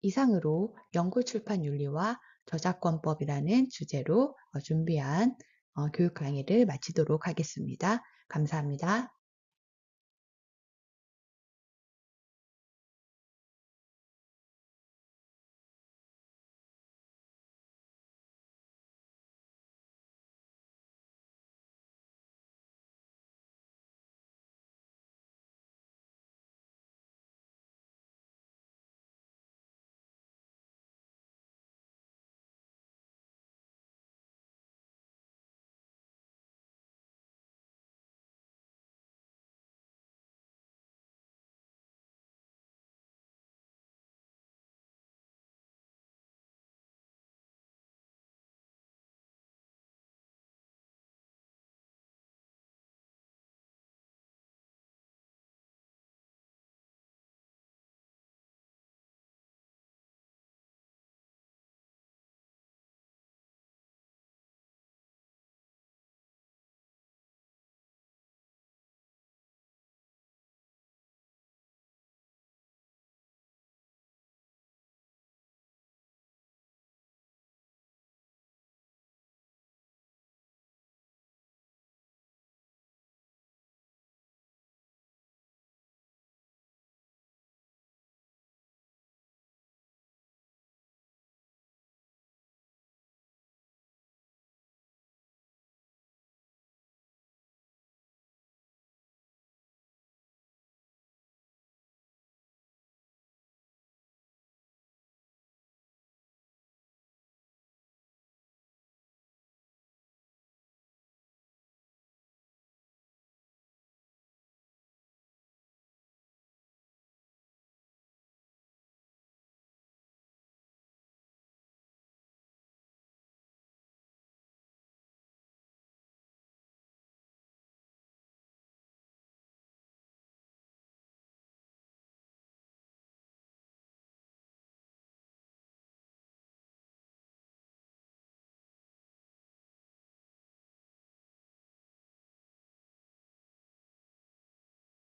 이상으로 연구출판윤리와 저작권법이라는 주제로 준비한 교육 강의를 마치도록 하겠습니다. 감사합니다.